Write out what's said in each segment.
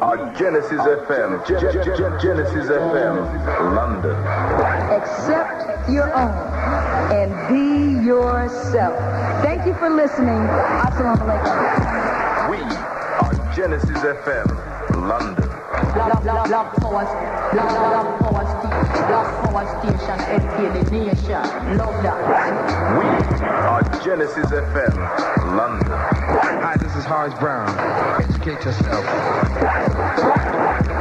are Genesis FM. Genesis FM, London. Accept your own and be yourself. Thank you for listening. Assalamu alaikum. We are Genesis FM, London. Black power station, educate the nation. Love that. We are Genesis FM, London. Hi, this is Horace Brown. Educate yourself.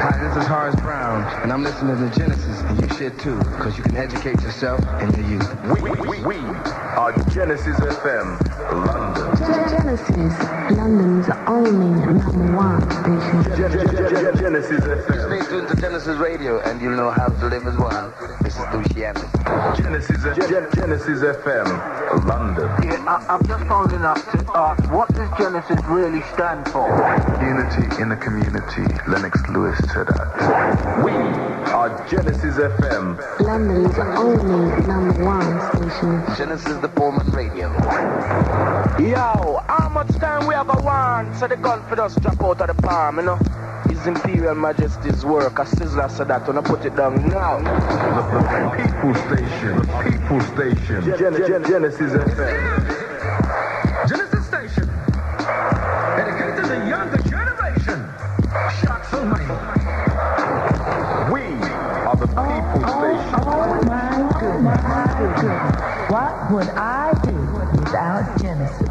Hi, this is Horace Brown, and I'm listening to Genesis, and you should too, because you can educate yourself and your youth. We are Genesis FM, London. Genesis, London's only #1 station. Genesis FM. Stay tuned to Genesis Radio, and you'll know how to live as one. This is Luciano. Genesis FM, London. Yeah, I'm just phoning up to ask, what does Genesis really stand for? Unity in the community. Lennox Lewis said that. We are Genesis FM. London's only #1 station. Genesis the Pullman Radio. Yo, how much time we have a want so the gun for us drop out of the palm, you know? His Imperial Majesty's work, a sizzler said that, when I put it down now. The People Station. People Station. Genesis FM. Genesis Station. Dedicated to the younger generation. Shock so many. We are the People Station. Oh my goodness. What would I do without Genesis?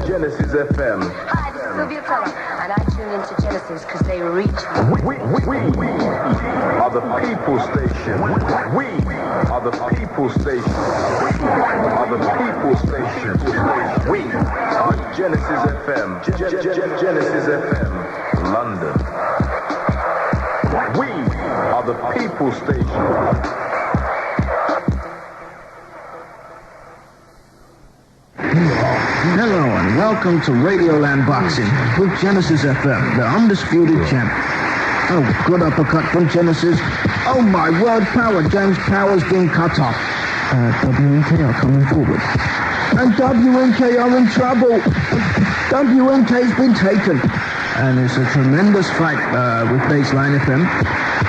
Genesis FM. Hi, this is Sylvia Clara, and I tune into Genesis because they reach me. We are the People Station. We are the People Station. We are the People Station. We are Genesis FM. Genesis FM, London. We are the People Station. Hello and welcome to Radioland Boxing with Genesis FM, the undisputed champ. Oh, good uppercut from Genesis. Oh my word, Power, James Power's being cut off. WNK are coming forward. And WNK are in trouble. WNK's been taken. And it's a tremendous fight with Baseline FM.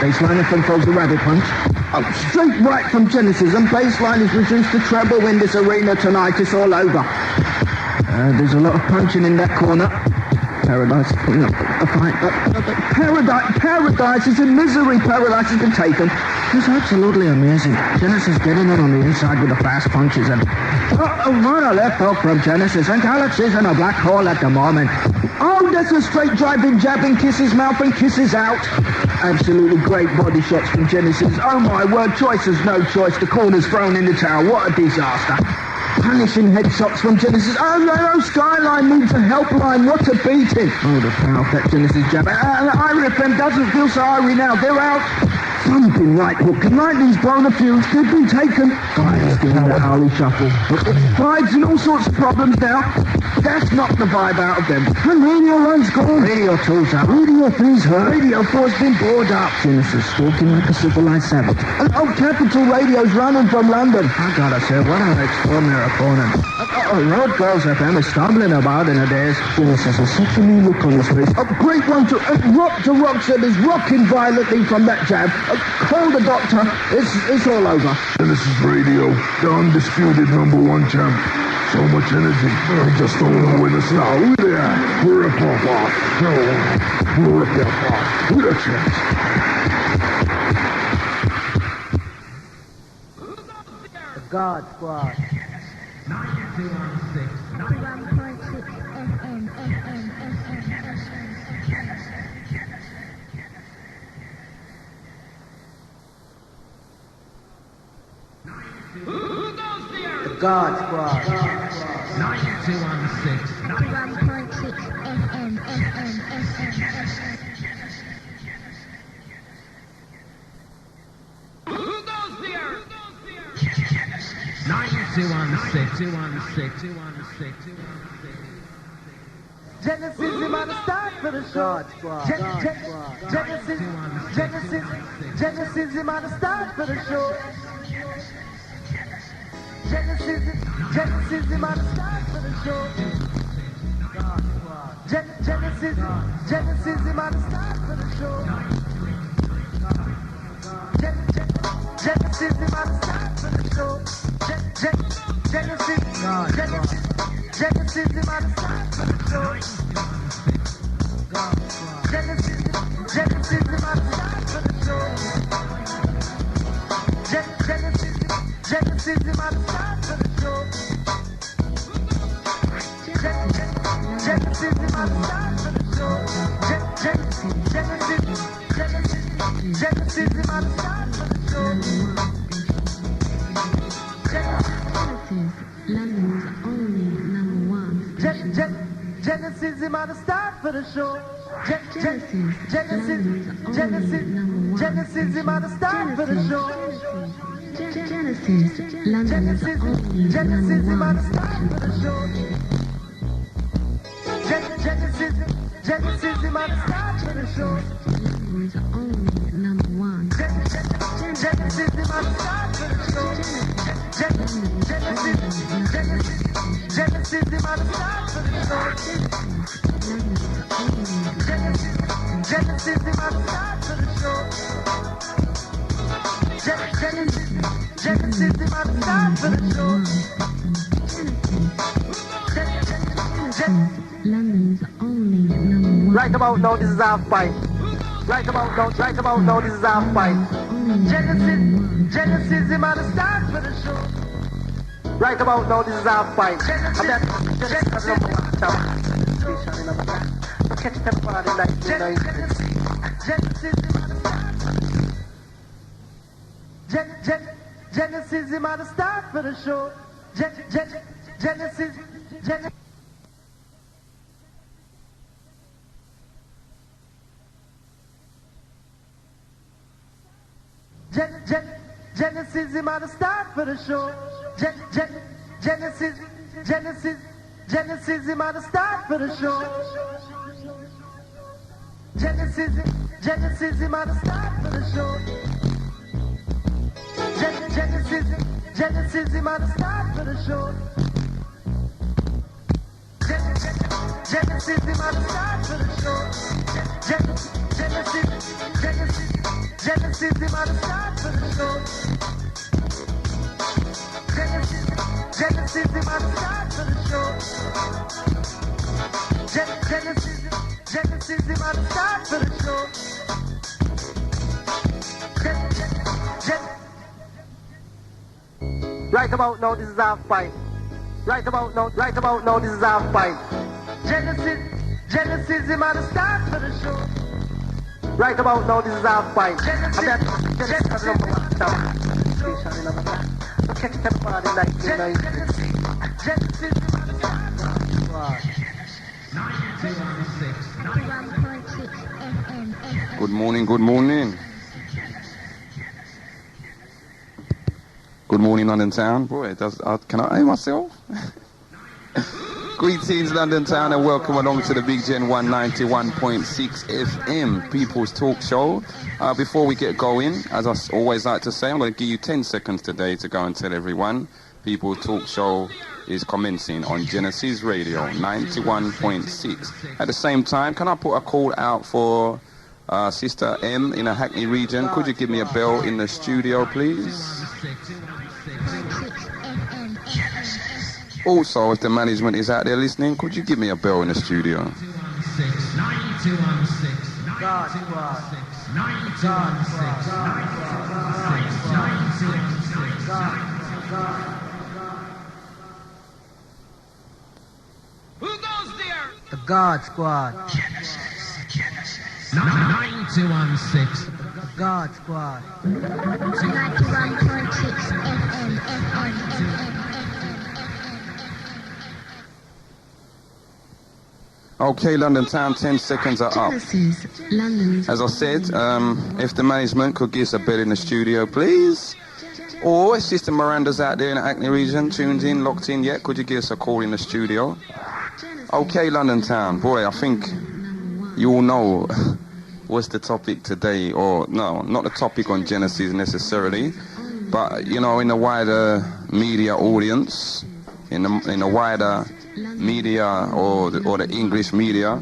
Baseline FM throws a rabbit punch. Oh, straight right from Genesis, and Baseline is reduced to treble in this arena tonight. It's all over. There's a lot of punching in that corner. Paradise putting up a fight. Paradise is in misery. Paradise has been taken. It's absolutely amazing. Genesis getting in on the inside with the fast punches, and right a left hook from Genesis, and Galaxy's in a black hole at the moment. Oh, there's a straight driving jab and kisses mouth and kisses out. Absolutely great body shots from Genesis. Oh my word, choice is no choice. The corner's thrown in the towel. What a disaster. Punishing headshots from Genesis. Oh no, Skyline needs a helpline. What a beating. Oh, the power that Genesis jab. And Irie FM doesn't feel so Irie now. They're out. Thumping right hook. And Lightning's blown a fuse. They've been taken. Fire's doing the Harley shuffle. Fides and all sorts of problems now. That's knocked the vibe out of them. And Radio 1's gone. Radio 2's up. Radio 3's hurt. Radio 4's been bored up. Genesis stalking like a civilized savage. And Capital Radio's running from London. I gotta say, what an extraordinary opponent. Road Girls FM is stumbling about in a daze. Genesis has such a new look on his face. A great one to Rock said is rocking violently from that jab. Call the doctor. It's all over. Genesis Radio, the undisputed #1 champ. So much energy, I just don't know where to start. Who they at? We're up off. We're up off. Who the champs? The God Squad. 9216. 91.6 FM. Who goes there? The God Squad. 9216. 91.6 FM. Who goes there? 9216. Genesis is about to start for the show. Genesis is about to start for the show. Genesis is about to start for the show. Genesis Genesis, him at the start for the show. Genesis, him at the start for the show. Genesis, him at the start for the show. Genesis, him at the start for the show. Genesis, him at the start for the show. Genesis, him at the start for the show. Genesis, him at the start for the show. London's only number one station. Genesis, him at the start for the show. Genesis, him at the start for the show. Genesis, London's only Genesis, him at number the start one for the show. Genesis, him at the start for the show. London's only number one. Genesis, him at the start for the show. Genesis, him at the start for the show. Genesis, him at the start for the show. Genesis, him at the start for the show. London's only number one. Right about now, this is half pint. Right about now, this is half pint. Genesis, him at the start for the show. Right about now, this is half pint. I'm that Genesis number one station in the back. Catch them for the night. Genesis, him at the start for the show. Genesis, him at the start for the show. Genesis. Genesis, him at the start for the show. Genesis, him at the start for the show. Genesis, him at the start for the show. Genesis, him at the start for the show. Genesis, him at the start for the show. Genesis, him at the start for the show. Genesis, him at the start for the show. Genesis, him at the start for the show. Right about now, this is half pint. Right about now, this is half pint. Genesis, him at the start for the show. Right about now, this is half pint. I'm that Genesis number one station in the back. Catch them for the night. Genesis, him at the start for the show. 91.6 FM. Good morning. Good morning, London Town. Boy, can I air myself? Greetings, London Town, and welcome along to the Big Gen 191.6 FM People's Talk Show. Before we get going, as I always like to say, I'm going to give you 10 seconds today to go and tell everyone People's Talk Show is commencing on Genesis Radio 91.6. At the same time, can I put a call out for Sister M in the Hackney region? Could you give me a bell in the studio, please? Also, if the management is out there listening, could you give me a bell in the studio? 9216. Who goes there? The God Squad. Genesis. 9216. The God Squad. 91.6 FM. Okay, London Town, 10 seconds are up. As I said, if the management could give us a bell in the studio, please. Or if Sister Miranda's out there in the Hackney region, tuned in, locked in yet, could you give us a call in the studio? Okay, London Town, boy, I think you all know what's the topic today, or no, not the topic on Genesis necessarily, but, you know, in the wider media audience, in the wider media or the English media,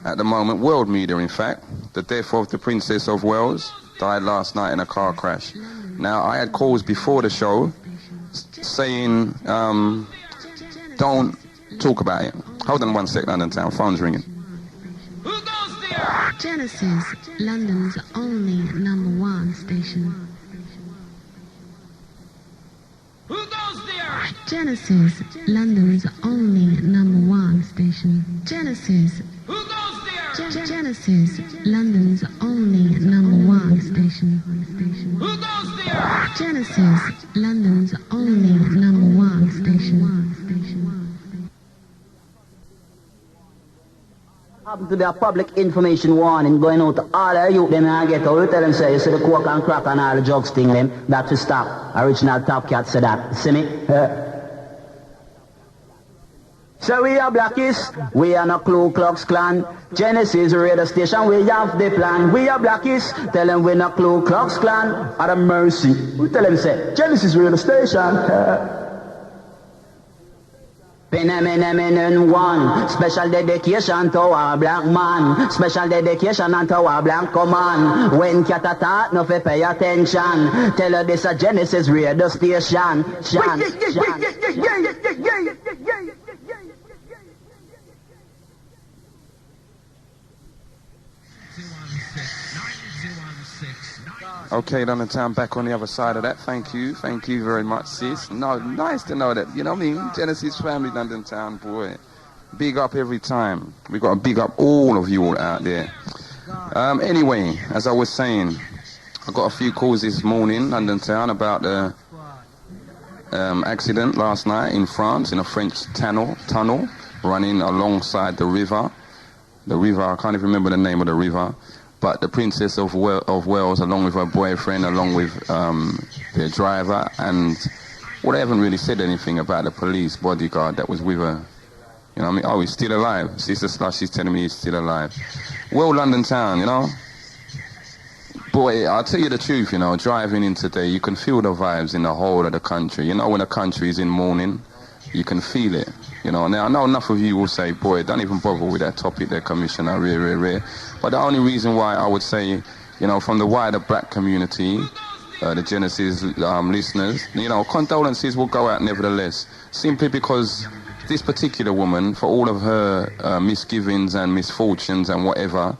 at the moment, world media in fact. The death of the Princess of Wales died last night in a car crash. Now, I had calls before the show saying, don't talk about it. Hold on 1 sec, London Town, phone's ringing. Who goes there? Genesis, London's only #1 station. Who goes there? Genesis, London's only #1 station. Genesis. Who goes there? Genesis, London's only #1 station. Who goes there? Genesis, London's only #1 station. Happen to be a public information warning going out to all our youth them and get out. We tell them say you see the coke and crack and all the drugs thing them that to stop. Original Top Cat say that. See me? So we are blackies, we are no Ku Klux Klan. Genesis radio station, we have the plan. We are blackies, tell them we no Ku Klux Klan. Out of mercy, we tell them say Genesis radio station. One special dedication to our black man. Special dedication to our black command. When cat attack, no fi pay attention. Tell her this a Genesis radio station. Okay, London Town, back on the other side of that. Thank you very much, sis. No, nice to know that. You know what I mean? Genesis family, London Town, boy. Big up every time. We got to big up all of you all out there. Anyway, as I was saying, I got a few calls this morning, London Town, about the accident last night in France in a French tunnel running alongside the river. The river, I can't even remember the name of the river. But the Princess of Wales, along with her boyfriend, along with their driver, and well, they haven't really said anything about the police bodyguard that was with her. You know what I mean? Oh, he's still alive. Sister Slush is telling me he's still alive. Well, London Town, you know? Boy, I'll tell you the truth, you know, driving in today, you can feel the vibes in the whole of the country. You know, when a country is in mourning, you can feel it. You know, now I know enough of you will say, boy, don't even bother with that topic there, Commissioner, rare. But the only reason why I would say, you know, from the wider black community, the Genesis listeners, you know, condolences will go out nevertheless, simply because this particular woman, for all of her misgivings and misfortunes and whatever,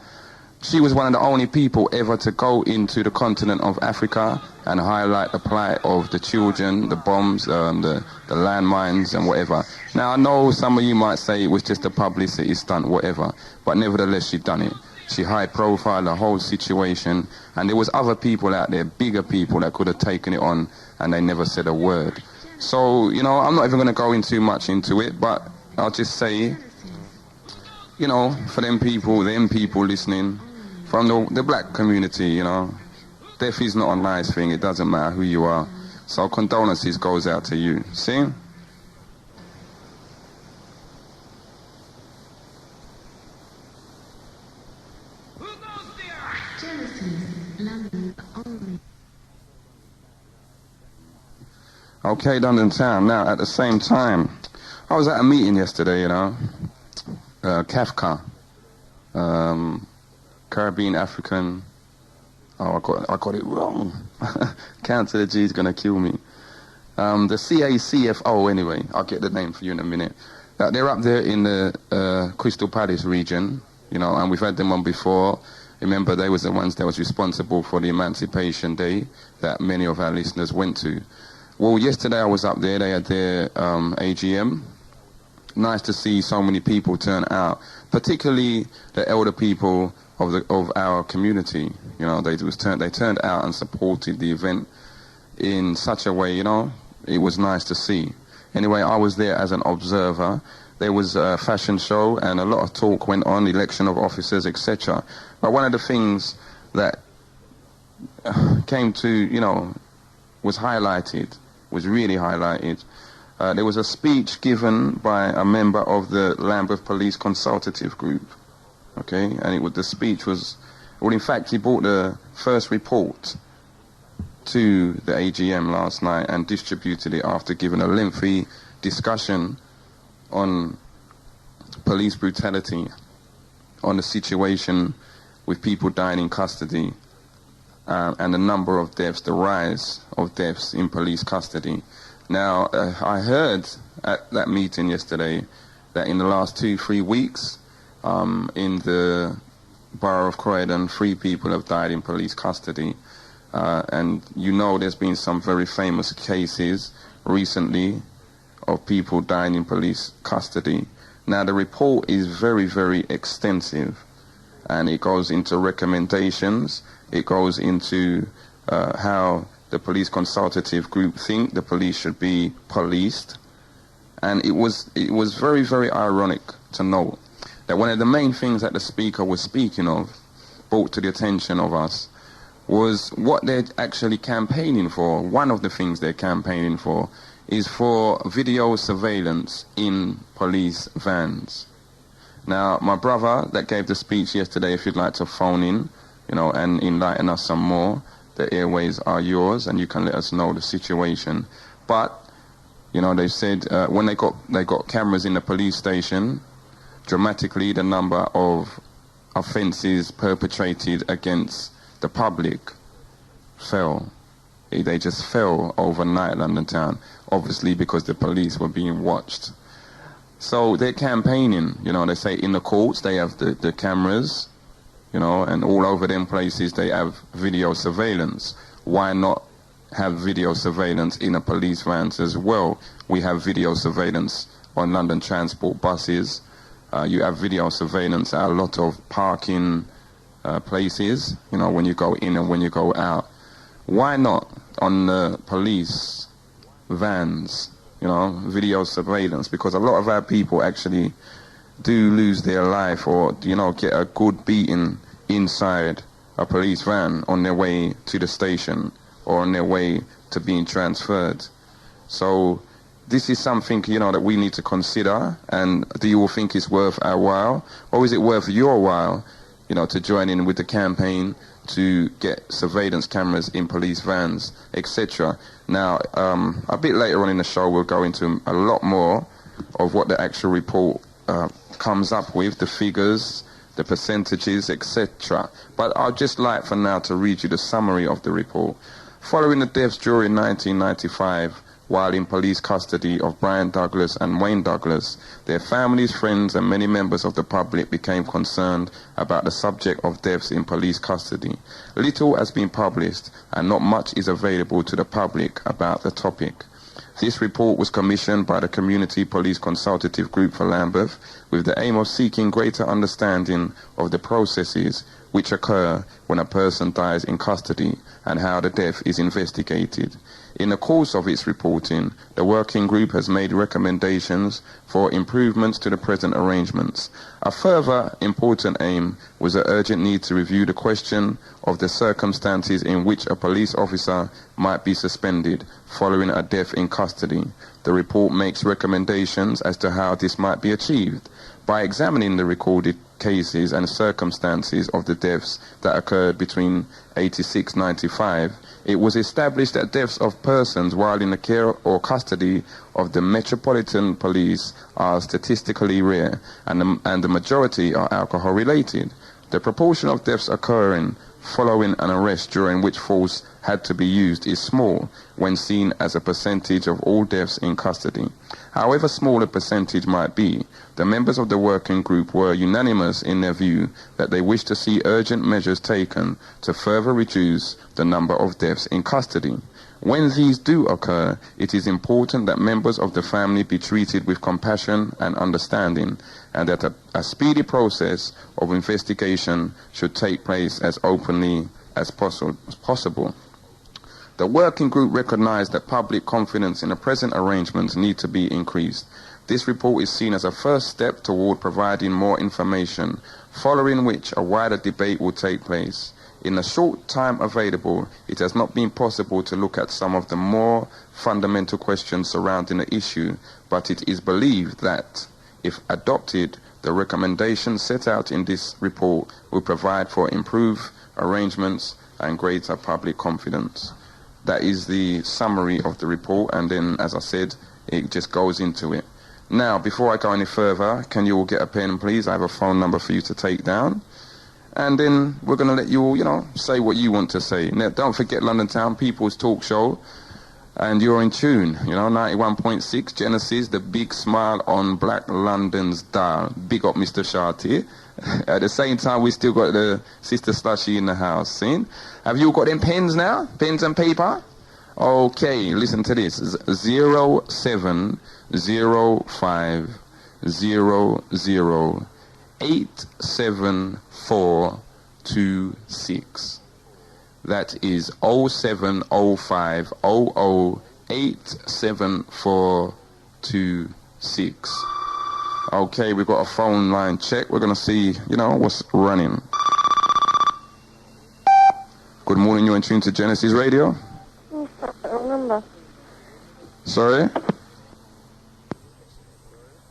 she was one of the only people ever to go into the continent of Africa and highlight the plight of the children, the bombs, the landmines and whatever. Now, I know some of you might say it was just a publicity stunt, whatever, but nevertheless, she done it. She high-profiled the whole situation, and there was other people out there, bigger people, that could have taken it on, and they never said a word. So, you know, I'm not even going to go in too much into it, but I'll just say, you know, for them people listening, from the black community, you know, death is not a nice thing. It doesn't matter who you are. So condolences goes out to you. See? Okay, London Town. Now, at the same time, I was at a meeting yesterday, you know, Kafka, Caribbean African. Oh, I got it wrong. Count to the G's gonna kill me. The CACFO, anyway. I'll get the name for you in a minute. They're up there in the Crystal Palace region, you know, and we've had them on before. Remember, they was the ones that was responsible for the Emancipation Day that many of our listeners went to. Well, yesterday I was up there. They had their AGM. Nice to see so many people turn out, particularly the elder people of our community. You know, they turned out and supported the event in such a way, you know, it was nice to see. Anyway, I was there as an observer. There was a fashion show and a lot of talk went on, election of officers, etc. But one of the things that came to, you know, was really highlighted. There was a speech given by a member of the Lambeth Police Consultative Group. Okay, and the speech was, well, in fact, he brought the first report to the AGM last night and distributed it after giving a lengthy discussion on police brutality on the situation with people dying in custody and the number of deaths, the rise of deaths in police custody. Now, I heard at that meeting yesterday that in the last 2-3 weeks in the borough of Croydon, 3 people have died in police custody. And there's been some very famous cases recently of people dying in police custody. Now, the report is very, very extensive, and it goes into recommendations. It goes into how the police consultative group think the police should be policed. And it was very, very ironic to note that one of the main things that the speaker was speaking of, brought to the attention of us, was what they're actually campaigning for. One of the things they're campaigning for is for video surveillance in police vans. Now, my brother that gave the speech yesterday, if you'd like to phone in, and enlighten us some more, the airways are yours, and you can let us know the situation. But, they said when they got cameras in the police station, dramatically the number of offences perpetrated against the public fell. They just fell overnight, London town, obviously because the police were being watched. So they're campaigning, they say in the courts they have the cameras, and all over them places they have video surveillance. Why not have video surveillance in a police vans as well? We have video surveillance on London transport buses. You have video surveillance at a lot of parking places, when you go in and when you go out. Why not on the police vans, video surveillance? Because a lot of our people actually do lose their life or, get a good beating inside a police van on their way to the station or on their way to being transferred. So this is something, that we need to consider. And do you all think it's worth our while? Or is it worth your while, to join in with the campaign to get surveillance cameras in police vans, etc. Now, a bit later on in the show, we'll go into a lot more of what the actual report comes up with, the figures, the percentages, etc. But I'd just like for now to read you the summary of the report. Following the deaths during 1995, while in police custody of Brian Douglas and Wayne Douglas, their families, friends and many members of the public became concerned about the subject of deaths in police custody. Little has been published and not much is available to the public about the topic. This report was commissioned by the Community Police Consultative Group for Lambeth with the aim of seeking greater understanding of the processes which occur when a person dies in custody and how the death is investigated. In the course of its reporting, the working group has made recommendations for improvements to the present arrangements. A further important aim was the urgent need to review the question of the circumstances in which a police officer might be suspended following a death in custody. The report makes recommendations as to how this might be achieved. By examining the recorded cases and circumstances of the deaths that occurred between 86-95, it was established that deaths of persons while in the care or custody of the Metropolitan Police are statistically rare, and the majority are alcohol-related. The proportion of deaths occurring following an arrest during which force had to be used is small when seen as a percentage of all deaths in custody. However small a percentage might be, the members of the working group were unanimous in their view that they wished to see urgent measures taken to further reduce the number of deaths in custody. When these do occur, it is important that members of the family be treated with compassion and understanding, and that a speedy process of investigation should take place as openly as possible. The working group recognized that public confidence in the present arrangements need to be increased. This report is seen as a first step toward providing more information, following which a wider debate will take place. In the short time available, it has not been possible to look at some of the more fundamental questions surrounding the issue, but it is believed that, if adopted, the recommendations set out in this report will provide for improved arrangements and greater public confidence. That is the summary of the report, and then, as I said, it just goes into it. Now, before I go any further, can you all get a pen, please? I have a phone number for you to take down. And then we're going to let you all, say what you want to say. Now, don't forget London Town People's Talk Show. And you're in tune, 91.6 Genesis, the big smile on Black London's dial. Big up Mr. Sharty. At the same time, we still got the Sister Slushy in the house. See? Have you all got them pens now? Pens and paper? Okay, listen to this. 0705008746. That is 07050087426. Okay, we've got a phone line check. We're going to see, what's running. Good morning, you're in tune to Genesis Radio. Number. Sorry?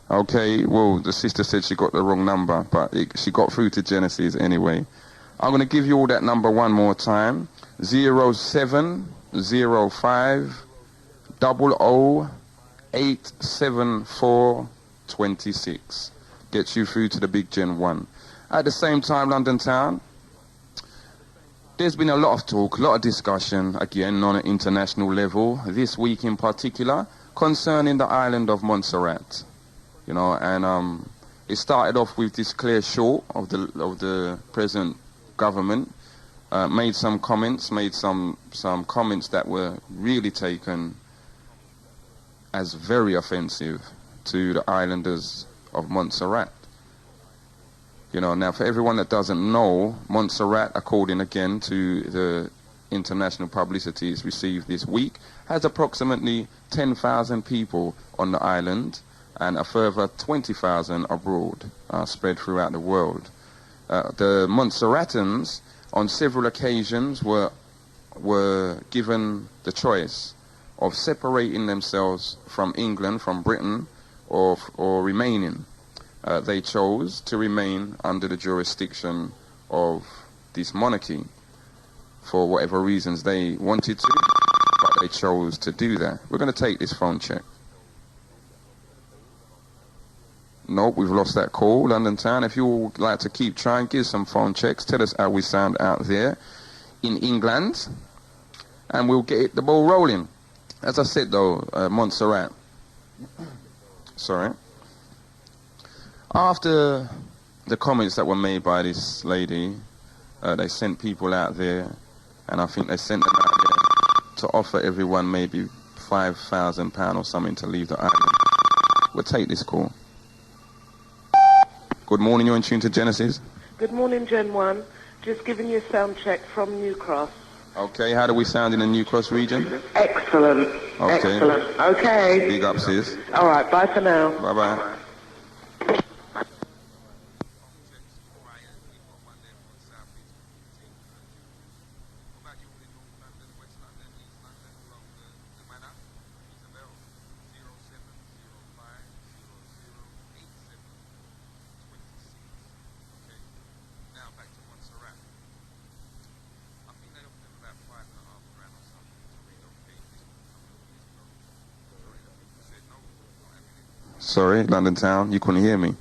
Okay, well, the sister said she got the wrong number, but she got through to Genesis anyway. I'm going to give you all that number one more time. 07050087426. Gets you through to the Big Gen 1. At the same time, London Town, there's been a lot of talk, a lot of discussion, again, on an international level, this week in particular, concerning the island of Montserrat. And it started off with this Claire Shaw of the present government, made some comments that were really taken as very offensive to the islanders of Montserrat. Now for everyone that doesn't know, Montserrat, according again to the international publicity it's received this week, has approximately 10,000 people on the island and a further 20,000 abroad, spread throughout the world. The Montserratans, on several occasions, were given the choice of separating themselves from England, from Britain, or remaining. They chose to remain under the jurisdiction of this monarchy for whatever reasons they wanted to, but they chose to do that. We're going to take this phone check. Nope, we've lost that call. London Town, if you would like to keep trying, give some phone checks. Tell us how we sound out there in England, and we'll get the ball rolling. As I said, though, Montserrat. Sorry. After the comments that were made by this lady, they sent people out there, and I think they sent them out there to offer everyone maybe £5,000 or something to leave the island. We'll take this call. Good morning, you're in tune to Genesis. Good morning, Gen 1. Just giving you a sound check from New Cross. Okay, how do we sound in the New Cross region? Excellent. Okay. Excellent. Okay. Big up, sis. All right, bye for now. Bye-bye. Sorry, London Town, you couldn't hear me.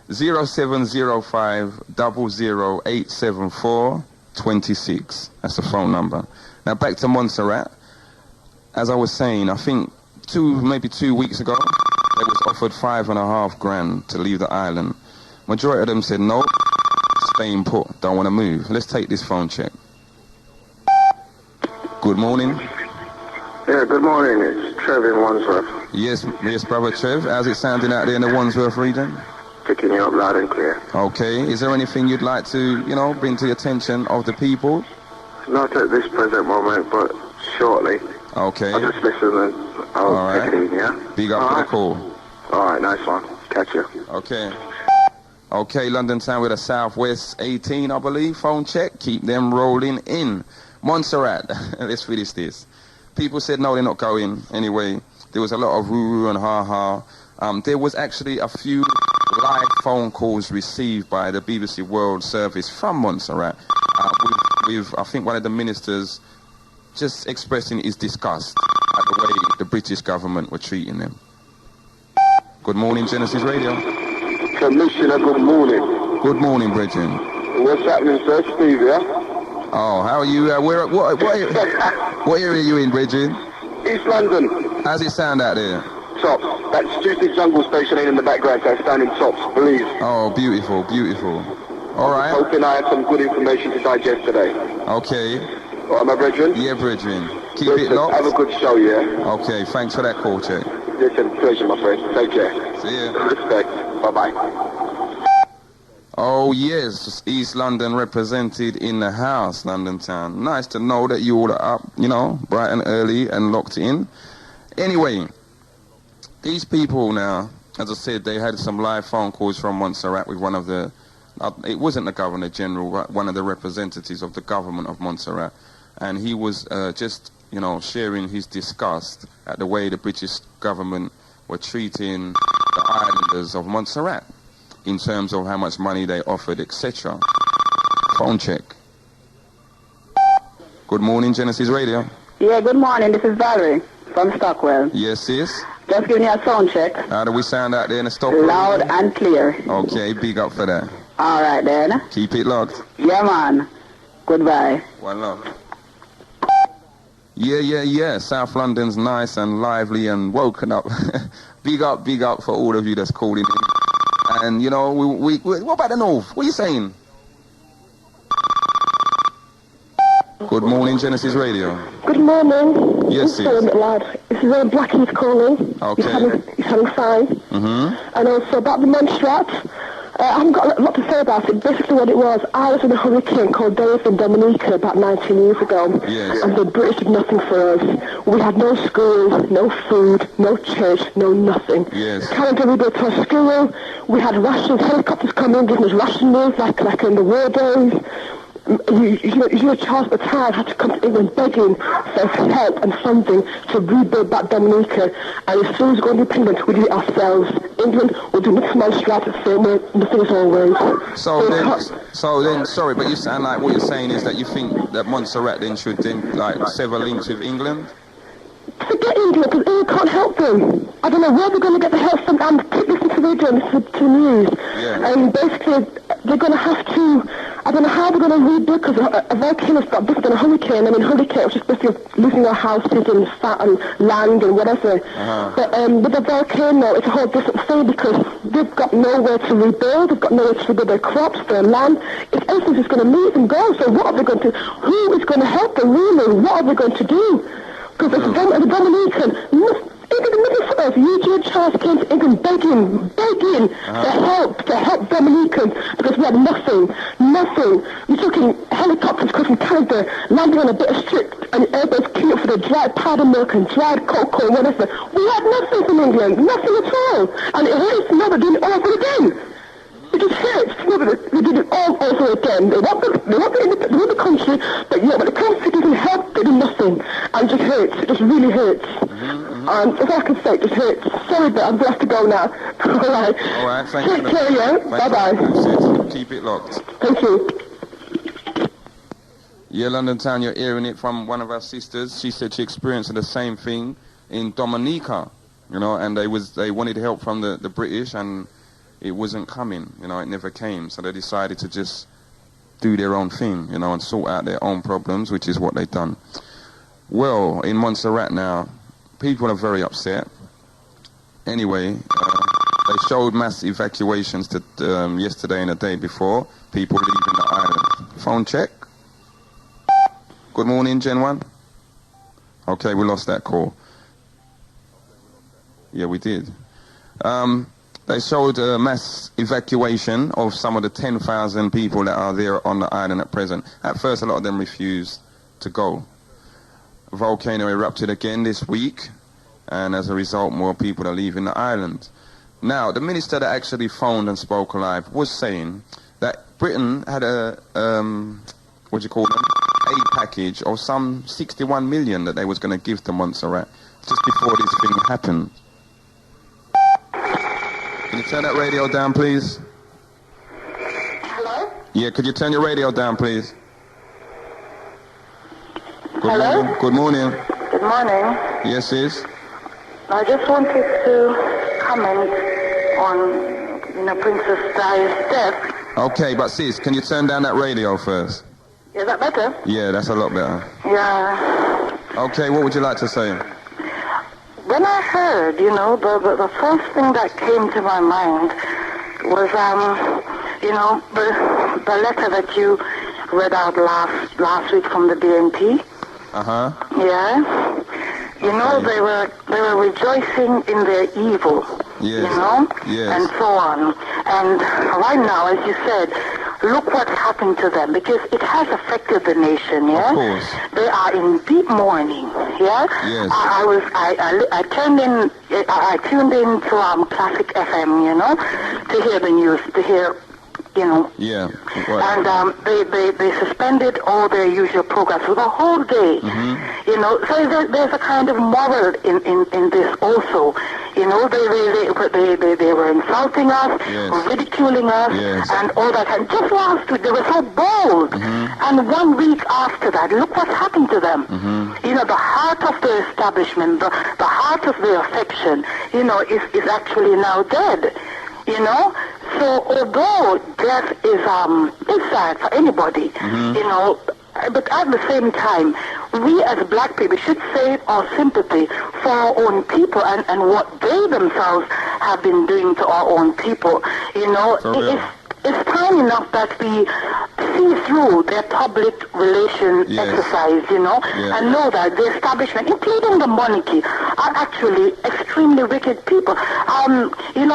07050087426. That's the phone number. Now back to Montserrat. As I was saying, I think maybe 2 weeks ago, they was offered $5,500 to leave the island. Majority of them said no, staying put, don't want to move. Let's take this phone check. Good morning. Yeah, good morning. It's Trev in Wandsworth. Yes, brother Trev. How's it sounding out there in the Wandsworth region? Picking you up loud and clear. Okay. Is there anything you'd like to, bring to the attention of the people? Not at this present moment, but shortly. Okay. I'll just listen and I'll take it in, yeah? Big up for the call. All right, nice one. Catch you. Okay. Okay, London Town with a Southwest 18, I believe. Phone check. Keep them rolling in. Montserrat. Let's finish this. People said no, they're not going. Anyway, there was a lot of roo-roo and ha-ha. There was actually a few live phone calls received by the BBC World Service from Montserrat with I think, one of the ministers just expressing his disgust at the way the British government were treating them. Good morning, Genesis Radio. Commissioner, good morning. Good morning, Bridget. What's happening, sir? Steve, yeah? Oh, how are you? What area are you in, Bridget? East London. How's it sound out there? Top. That stupid jungle station ain't in the background, so it's standing tops, please. Oh, beautiful, beautiful. All right. I'm hoping I have some good information to digest today. Okay. All right, my brethren? Yeah, Bridget. Keep it locked. Have a good show, yeah? Okay, thanks for that call, Che. Listen, pleasure, my friend. Take care. See ya. Respect. Bye-bye. Oh, yes, East London represented in the house, London Town. Nice to know that you all are up, bright and early and locked in. Anyway, these people now, as I said, they had some live phone calls from Montserrat with one of the, it wasn't the Governor General, but one of the representatives of the government of Montserrat. And he was just, sharing his disgust at the way the British government were treating the islanders of Montserrat in terms of how much money they offered, etc. Phone check. Good morning, Genesis Radio. Yeah, good morning. This is Valerie from Stockwell. Yes, sis. Just giving you a sound check. How do we sound out there in the Stockwell? Loud and clear. Okay, big up for that. All right, then. Keep it locked. Yeah, man. Goodbye. One love. Yeah. South London's nice and lively and woken up. Big up for all of you that's calling in. And, we what about the North? What are you saying? Good morning, Genesis Radio. Good morning. Yes, yes. Lad. This is Blackie's calling. Okay. He's having fine. Mm-hmm. And also about the Montserrat. I haven't got a lot to say about it. Basically what it was, I was in a hurricane called Dave in Dominica about 19 years ago. Yes. And the British did nothing for us. We had no schools, no food, no church, no nothing. Yes. Canada, we built our school. We had rations, helicopters coming, giving us ration meals like in the war days. Charles Battelle had to come to England begging for help and funding to rebuild back Dominica. And as soon as we got independent, we did it ourselves. England will do nothing Montserrat, nothing as always. So then, sorry, but you sound like what you're saying is that you think that Montserrat then should sever links with England? Forget England, because England can't help them. I don't know where they're going to get the help from. I'm listening to the radio and to the news. Yeah. And basically, they're going to have to, I don't know how they're going to rebuild, because a volcano's got bigger than a hurricane. I mean, hurricane was just basically losing our houses and land and whatever. Uh-huh. But with the volcano, it's a whole different thing, because they've got nowhere to rebuild. They've got nowhere to rebuild their crops, their land. If everything's just going to leave and go, so what are they going to, who is going to help them really? What are they going to do? Because the Dominican, England looking for us. Eugene Charles came to England begging to help Dominican, because we had nothing. You're talking helicopters coming from Canada, landing on a bit of strip, and everybody's queuing for the dried powder milk and dried cocoa and whatever. We had nothing from England, nothing at all. And it hurts now they're doing it all over again. It just hurts. They did it all over again. They want the country, but when the country doesn't help, they do nothing. And it just hurts. It just really hurts. Mm-hmm. And that's all I can say. It just hurts. Sorry, but I'm going to have to go now. All right. All right, thank you. Take care, yeah? Bye-bye. Keep it locked. Thank you. Yeah, London Town, you're hearing it from one of our sisters. She said she experienced the same thing in Dominica, and they wanted help from the British, and it wasn't coming, it never came. So they decided to just do their own thing, and sort out their own problems, which is what they've done. Well, in Montserrat now, people are very upset. Anyway, they showed mass evacuations yesterday and the day before, people leaving the island. Phone check. Good morning, Gen 1. Okay, we lost that call. Yeah, we did. They showed a mass evacuation of some of the 10,000 people that are there on the island at present. At first, a lot of them refused to go. A volcano erupted again this week, and as a result, more people are leaving the island. Now, the minister that actually phoned and spoke live was saying that Britain had a, aid package of some 61 million that they was going to give to Montserrat just before this thing happened. Can you turn that radio down, please? Hello? Yeah, could you turn your radio down, please? Hello? Good morning. Good morning. Yes, sis? I just wanted to comment on Princess Di's death. Okay, but sis, can you turn down that radio first? Is that better? Yeah, that's a lot better. Yeah. Okay, what would you like to say? When I heard, the first thing that came to my mind was, the letter that you read out last week from the BNP. Uh-huh. Yeah. They were rejoicing in their evil. Yes. Yes. And so on. And right now, as you said, look what's happened to them, because it has affected the nation, yeah? Of course. They are in deep mourning, yeah? Yes. I tuned in to Classic FM, to hear the news, to hear, Yeah. And they suspended all their usual programs for the whole day. Mm-hmm. So there's a kind of moral in this also. They were insulting us, yes. ridiculing us, yes. and all that. And just last week, they were so bold. Mm-hmm. And 1 week after that, look what's happened to them. Mm-hmm. The heart of the establishment, the heart of their affection, is actually now dead. So although death is sad for anybody, but at the same time, we as black people should save our sympathy for our own people and what they themselves have been doing to our own people. It's time enough that we see through their public relations exercise, and know that the establishment, including the monarchy, are actually extremely wicked people.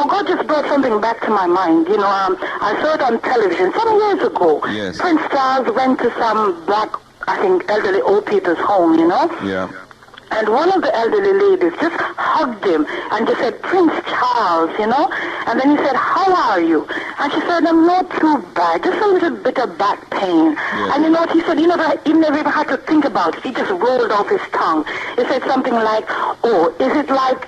God just brought something back to my mind. I saw it on television some years ago. Yes. Prince Charles went to some black, I think, elderly old people's home, Yeah. And one of the elderly ladies just hugged him and just said, Prince Charles, And then he said, how are you? And she said, I'm not too bad, just a little bit of back pain. Yes. And what he said, he never even had to think about it. He just rolled off his tongue. He said something like, oh, is it like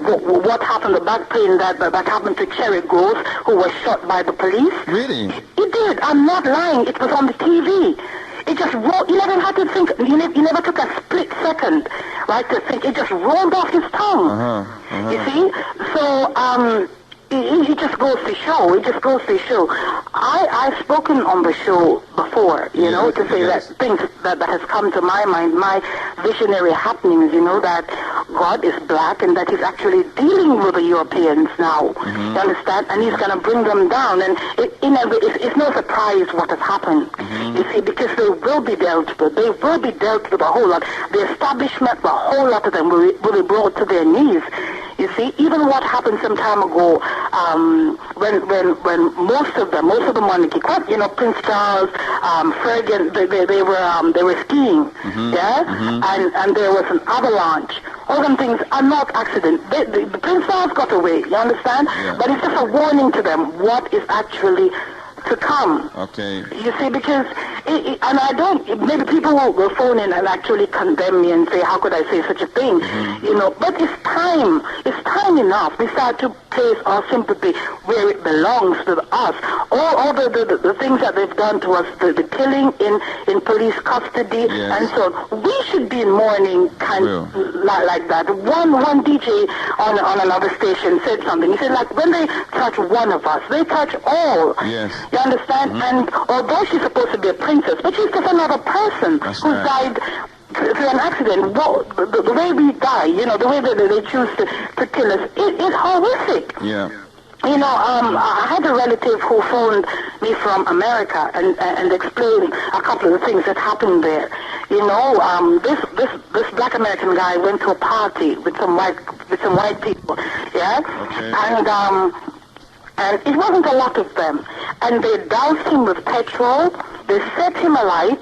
what happened, the back pain that happened to Cherry Groves, who was shot by the police? Really? He did. I'm not lying. It was on the TV. It just rolled. He never had to think. He never took a split second, right, to think. It just rolled off his tongue. You see? So, it just goes to show. It just goes to show. I've spoken on the show before, to say that things that has come to my mind, my visionary happenings, that God is black and that he's actually dealing with the Europeans now. You understand? And he's going to bring them down. And it's no surprise what has happened. You see, because they will be dealt with. They will be dealt with a whole lot. The establishment, a whole lot of them will be brought to their knees. You see, even what happened some time ago, when most of the monarchy, Prince Charles, Fergus, they were skiing, and there was an avalanche. All them things are not accident. The Prince Charles got away. You understand? Yeah. But it's just a warning to them what is actually to come. Okay. You see, because, and I don't, maybe people will phone in and actually condemn me and say, how could I say such a thing? But it's time enough. We start to place our sympathy where it belongs to us. All the things that they've done to us, the killing in police custody, and so on. We should be in mourning like that. One DJ on another station said something. He said, like, when they touch one of us, they touch all. Yes. You understand? And although she's supposed to be a princess, but she's just another person who died through an accident. Well, the way we die, the way that they choose to kill us, it's horrific. Yeah. I had a relative who phoned me from America and explained a couple of the things that happened there. This black American guy went to a party with some white people, and it wasn't a lot of them. And they doused him with petrol, they set him alight,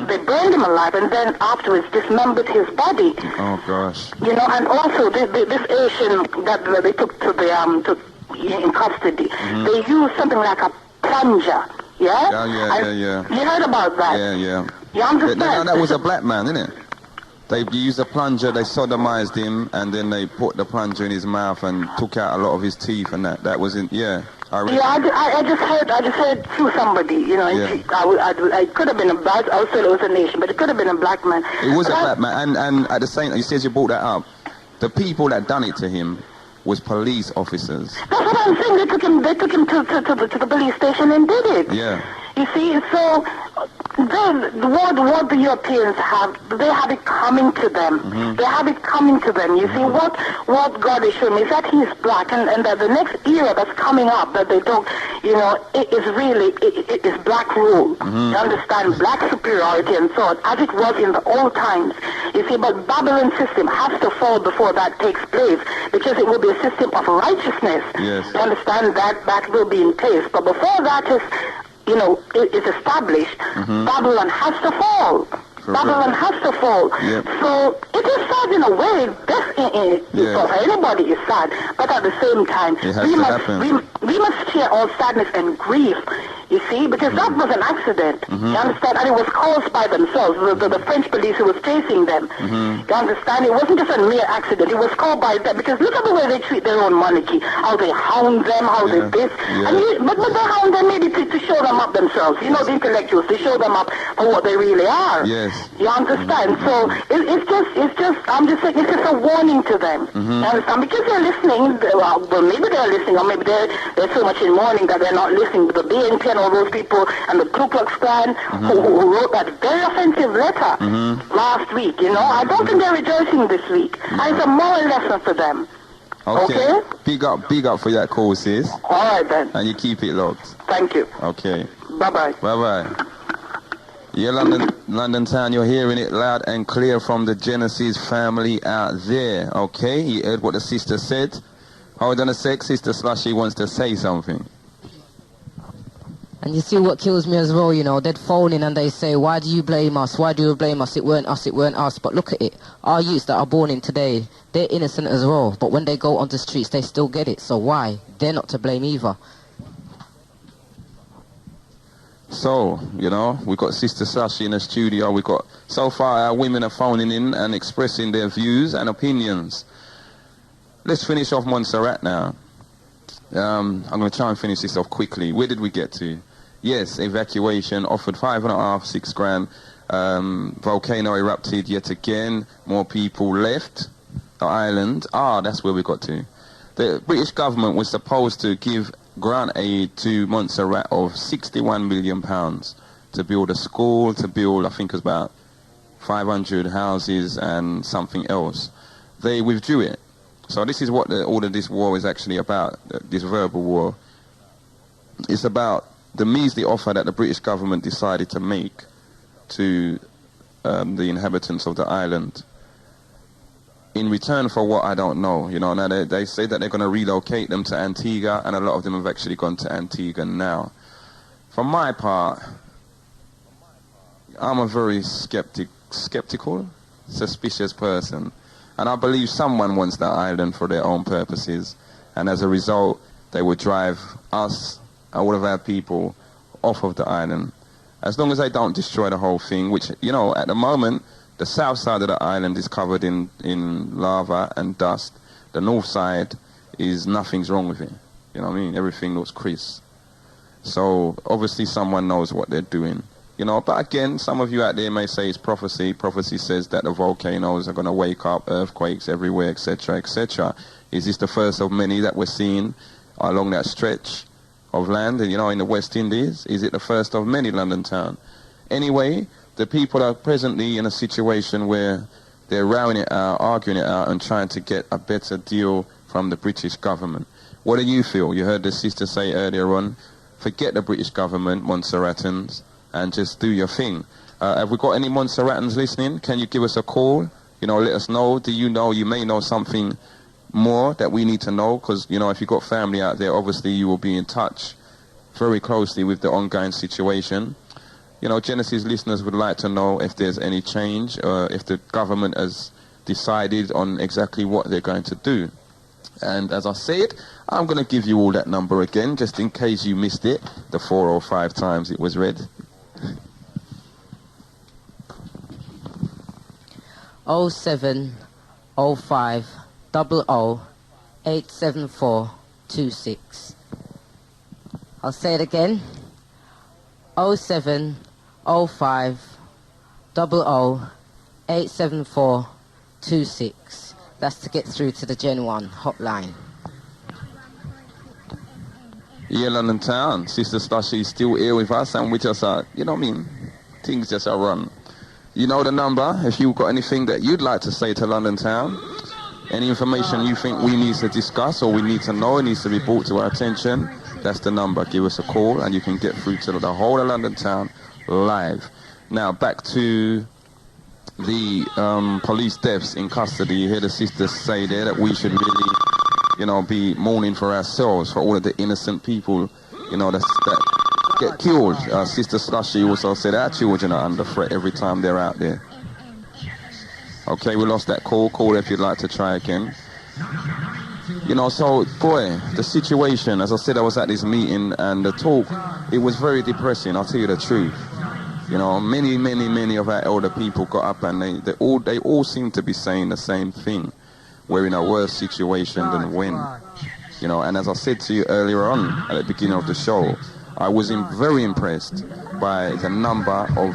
they burned him alive, and then afterwards dismembered his body. Oh, gosh. And also this Asian that they took in custody, they used something like a plunger, Yeah. You heard about that? Yeah. You understand? That was a black man, isn't it? They used a plunger, they sodomized him, and then they put the plunger in his mouth and took out a lot of his teeth, and that was in, I just heard through somebody, I could have been a black, I would say it was a nation, but it could have been a black man. It was a black man, and at the same time, you said you brought that up, the people that done it to him, was police officers. That's what I'm saying. They took him to the police station and did it. Yeah. You see, so then what the Europeans have, they have it coming to them. Mm-hmm. They have it coming to them. You see, what God is showing me is that He is black, and that the next era that's coming up, that they don't, you know, it is really, it is black rule. Mm-hmm. You understand? Black superiority and so on, as it was in the old times. You see, but Babylon system has to fall before that takes place, because it will be a system of righteousness. Yes. You understand? That will be in place. But before that is, you know, is established, Babylon has to fall. Babylon has to fall. Yep. So it is sad in a way. For anybody is sad, but at the same time, we must share all sadness and grief. You see, because that was an accident. You understand? And it was caused by themselves. The French police who was chasing them. You understand? It wasn't just a mere accident. It was caused by them. Because look at the way they treat their own monarchy. How they hound them, how they this. But they hound them maybe to show them up themselves. You know, the intellectuals, to show them up for what they really are. Yes. You understand? So it's just, I'm just saying, it's just a warning to them. You understand? Because they're listening, well, maybe they're listening, or maybe they're so much in mourning that they're not listening to the BNP and all those people and the Ku Klux Klan who wrote that very offensive letter last week. You know, I don't think they're rejoicing this week. And it's a moral lesson for them. Okay? Big up for that call, sis. All right, then. And you keep it locked. Thank you. Okay. Bye-bye. Bye-bye. Yeah, London town, you're hearing it loud and clear from the Genesis family out there, okay? You heard what the sister said. Hold on a sec, Sister Slushy wants to say something. And you see what kills me as well, you know, they'd phone in and they say, why do you blame us? Why do you blame us? It weren't us. But look at it. Our youths that are born in today, they're innocent as well. But when they go onto the streets, they still get it. So why? They're not to blame either. So, you know, we've got Sister Sashi in the studio. We've got, so far, our women are phoning in and expressing their views and opinions. Let's finish off Montserrat now. I'm going to try and finish this off quickly. Where did we get to? Yes, evacuation, offered 5.5, 6 grand. Volcano erupted yet again. More people left the island. That's where we got to. The British government was supposed to give grant aid to Montserrat of £61 million to build a school, to build, I think it was about 500 houses and something else. They withdrew it. So this is what all of this war is actually about, this verbal war. It's about the measly offer that the British government decided to make to the inhabitants of the island. In return for what, I don't know. You know, now they say that they're going to relocate them to Antigua, and a lot of them have actually gone to Antigua now. For my part, I'm a very skeptical, suspicious person. And I believe someone wants that island for their own purposes. And as a result, they would drive us, all of our people, off of the island. As long as they don't destroy the whole thing, which, you know, at the moment, the south side of the island is covered in lava and dust. The north side is nothing's wrong with it. You know what I mean? Everything looks crisp. So obviously someone knows what they're doing. You know, but again, some of you out there may say it's prophecy. Prophecy says that the volcanoes are going to wake up, earthquakes everywhere, etc., etc. Is this the first of many that we're seeing along that stretch of land, you know, in the West Indies? Is it the first of many, London town? Anyway, the people are presently in a situation where they're rowing it out, arguing it out, and trying to get a better deal from the British government. What do you feel? You heard the sister say earlier on, forget the British government, Montserratans, and just do your thing. Have we got any Montserratans listening? Can you give us a call? You know, let us know. Do you know, you may know something more that we need to know, because, you know, if you've got family out there, obviously you will be in touch very closely with the ongoing situation. You know, Genesis listeners would like to know if there's any change, if the government has decided on exactly what they're going to do. And as I said, I'm going to give you all that number again, just in case you missed it, the 4 or 5 times it was read. 0705 00 87426. I'll say it again. 0705 00 87426. That's to get through to the Gen 1 hotline. Yeah, London Town. Sister Slushy's still here with us, and we just you know what I mean? Things just are run. You know the number. If you've got anything that you'd like to say to London Town, any information you think we need to discuss or we need to know, it needs to be brought to our attention, that's the number. Give us a call and you can get through to the whole of London Town live. Now, back to the police deaths in custody. You hear the sisters say there that we should really, you know, be mourning for ourselves, for all of the innocent people, you know, that get killed. Sister Slushy also said our children are under threat every time they're out there. Okay, we lost that call. Call if you'd like to try again. You know, so, boy, the situation, as I said, I was at this meeting and the talk, it was very depressing, I'll tell you the truth. You know, many of our elder people got up and they all seem to be saying the same thing. We're in a worse situation than when. You know, and as I said to you earlier on at the beginning of the show, I was very impressed by the number of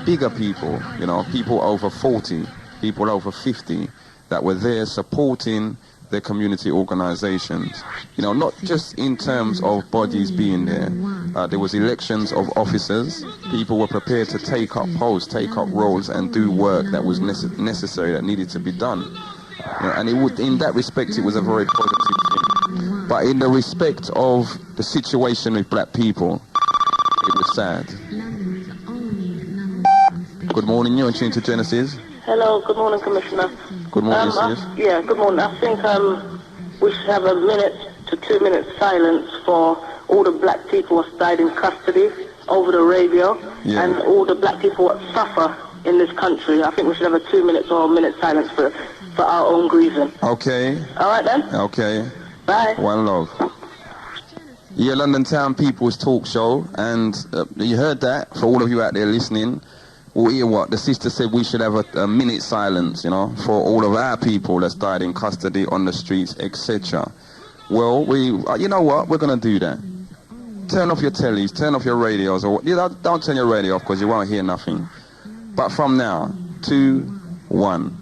bigger people, you know, people over 40, people over 50 that were there supporting their community organizations. You know, not just in terms of bodies being there. There was elections of officers. People were prepared to take up posts, take up roles and do work that was necessary, that needed to be done. You know, and in that respect, it was a very positive thing. But in the respect of the situation with black people, it was sad. Good morning, you're tuned to Genesis. Hello, good morning, Commissioner. Good morning, sis. Yeah, good morning. I think we should have a 1 to 2 minute silence for all the black people who died in custody over the radio, and all the black people that suffer in this country. I think we should have a 2 minutes or a minute silence for our own grieving. Okay. All right then? Okay. Bye. One love. Yeah, London Town People's Talk Show, and you heard that. For all of you out there listening, we'll hear what the sister said. We should have a minute silence, you know, for all of our people that's died in custody, on the streets, etc. Well, you know what? We're gonna do that. Turn off your tellies, turn off your radios, or don't turn your radio off because you won't hear nothing. But from now, 2, 1.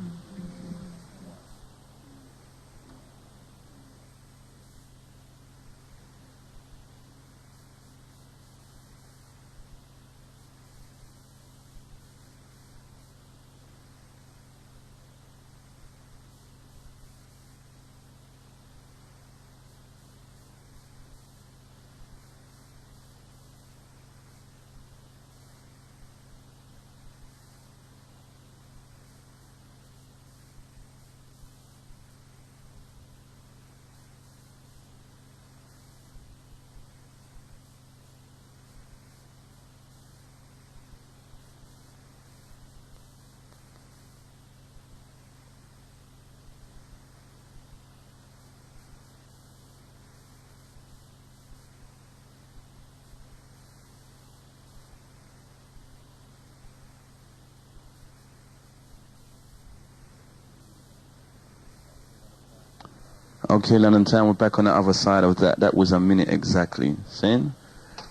Okay, London Town, we're back on the other side of that. That was a minute exactly. Saying?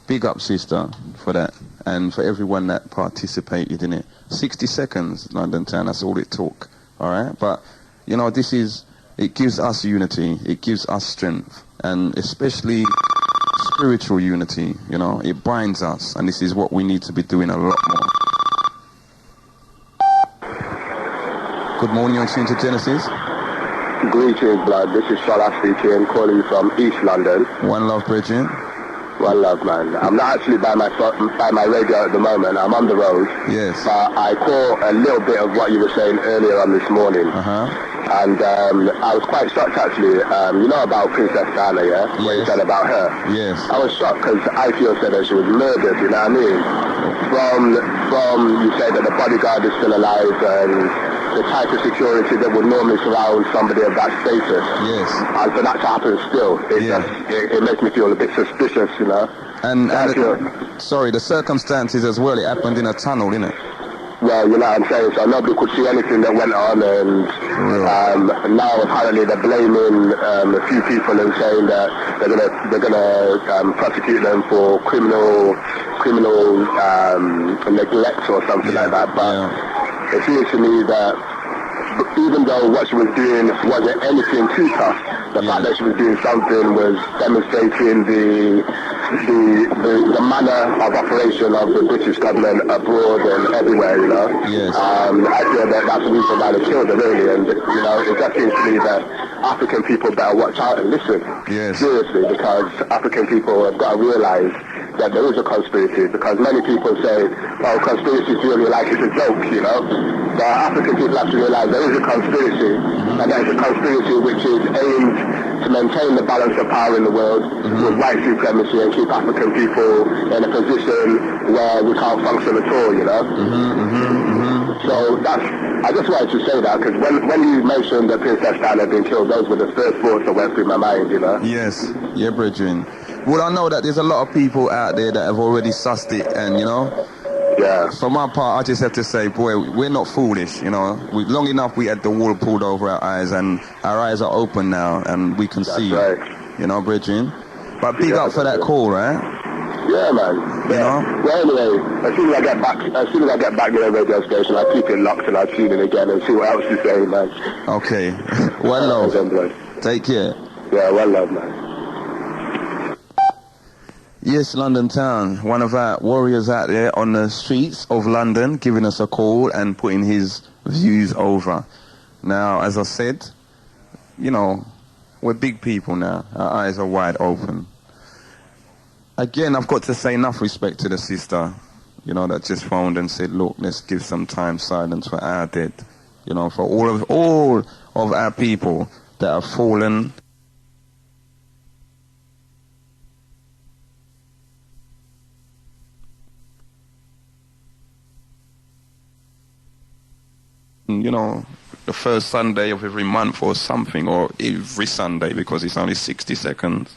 Big up, sister, for that. And for everyone that participated in it. 60 seconds, London Town, that's all it took. All right? But, you know, it gives us unity. It gives us strength. And especially spiritual unity, you know. It binds us. And this is what we need to be doing a lot more. Good morning, you're tuned to Genesis. Greetings, blood. This is Salah speaking, calling from East London. One love, Bridget. One love, man. I'm not actually by my radio at the moment. I'm on the road. Yes. But I caught a little bit of what you were saying earlier on this morning. And I was quite shocked, actually. You know about Princess Diana, yeah? Yes. What you said about her? Yes. I was shocked because I feel said that she was murdered, you know what I mean? From you said that the bodyguard is still alive and the type of security that would normally surround somebody of that status. Yes. And for that to happen still, it makes me feel a bit suspicious, you know. And sorry, the circumstances as well, it happened in a tunnel, innit? Well, you know what I'm saying, so nobody could see anything that went on, and now apparently they're blaming a few people and saying that they're gonna prosecute them for criminal neglect or something like that. But it seems to me that even though what she was doing wasn't anything too tough, the fact that she was doing something was demonstrating the manner of operation of the British government abroad and everywhere, you know. Yes. I feel that that's the reason why they killed her, really, and, you know, it just seems to me that African people better watch out and listen. Yes. Seriously, because African people have got to realize that there is a conspiracy, because many people say, oh, conspiracy theory, like it's a joke, you know. But African people have to realize there is a conspiracy, and that is a conspiracy which is aimed to maintain the balance of power in the world with white supremacy and keep African people in a position where we can't function at all, you know. So I just wanted to say that, because when you mentioned that Princess Diana had been killed, those were the first thoughts that went through my mind, you know. Yes, yeah, brethren. Well, I know that there's a lot of people out there that have already sussed it, and, you know, yeah. For my part, I just have to say, boy, we're not foolish, you know. Long enough we had the wool pulled over our eyes, and our eyes are open now, and we can see, you know, brethren. But big up for that call, right? Yeah, man. You know? Well, anyway, as soon as I get back to the radio station, I'll keep it locked and I'll tune in again and see what else you're saying, man. Okay. One love. Take care. Yeah, one love, man. Yes, London Town. One of our warriors out there on the streets of London giving us a call and putting his views over. Now, as I said, you know, we're big people now. Our eyes are wide open. Again, I've got to say enough respect to the sister, you know, that just phoned and said, look, let's give some time silence for our dead. You know, for all of our people that have fallen. You know, the first Sunday of every month or something, or every Sunday, because it's only 60 seconds,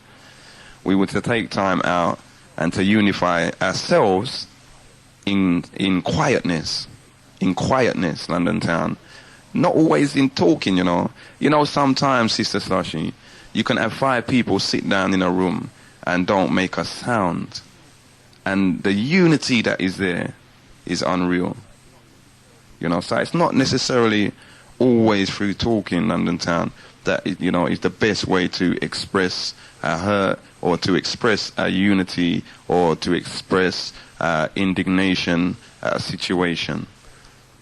we were to take time out and to unify ourselves in quietness, London Town. Not always in talking, you know. You know, sometimes, Sister Sashi, you can have 5 people sit down in a room and don't make a sound. And the unity that is there is unreal. You know, so it's not necessarily always through talking, London Town, that, you know, is the best way to express our hurt, or to express our unity, or to express indignation at a situation.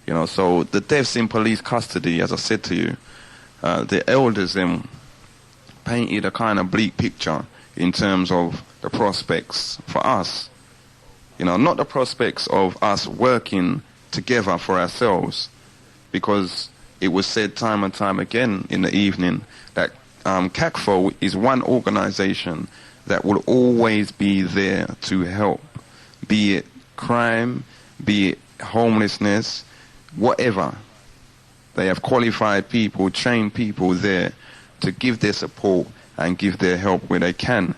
You know, so the deaths in police custody, as I said to you, the elders then painted a kind of bleak picture in terms of the prospects for us. You know, not the prospects of us working together for ourselves, because it was said time and time again in the evening that CACFO is one organization that will always be there to help, be it crime, be it homelessness, whatever. They have qualified people, trained people there to give their support and give their help where they can.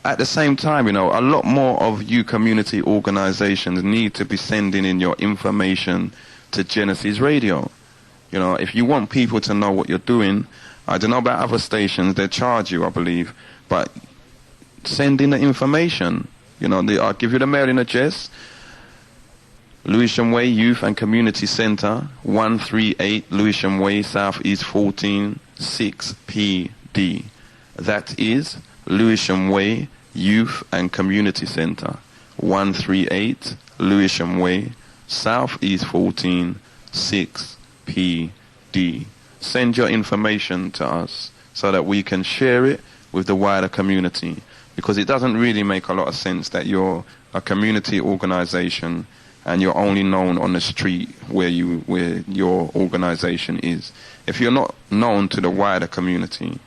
At the same time, you know, a lot more of you community organizations need to be sending in your information to Genesis Radio. You know, if you want people to know what you're doing, I don't know about other stations, they charge you, I believe, but send in the information. You know, I'll give you the mailing address. Lewisham Way Youth and Community Center, 138 Lewisham Way, South East 14, 6PD. That is Lewisham Way Youth and Community Center, 138 Lewisham Way, South East 14, 6PD. Send your information to us so that we can share it with the wider community, because it doesn't really make a lot of sense that you're a community organization and you're only known on the street where your organization is. If you're not known to the wider community,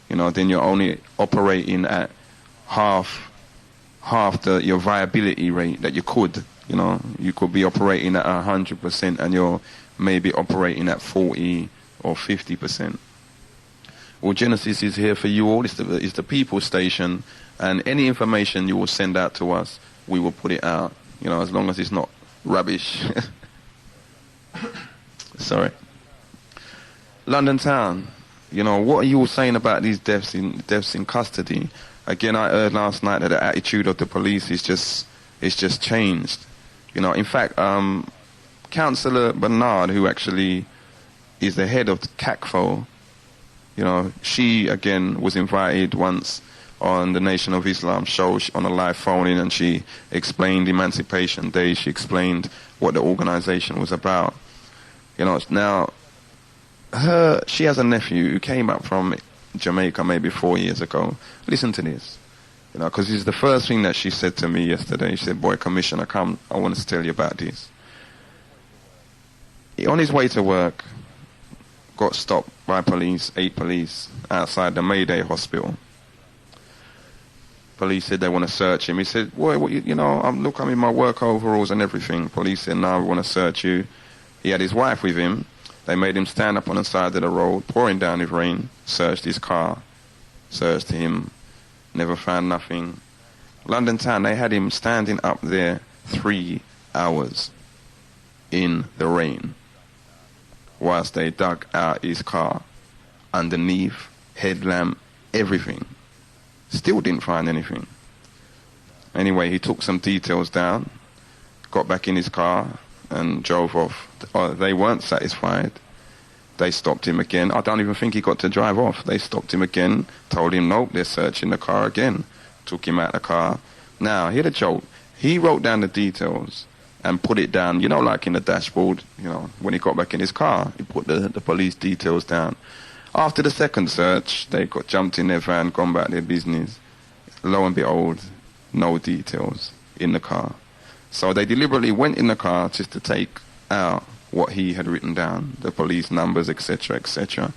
you know, then you're only operating at half your viability rate that you could. You know, you could be operating at 100% and you're maybe operating at 40 or 50%. Well, Genesis is here for you all. It's the people station, and any information you will send out to us, we will put it out. You know, as long as it's not rubbish. Sorry. London Town. You know, what are you all saying about these deaths in custody? Again, I heard last night that the attitude of the police is just changed. You know, in fact, Councillor Bernard, who actually is the head of CACFO. You know, she, again, was invited once on the Nation of Islam show on a live phone-in, and she explained Emancipation Day. She explained what the organization was about. You know, now, she has a nephew who came up from Jamaica maybe 4 years ago. Listen to this. You know, because this is the first thing that she said to me yesterday. She said, boy, Commissioner, come, I want to tell you about this. On his way to work, got stopped by police, 8 police, outside the Mayday hospital. Police said they want to search him. He said, boy, what, you know, I'm in my work overalls and everything. Police said, no, we want to search you. He had his wife with him. They made him stand up on the side of the road, pouring down with rain, searched his car, searched him, never found nothing. London town, they had him standing up there 3 hours in the rain whilst they dug out his car, underneath, headlamp, everything. Still didn't find anything. Anyway, he took some details down, got back in his car and drove off. They weren't satisfied. They stopped him again. I don't even think he got to drive off. They stopped him again, told him, nope, they're searching the car again. Took him out of the car. Now, hear the joke. He wrote down the details and put it down, you know, like in the dashboard, you know, when he got back in his car, he put the police details down. After the second search, they got jumped in their van, gone back their business. Lo and behold, no details in the car. So they deliberately went in the car just to take out what he had written down, the police numbers, etc., etc.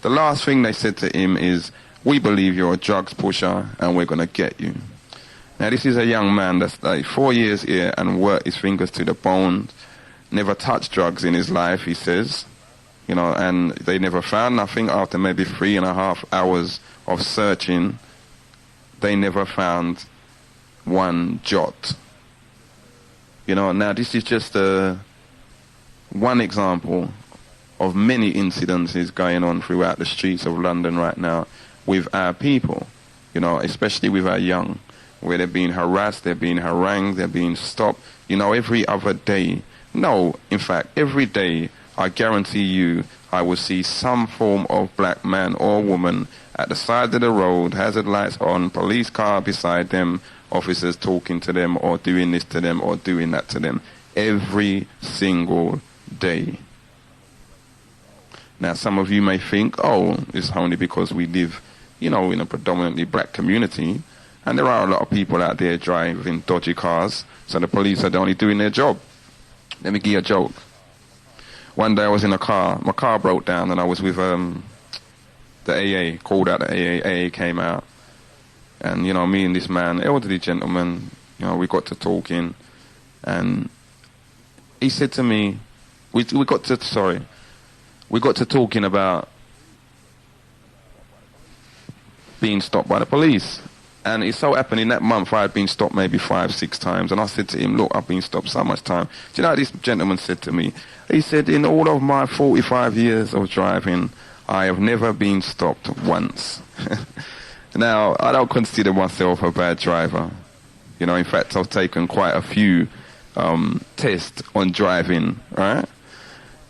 The last thing they said to him is, we believe you're a drugs pusher and we're going to get you. Now, this is a young man that's like 4 years here and worked his fingers to the bone, never touched drugs in his life, he says. You know, and they never found nothing after maybe 3.5 hours of searching. They never found one jot. You know, now this is just one example of many incidences going on throughout the streets of London right now with our people, you know, especially with our young, where they're being harassed, they're being harangued, they're being stopped, you know, every other day. No, in fact, every day, I guarantee you, I will see some form of black man or woman at the side of the road, hazard lights on, police car beside them, officers talking to them or doing this to them or doing that to them every single day. Now, some of you may think, oh, it's only because we live, you know, in a predominantly black community, and there are a lot of people out there driving dodgy cars, so the police are only doing their job. Let me give you a joke. One day I was in a car, my car broke down, and I was with the AA, called out the AA came out, and, you know, me and this man, elderly gentleman, you know, we got to talking, and he said to me, we got to talking about being stopped by the police. And it so happened in that month I had been stopped maybe 5-6 times. And I said to him, look, I've been stopped so much time. Do you know what this gentleman said to me? He said, in all of my 45 years of driving, I have never been stopped once. Now, I don't consider myself a bad driver. You know, in fact, I've taken quite a few tests on driving, right?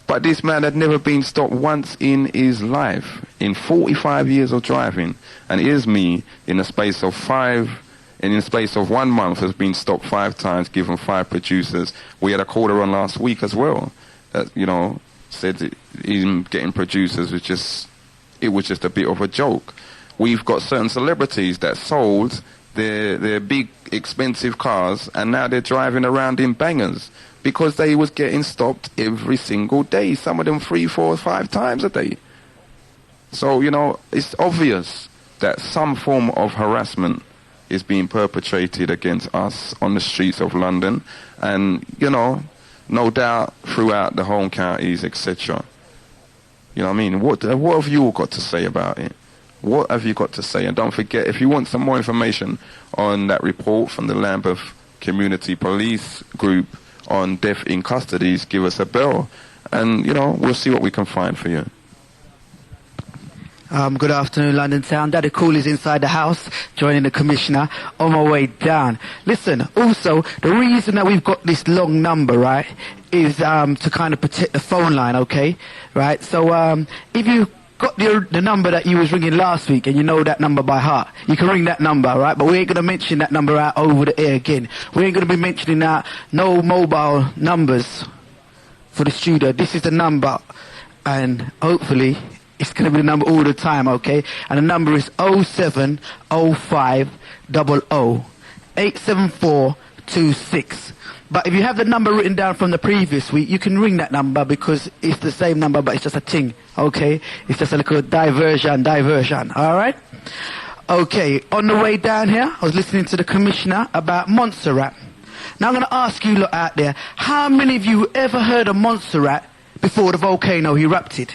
But this man had never been stopped once in his life, in 45 years of driving. And here's me, in the space of 1 month, has been stopped 5 times, given 5 producers. We had a caller on last week as well, that, you know, said that him getting producers was just a bit of a joke. We've got certain celebrities that sold their big, expensive cars, and now they're driving around in bangers, because they was getting stopped every single day, some of them 3, 4, 5 times a day. So, you know, it's obvious that some form of harassment is being perpetrated against us on the streets of London, and, you know, no doubt throughout the home counties, etc. You know what I mean? What have you all got to say about it? What have you got to say? And don't forget, if you want some more information on that report from the Lambeth Community Police Group on death in custodies, give us a bell, and, you know, we'll see what we can find for you. Good afternoon, London Town. Daddy Coolie's inside the house, joining the Commissioner on my way down. Listen, also, the reason that we've got this long number, right, is to kind of protect the phone line, okay? Right? So, if you got the number that you was ringing last week and you know that number by heart, you can ring that number, right? But we ain't going to mention that number out over the air again. We ain't going to be mentioning that no mobile numbers for the studio. This is the number, and hopefully it's going to be the number all the time, okay? And the number is 07050 87426. But if you have the number written down from the previous week, you can ring that number because it's the same number, but it's just a ting, okay? It's just a little diversion, all right? Okay, on the way down here, I was listening to the Commissioner about Montserrat. Now I'm going to ask you lot out there, how many of you ever heard of Montserrat before the volcano erupted?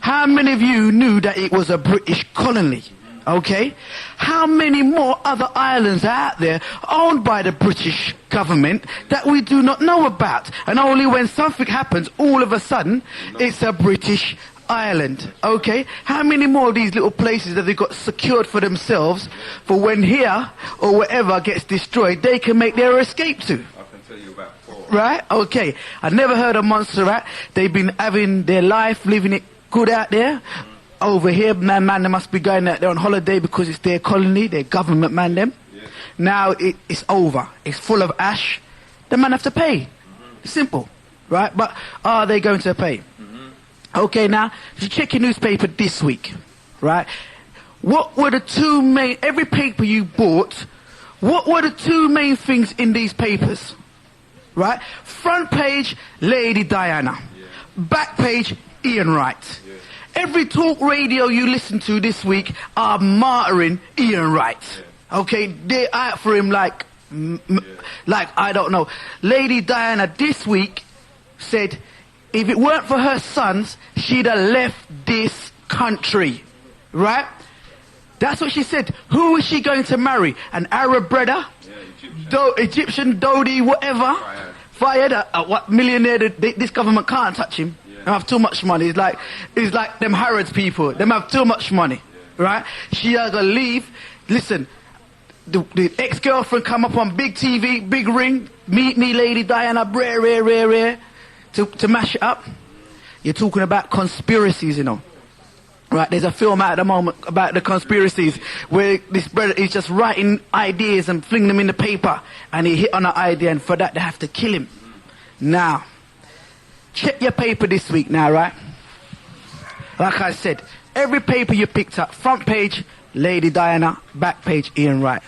How many of you knew that it was a British colony? Okay? How many more other islands are out there owned by the British government that we do not know about? And only when something happens, all of a sudden, it's a British island. Okay? How many more of these little places that they got secured for themselves for when here or wherever gets destroyed, they can make their escape to? I can tell you about 4. Right? Okay. I never heard of Montserrat. They've been having their life, living it good out there. Over here, man, they must be going out there on holiday because it's their colony, their government, man, them. Yeah. Now it's over. It's full of ash. The man have to pay. Simple. Right? But are they going to pay? Okay, now, if you check your newspaper this week, right? What were the two main, every paper you bought, what were the two main things in these papers? Right? Front page, Lady Diana. Yeah. Back page, Ian Wright. Yeah. Every talk radio you listen to this week are martyring Ian Wright. Yeah. Okay, they're out for him like, I don't know. Lady Diana this week said, if it weren't for her sons, she'd have left this country. Right? That's what she said. Who is she going to marry? An Arab brother? Yeah, Egyptian Dodi, whatever. Fired. What millionaire? This government can't touch him. They have too much money. It's like them Harrods people. Them have too much money, right? She has to leave. Listen, the ex-girlfriend come up on big TV, big ring, meet me, Lady Diana, rare, to mash it up. You're talking about conspiracies, you know. Right, there's a film out at the moment about the conspiracies where this brother is just writing ideas and flinging them in the paper, and he hit on an idea, and for that they have to kill him. Now, check your paper this week now, right? Like I said, every paper you picked up, front page, Lady Diana, back page, Ian Wright.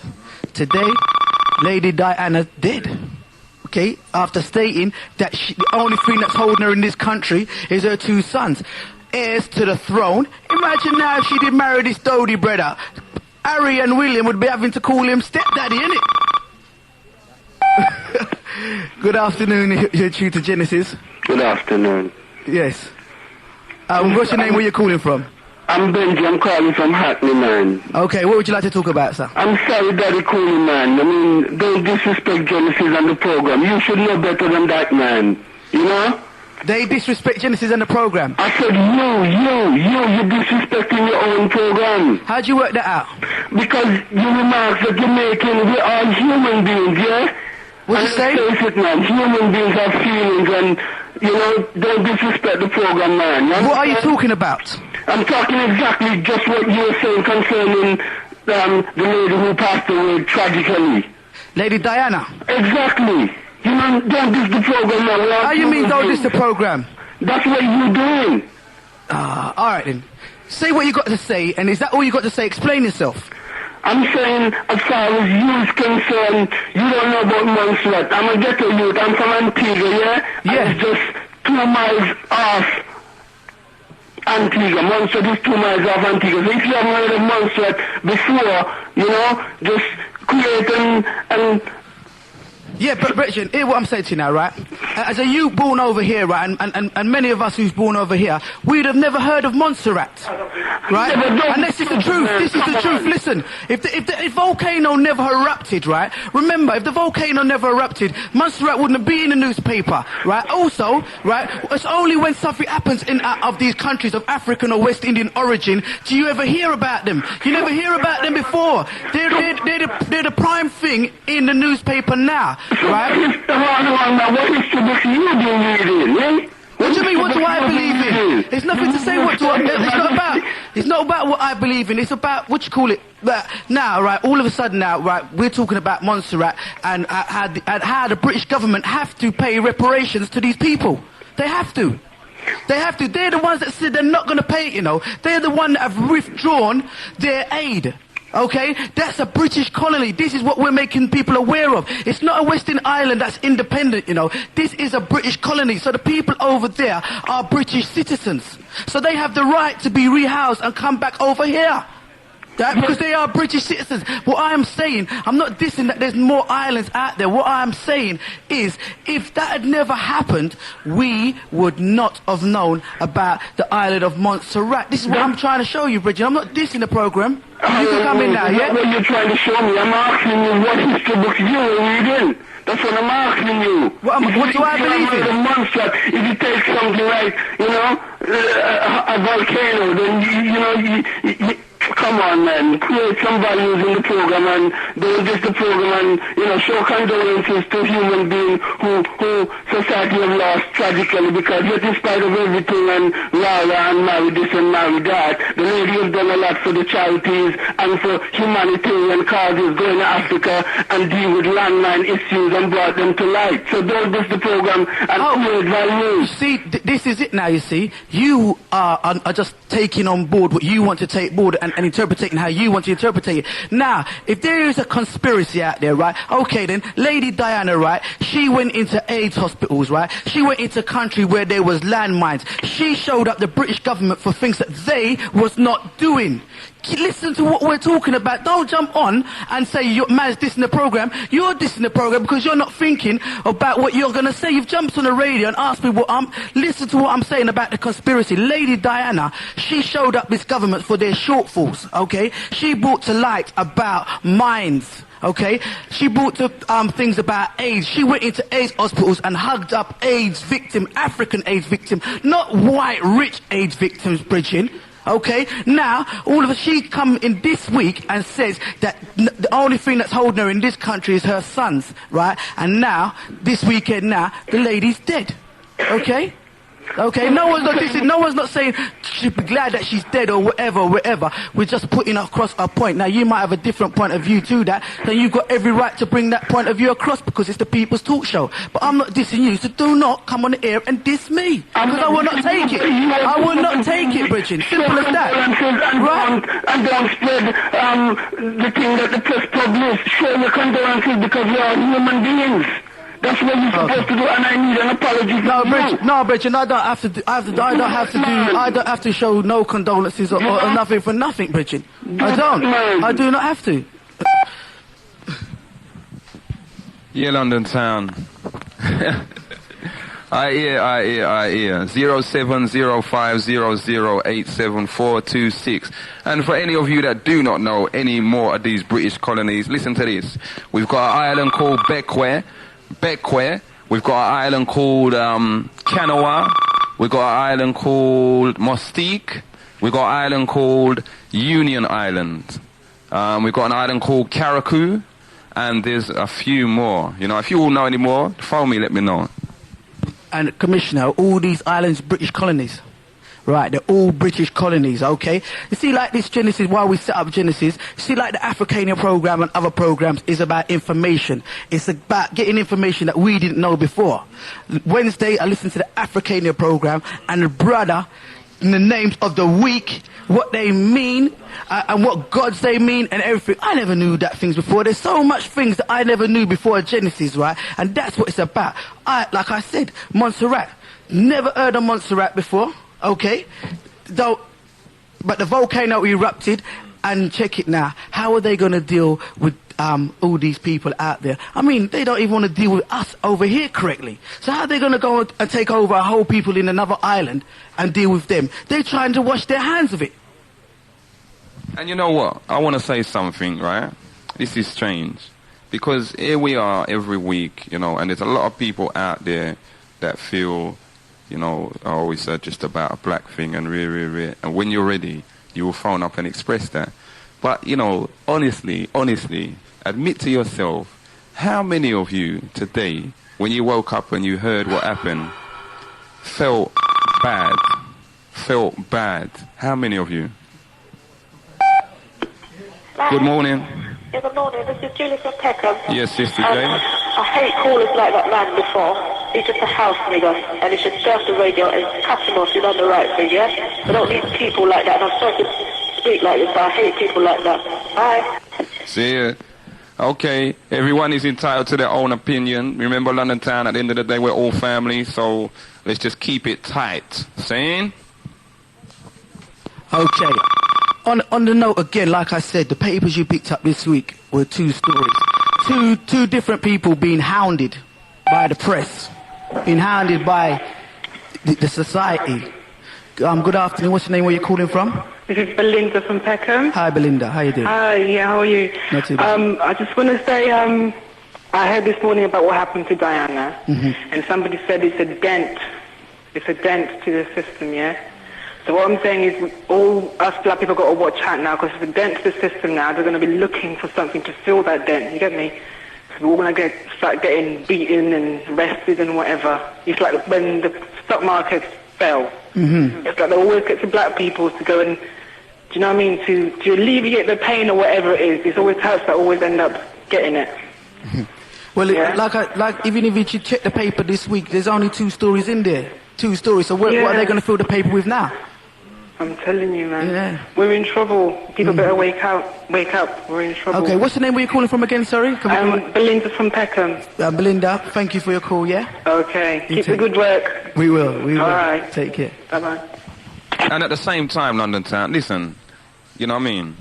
Today, Lady Diana's dead. Okay? After stating that the only thing that's holding her in this country is her 2 sons. Heirs to the throne. Imagine now if she did marry this Dodi brother. Harry and William would be having to call him stepdaddy, innit? Good afternoon, you're true to Genesis. Good afternoon. Yes. What's your name? Where you calling from? I'm Benji. I'm calling from Hackney, man. Okay, what would you like to talk about, sir? I'm sorry, Daddy Coolie, man. I mean, don't disrespect Genesis and the program. You should know better than that, man. You know? They disrespect Genesis and the program? I said you're disrespecting your own program. How'd you work that out? Because you remarks that you're making, we're all human beings, yeah? What you say? Face it, man. Human beings have feelings and, you know, don't disrespect the program, man. What are you talking about? I'm talking exactly just what you were saying concerning the lady who passed away tragically. Lady Diana? Exactly. You know, don't diss the program now. How you mean don't diss the program? That's what you're doing. Alright then. Say what you got to say, and is that all you got to say? Explain yourself. I'm saying, as far as you is concerned, you don't know about Montserrat. I'm a ghetto youth. I'm from Antigua, yeah? Yeah. And it's just 2 miles off Antigua. Montserrat is 2 miles off Antigua. So if you haven't heard of Montserrat before, you know, just create and yeah, but Bridget, hear what I'm saying to you now, right? as a youth born over here, right, and many of us who's born over here, we'd have never heard of Montserrat, right? And this is the truth. This is the truth. Listen, if the volcano never erupted, right? Remember, if the volcano never erupted, Montserrat wouldn't be in the newspaper, right? Also, right, it's only when something happens in of these countries of African or West Indian origin do you ever hear about them. You never hear about them before. They're the prime thing in the newspaper now, right? What do you mean? What do I believe in? It's nothing to say what do I. It's not about what I believe in. It's about what you call it. Now, right? All of a sudden, now, right? We're talking about Montserrat and how the British government have to pay reparations to these people. They have to. They have to. They're the ones that said they're not going to pay it. You know, they're the ones that have withdrawn their aid. Okay, that's a British colony. This is what we're making people aware of. It's not a Western island that's independent, you know. This is a British colony. So the people over there are British citizens. So they have the right to be rehoused and come back over here. Because they are British citizens. What I am saying, I'm not dissing that there's more islands out there. What I am saying is, if that had never happened, we would not have known about the island of Montserrat. This is what I'm trying to show you, Bridget. I'm not dissing the program. You can come in now, yeah? What you're trying to show me, I'm asking you what history books you're reading. That's what I'm asking you. What do I believe in? If you take something like, you know, a volcano, then, you come on, man, create some values in the program and don't just the program and, you know, show condolences to human beings who society have lost tragically, because yet in spite of everything and marry this and marry that, the lady has done a lot for the charities and for humanitarian causes, going to Africa and deal with landmine issues and brought them to light. So don't just the program and create values. See, this is it now, you see. You are just taking on board what you want to take board and interpreting how you want to interpret it. Now, if there is a conspiracy out there, right? Okay then, Lady Diana, right? She went into AIDS hospitals, right? She went into a country where there was landmines. She showed up the British government for things that they was not doing. Listen to what we're talking about. Don't jump on and say your man's dissing the program. You're dissing the program because you're not thinking about what you're going to say. You've jumped on the radio and asked me listen to what I'm saying about the conspiracy. Lady Diana, she showed up this government for their shortfalls, okay? She brought to light about mines. Okay, she brought to things about AIDS. She went into AIDS hospitals and hugged up AIDS victim, African AIDS victim, not white rich AIDS victims, Bridget. Okay, now she come in this week and says that the only thing that's holding her in this country is her sons, right? And now this weekend, now the lady's dead. Okay. Okay, no one's not saying she'd be glad that she's dead or whatever. We're just putting across our point. Now, you might have a different point of view to that, then you've got every right to bring that point of view across because it's the People's Talk Show. But I'm not dissing you, so do not come on the air and diss me. Because I will not take it. I will not take it, Bridget. Simple as that. Right? And don't spread the thing that the press published. Show your condolences because we are human beings. That's what you're supposed to do, and I need an apology. No, Bridget, I don't have to do. I don't have to show no condolences or nothing for nothing, Bridget. I don't. I do not have to. Yeah, London town. I hear. 07050087426. And for any of you that do not know any more of these British colonies, listen to this. We've got an island called Bequia. We've got an island called Canoa. We've got an island called Mustique. We've got an island called Union Island. We've got an island called Carriacou. And there's a few more. You know, if you all know any more, phone me, let me know. And Commissioner, all these islands, British colonies. Right, they're all British colonies, okay? You see, like this Genesis, while we set up Genesis, you see, like the Africania program and other programs is about information. It's about getting information that we didn't know before. Wednesday, I listened to the Africania program, and the brother, in the names of the week, what they mean, and what gods they mean, and everything. I never knew that things before. There's so much things that I never knew before Genesis, right? And that's what it's about. Like I said, Montserrat. Never heard of Montserrat before. Okay, but the volcano erupted, and check it now. How are they going to deal with all these people out there. I mean, they don't even want to deal with us over here correctly. So how are they going to go and take over our whole people in another island and deal with them? They're trying to wash their hands of it. And you know what? I want to say something, right? This is strange. Because here we are every week, you know, and there's a lot of people out there that feel, you know, I always said just about a black thing and and when you're ready, you will phone up and express that. But, you know, honestly, admit to yourself, how many of you today, when you woke up and you heard what happened, felt bad? How many of you? Good morning. Yeah, good morning. This is Julie from Peckham. Yes, Sister Jane. I hate callers like that man before. He's just a house nigger, and he should stay off the radio and cut him off. He's on the right thing, yeah? I don't need people like that, and I'm sorry to speak like this, but I hate people like that. Bye. See ya. Okay, everyone is entitled to their own opinion. Remember, London Town, at the end of the day, we're all family, so let's just keep it tight. Saying? Okay. On the note, again, like I said, the papers you picked up this week were two stories. Two different people being hounded by the press, being hounded by the society. Good afternoon. What's your name? Where you calling from? This is Belinda from Peckham. Hi, Belinda. How you doing? Hi, yeah, how are you? Not too bad. I just want to say, I heard this morning about what happened to Diana, and somebody said it's a dent. It's a dent to the system, yeah? So what I'm saying is all us black people got to watch out now, because if it's a dent to the system now, they're going to be looking for something to fill that dent, you get me? So we're going to start getting beaten and arrested and whatever. It's like when the stock market fell. It's like they always get to black people to go and, do you know what I mean, to alleviate the pain or whatever it is. It's always us that always end up getting it. Well, like even if you check the paper this week, there's only two stories in there. Two stories. So what are they going to fill the paper with now? I'm telling you, man. We're in trouble. People better wake up. Wake up. We're in trouble. Okay, what's the name where you're calling from again, sorry? Belinda from Peckham. Belinda, thank you for your call, yeah? Okay. Keep the good work. We will. All right. Take care. Bye-bye. And at the same time, London Town, listen, you know what I mean?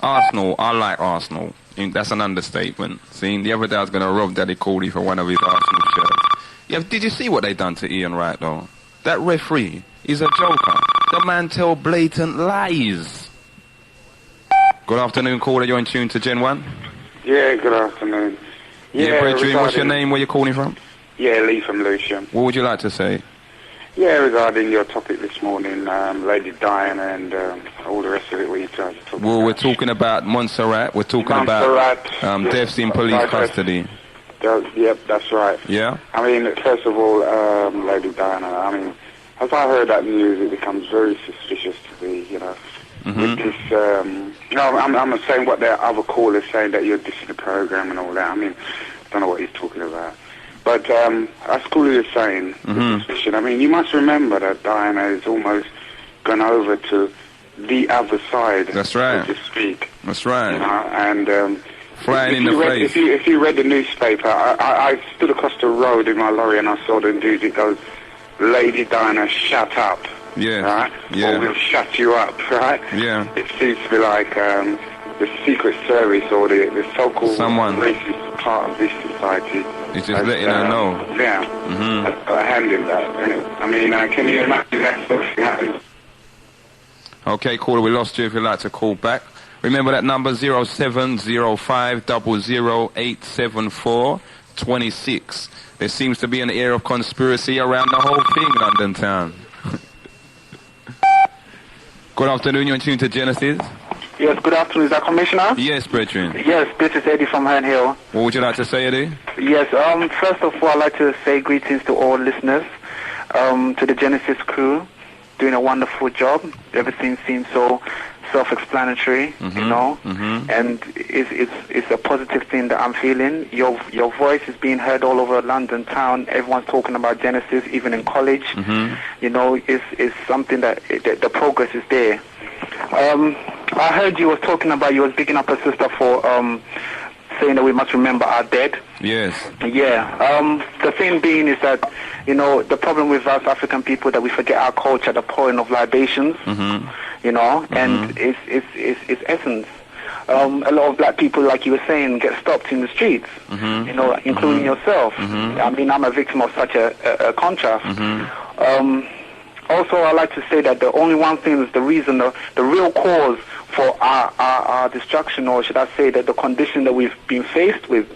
Arsenal, I like Arsenal. That's an understatement. See, the other day I was going to rob Daddy Coolie for one of his Arsenal shirts. Yeah, did you see what they done to Ian Wright, though? That referee is a joker. The man tell blatant lies. Good afternoon, caller. You're in tune to Gen 1? Yeah, good afternoon. Yeah, Bridget, what's your name? Where you calling from? Yeah, Lee from Lewisham. What would you like to say? Yeah, regarding your topic this morning, Lady Diana and all the rest of it, what you guys are talking about. We're talking about Montserrat. We're talking about deaths in police custody. Yep, that's right. Yeah? I mean, first of all, Lady Diana, I mean, as I heard that news, it becomes very suspicious to me, you know. With this, you know, I'm not saying what the other callers saying that you're dissing the program and all that. I mean, I don't know what he's talking about. But as Coolie is saying, suspicion, I mean, you must remember that Diana is almost gone over to the other side, that's right, so to speak. That's right. You know, and flying in the face. If you read the newspaper, I stood across the road in my lorry and I saw the news. It goes, Lady Diana, shut up. Yeah. Right? Yeah. Or we'll shut you up, right? Yeah. It seems to be like the Secret Service or the so-called racist part of this society. It's just letting her know. Yeah. That's got a hand in that. I mean, can you imagine that sort of thing happening? Okay, caller, we lost you. If you'd like to call back, remember that number 070500087426. There seems to be an air of conspiracy around the whole thing, London Town. Good afternoon, you're in tune to Genesis. Yes, good afternoon. Is that Commissioner? Yes, brethren. Yes, this is Eddie from Herne Hill. What would you like to say, Eddie? Yes, first of all, I'd like to say greetings to all listeners, to the Genesis crew, doing a wonderful job. Everything seems so self-explanatory, you know, and it's a positive thing that I'm feeling. Your voice is being heard all over London Town. Everyone's talking about Genesis, even in college. You know, it's something that the progress is there. I heard you was talking about, you was bigging up a sister for saying that we must remember our dead. Yes. Yeah. The thing being is that, you know, the problem with us African people that we forget our culture, the pouring of libations, you know, and it's essence. a lot of black people, like you were saying, get stopped in the streets, you know, including yourself. I mean, I'm a victim of such a contrast. Also, I like to say that the only one thing is the reason, the real cause for our destruction, or should I say that the condition that we've been faced with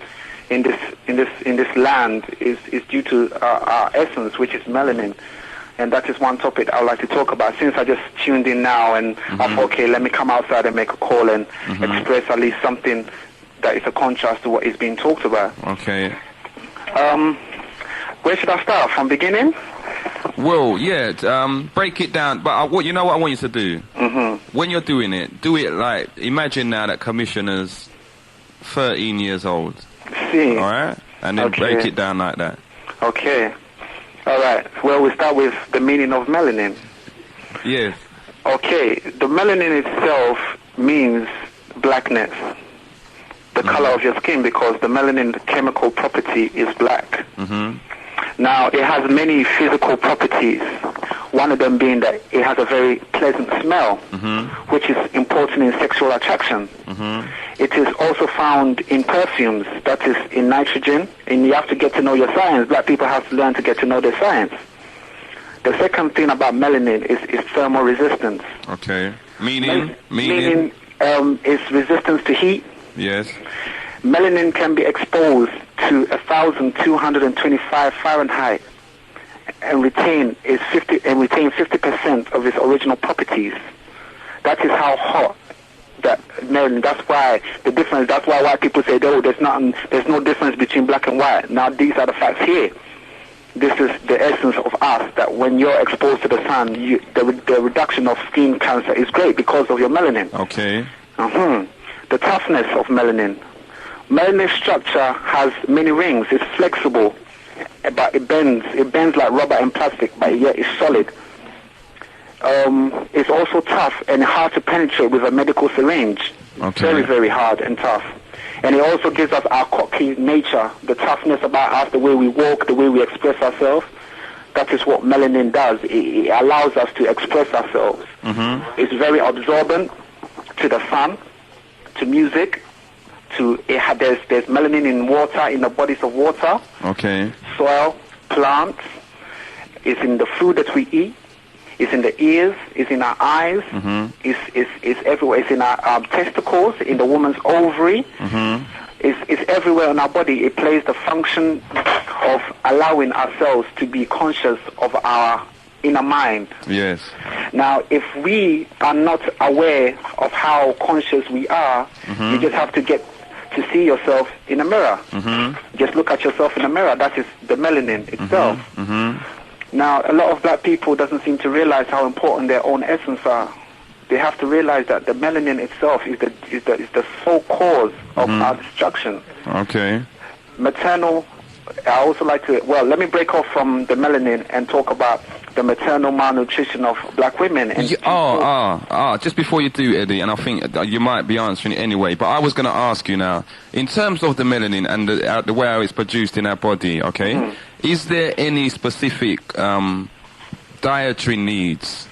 in this land is due to our essence, which is melanin. And that is one topic I would like to talk about. Since I just tuned in now, and I thought, okay, let me come outside and make a call and express at least something that is a contrast to what is being talked about. Okay. Where should I start? From beginning? Well, yeah, break it down. But you know what I want you to do? When you're doing it, do it like, imagine now that Commissioner's 13 years old. See. All right? And then break it down like that. Okay. All right. Well, we start with the meaning of melanin. Yes. Okay. The melanin itself means blackness, the color of your skin, because the melanin chemical property is black. Now, it has many physical properties, one of them being that it has a very pleasant smell, which is important in sexual attraction. It is also found in perfumes, that is in nitrogen, and you have to get to know your science. Black people have to learn to get to know their science. The second thing about melanin is thermal resistance. Okay. Meaning is resistance to heat. Yes. Melanin can be exposed to 1,225 Fahrenheit and retain 50% of its original properties. That is how hot that melanin. That's why the difference. That's why white people say, "Oh, there's no difference between black and white." Now these are the facts here. This is the essence of us. That when you're exposed to the sun, the reduction of skin cancer is great because of your melanin. Okay. The toughness of melanin. Melanin structure has many rings. It's flexible, but it bends. It bends like rubber and plastic, but yet it's solid. It's also tough and hard to penetrate with a medical syringe. Okay. Very, very hard and tough. And it also gives us our cocky nature, the toughness about us, the way we walk, the way we express ourselves. That is what melanin does. It allows us to express ourselves. It's very absorbent to the sun, to music. There's melanin in water, in the bodies of water. Okay. Soil, plants. It's in the food that we eat. It's in the ears. It's in our eyes. It's everywhere. It's in our testicles, in the woman's ovary. It's everywhere in our body. It plays the function of allowing ourselves to be conscious of our inner mind. Yes. Now, if we are not aware of how conscious we are, you just have to get to see yourself in a mirror. Just look at yourself in a mirror. That is the melanin itself. Now, a lot of black people doesn't seem to realize how important their own essence are. They have to realize that the melanin itself is the sole cause of our destruction. Okay. Maternal. I also like to, let me break off from the melanin and talk about the maternal malnutrition of black women. And just before you do, Eddie, and I think you might be answering it anyway, but I was going to ask you now, in terms of the melanin and the way how it's produced in our body, okay, is there any specific dietary needs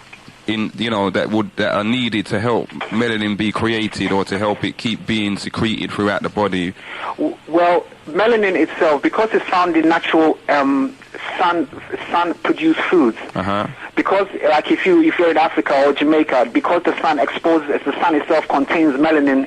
that are needed to help melanin be created or to help it keep being secreted throughout the body? Well, melanin itself, because it's found in natural sun-produced foods. Because, like if you're in Africa or Jamaica, because the sun itself contains melanin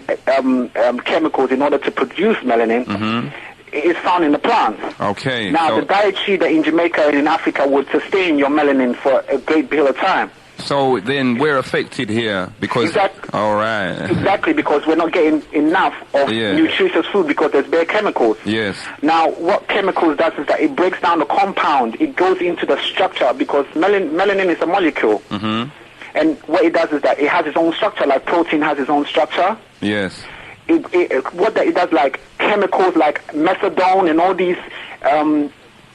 chemicals in order to produce melanin. It is found in the plants. Okay. Now, the dietary that in Jamaica and in Africa would sustain your melanin for a great deal of time. So then we're affected here because... All right. Exactly, because we're not getting enough of nutritious food because there's bare chemicals. Yes. Now, what chemicals does is that it breaks down the compound. It goes into the structure because melanin is a molecule. And what it does is that it has its own structure, like protein has its own structure. Yes. What it does, like chemicals like methadone and all these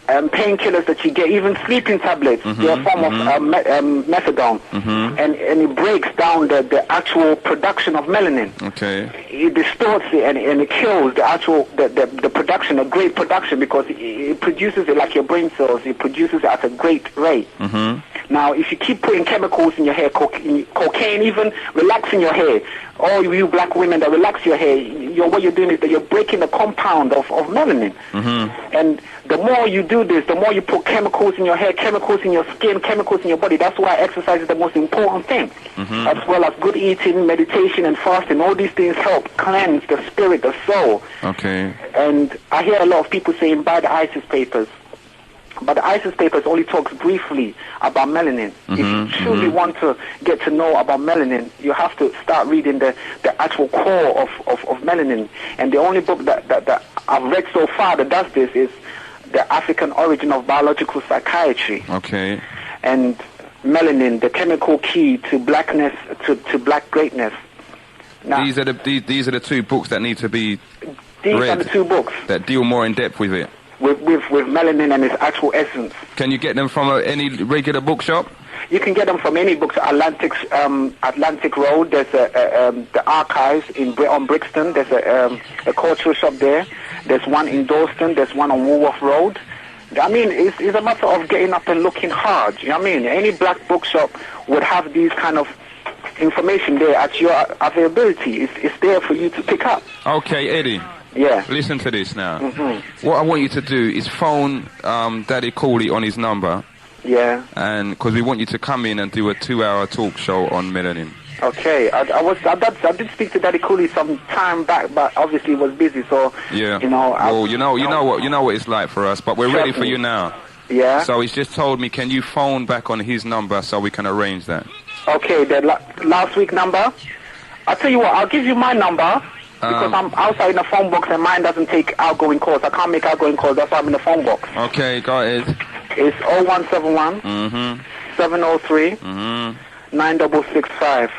painkillers that you get, even sleeping tablets, they're a form of methadone. And it breaks down the actual production of melanin. Okay. It distorts it and it kills the actual the production, a great production, because it produces it like your brain cells. It produces it at a great rate. Now, if you keep putting chemicals in your hair, cocaine even, relaxing your hair, all you black women that relax your hair, what you're doing is that you're breaking the compound of melanin. And the more you do this, the more you put chemicals in your hair, chemicals in your skin, chemicals in your body. That's why exercise is the most important thing. As well as good eating, meditation, and fasting. All these things help cleanse the spirit, the soul. Okay. And I hear a lot of people saying, buy the ISIS papers. But the ISIS papers only talks briefly about melanin. If you truly want to get to know about melanin, you have to start reading the actual core of melanin. And the only book that I've read so far that does this is The African Origin of Biological Psychiatry. Okay. And melanin, the chemical key to blackness, to black greatness. Now, these are the two books that need to be these read, are the two books that deal more in depth with it. With melanin and its actual essence. Can you get them from any regular bookshop? You can get them from any books. Atlantic Road. There's the Archives on Brixton. There's a cultural shop there. There's one in Dalston. There's one on Woolworth Road. I mean, it's a matter of getting up and looking hard. You know what I mean? Any black bookshop would have these kind of information there at your availability. It's there for you to pick up. Okay, Eddie. Yeah. Listen to this now. What I want you to do is phone Daddy Coolie on his number. Yeah. And because we want you to come in and do a 2-hour talk show on melanin. Okay. I did speak to Daddy Coolie some time back, but obviously he was busy. So yeah. You know. Well, you know what it's like for us, but we're ready for you now. Yeah. So he's just told me, can you phone back on his number so we can arrange that? Okay. The last week number. I'll tell you what. I'll give you my number. Because I'm outside in the phone box and mine doesn't take outgoing calls. I can't make outgoing calls. That's why I'm in the phone box. Okay, go ahead. It's 0171 703 9665.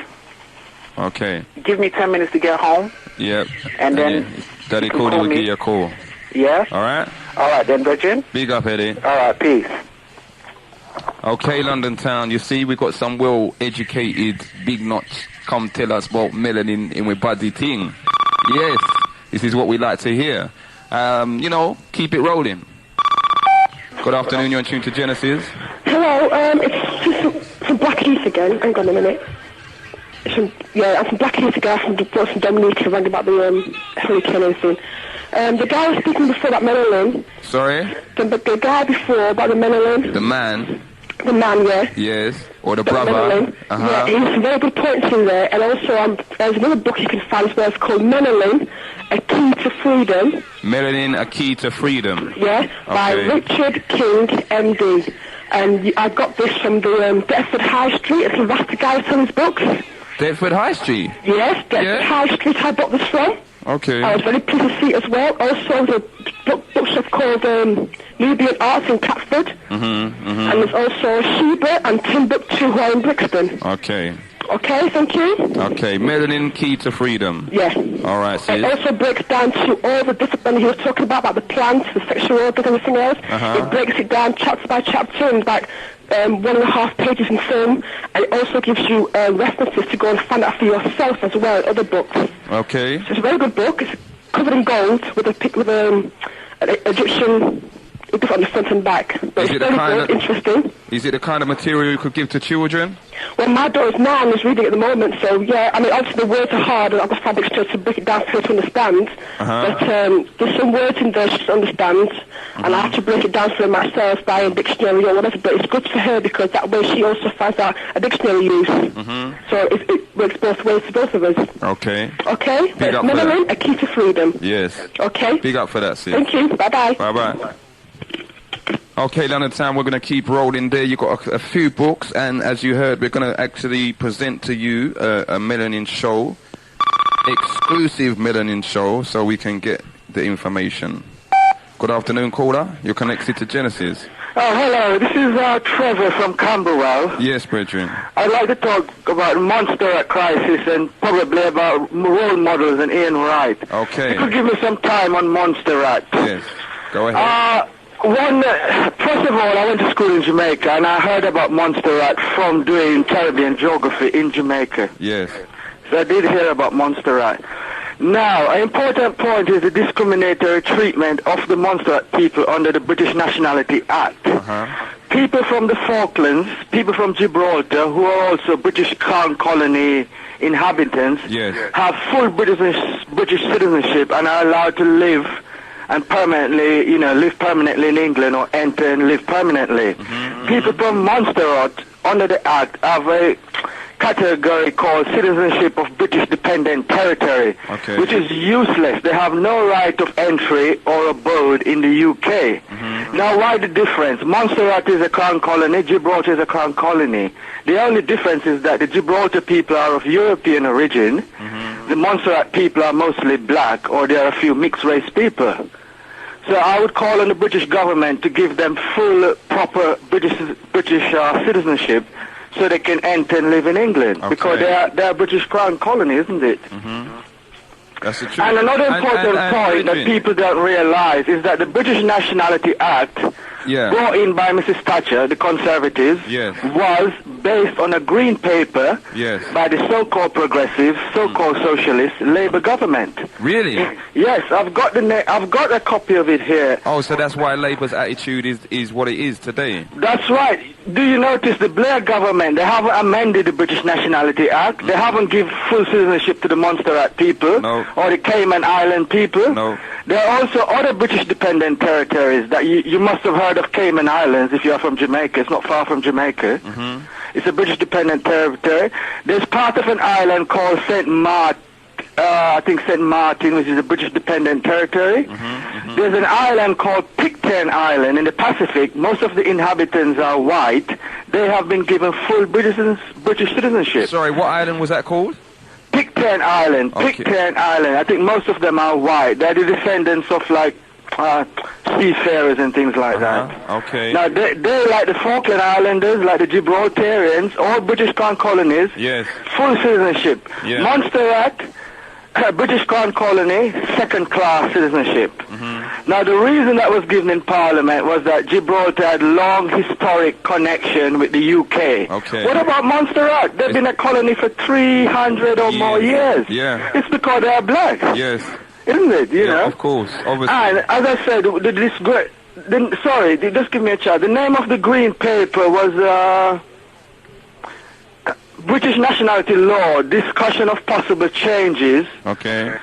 Okay. Give me 10 minutes to get home. Yep. And then Daddy Coolie will give you a call. Yeah? All right? All right then, Virgin. Big up, Eddie. All right, peace. Okay, London town. You see, we've got some well-educated big nuts come tell us about melanin in our body thing. Yes, this is what we like to hear. Keep it rolling. Good afternoon, you're on tune to Genesis. Hello, it's just from Blackheath again. Hang on a minute. I'm from Blackheath again. I'm from Dominica, rang about the hurricane and everything. The guy was speaking before about melanin. Sorry? The guy before about the melanin. The man? The man, yeah. Yes, or the brother. Yeah, he has very good points in there. And also, there's another book you can find as well. It's called Melanin, A Key to Freedom. Melanin, A Key to Freedom. Yeah, by Richard King, MD. And I got this from the Deptford High Street. It's a Rasta guy selling his books. Deptford High Street? Yes, Deptford High Street I bought this from. Okay. I was very pleased to see it as well. Also, the bookshop called Nubian Arts in Catford. And there's also Sheba and Timbuktu who are in Brixton. Okay. Okay, thank you. Okay, Melanin, Key to Freedom. Yeah. All right, sis. It also breaks down to all the discipline he was talking about the plants, the sexual organs, everything else. It breaks it down chapter by chapter in like 1.5 pages in film, and it also gives you references to go and find out for yourself as well in other books. Okay. So it's a very good book. It's covered in gold with an Egyptian on the front and back. But it's very good, interesting. Is it the kind of material you could give to children? Well, my daughter's 9 is reading it at the moment, so yeah, I mean, obviously the words are hard, and I've got to find dictionary to break it down for her to understand. But there's some words in there she doesn't understand, and I have to break it down for her myself by a dictionary or whatever, but it's good for her because that way she also finds out a dictionary use. So it works both ways for both of us. Okay. Okay? Big up for Melanin, A Key to Freedom. Yes. Okay? Big up for that, sis. Thank you. Bye-bye. Bye-bye. Okay, London Town, we're going to keep rolling there. You've got a few books, and as you heard, we're going to actually present to you a melanin show, exclusive melanin show, so we can get the information. Good afternoon, caller. You're connected to Genesis. Oh, hello. This is Trevor from Camberwell. Yes, brethren. I'd like to talk about Montserrat crisis and probably about role models and Ian Wright. Okay. You could give me some time on Montserrat. Yes. Go ahead. First of all, I went to school in Jamaica, and I heard about Montserrat from doing Caribbean geography in Jamaica. Yes. So I did hear about Montserrat. Now, an important point is the discriminatory treatment of the Montserrat people under the British Nationality Act. people from the Falklands, people from Gibraltar, who are also British Crown colony inhabitants, have full British citizenship and are allowed to live and permanently, live permanently in England or enter and live permanently. People from Montserrat, under the Act, have a category called citizenship of British dependent territory, which is useless. They have no right of entry or abode in the UK. Now, why the difference? Montserrat is a crown colony, Gibraltar is a crown colony. The only difference is that the Gibraltar people are of European origin. The Montserrat people are mostly black, or there are a few mixed race people. So I would call on the British government to give them full, proper British citizenship, so they can enter and live in England, because they're a British Crown colony, isn't it? That's the truth. And another important point that people don't realize is that the British Nationality Act, brought in by Mrs. Thatcher, the Conservatives, was based on a green paper by the so-called progressive, so-called socialist Labour government. Really? Yes, I've got a copy of it here. Oh, so that's why Labour's attitude is what it is today. That's right. Do you notice the Blair government, they haven't amended the British Nationality Act, they haven't given full citizenship to the Montserrat people, or the Cayman Island people. There are also other British dependent territories that you must have heard of. Cayman Islands, if you're from Jamaica. It's not far from Jamaica. It's a British dependent territory. There's part of an island called St. Martin, which is a British dependent territory. There's an island called Pitcairn Island in the Pacific. Most of the inhabitants are white. They have been given full British citizenship. Sorry, what island was that called? Pitcairn Island. Pitcairn Island. I think most of them are white. They're the descendants of seafarers and things like that. Now, they like the Falkland Islanders, like the Gibraltarians, all British Crown colonies, full citizenship. Montserrat, British Crown colony, second-class citizenship. Now, the reason that was given in Parliament was that Gibraltar had long historic connection with the UK. What about Montserrat? They've been a colony for 300 or more years. It's because they are black. Isn't it, you know? Of course, obviously. And as I said, just give me a chance. The name of the green paper was British Nationality Law, Discussion of Possible Changes,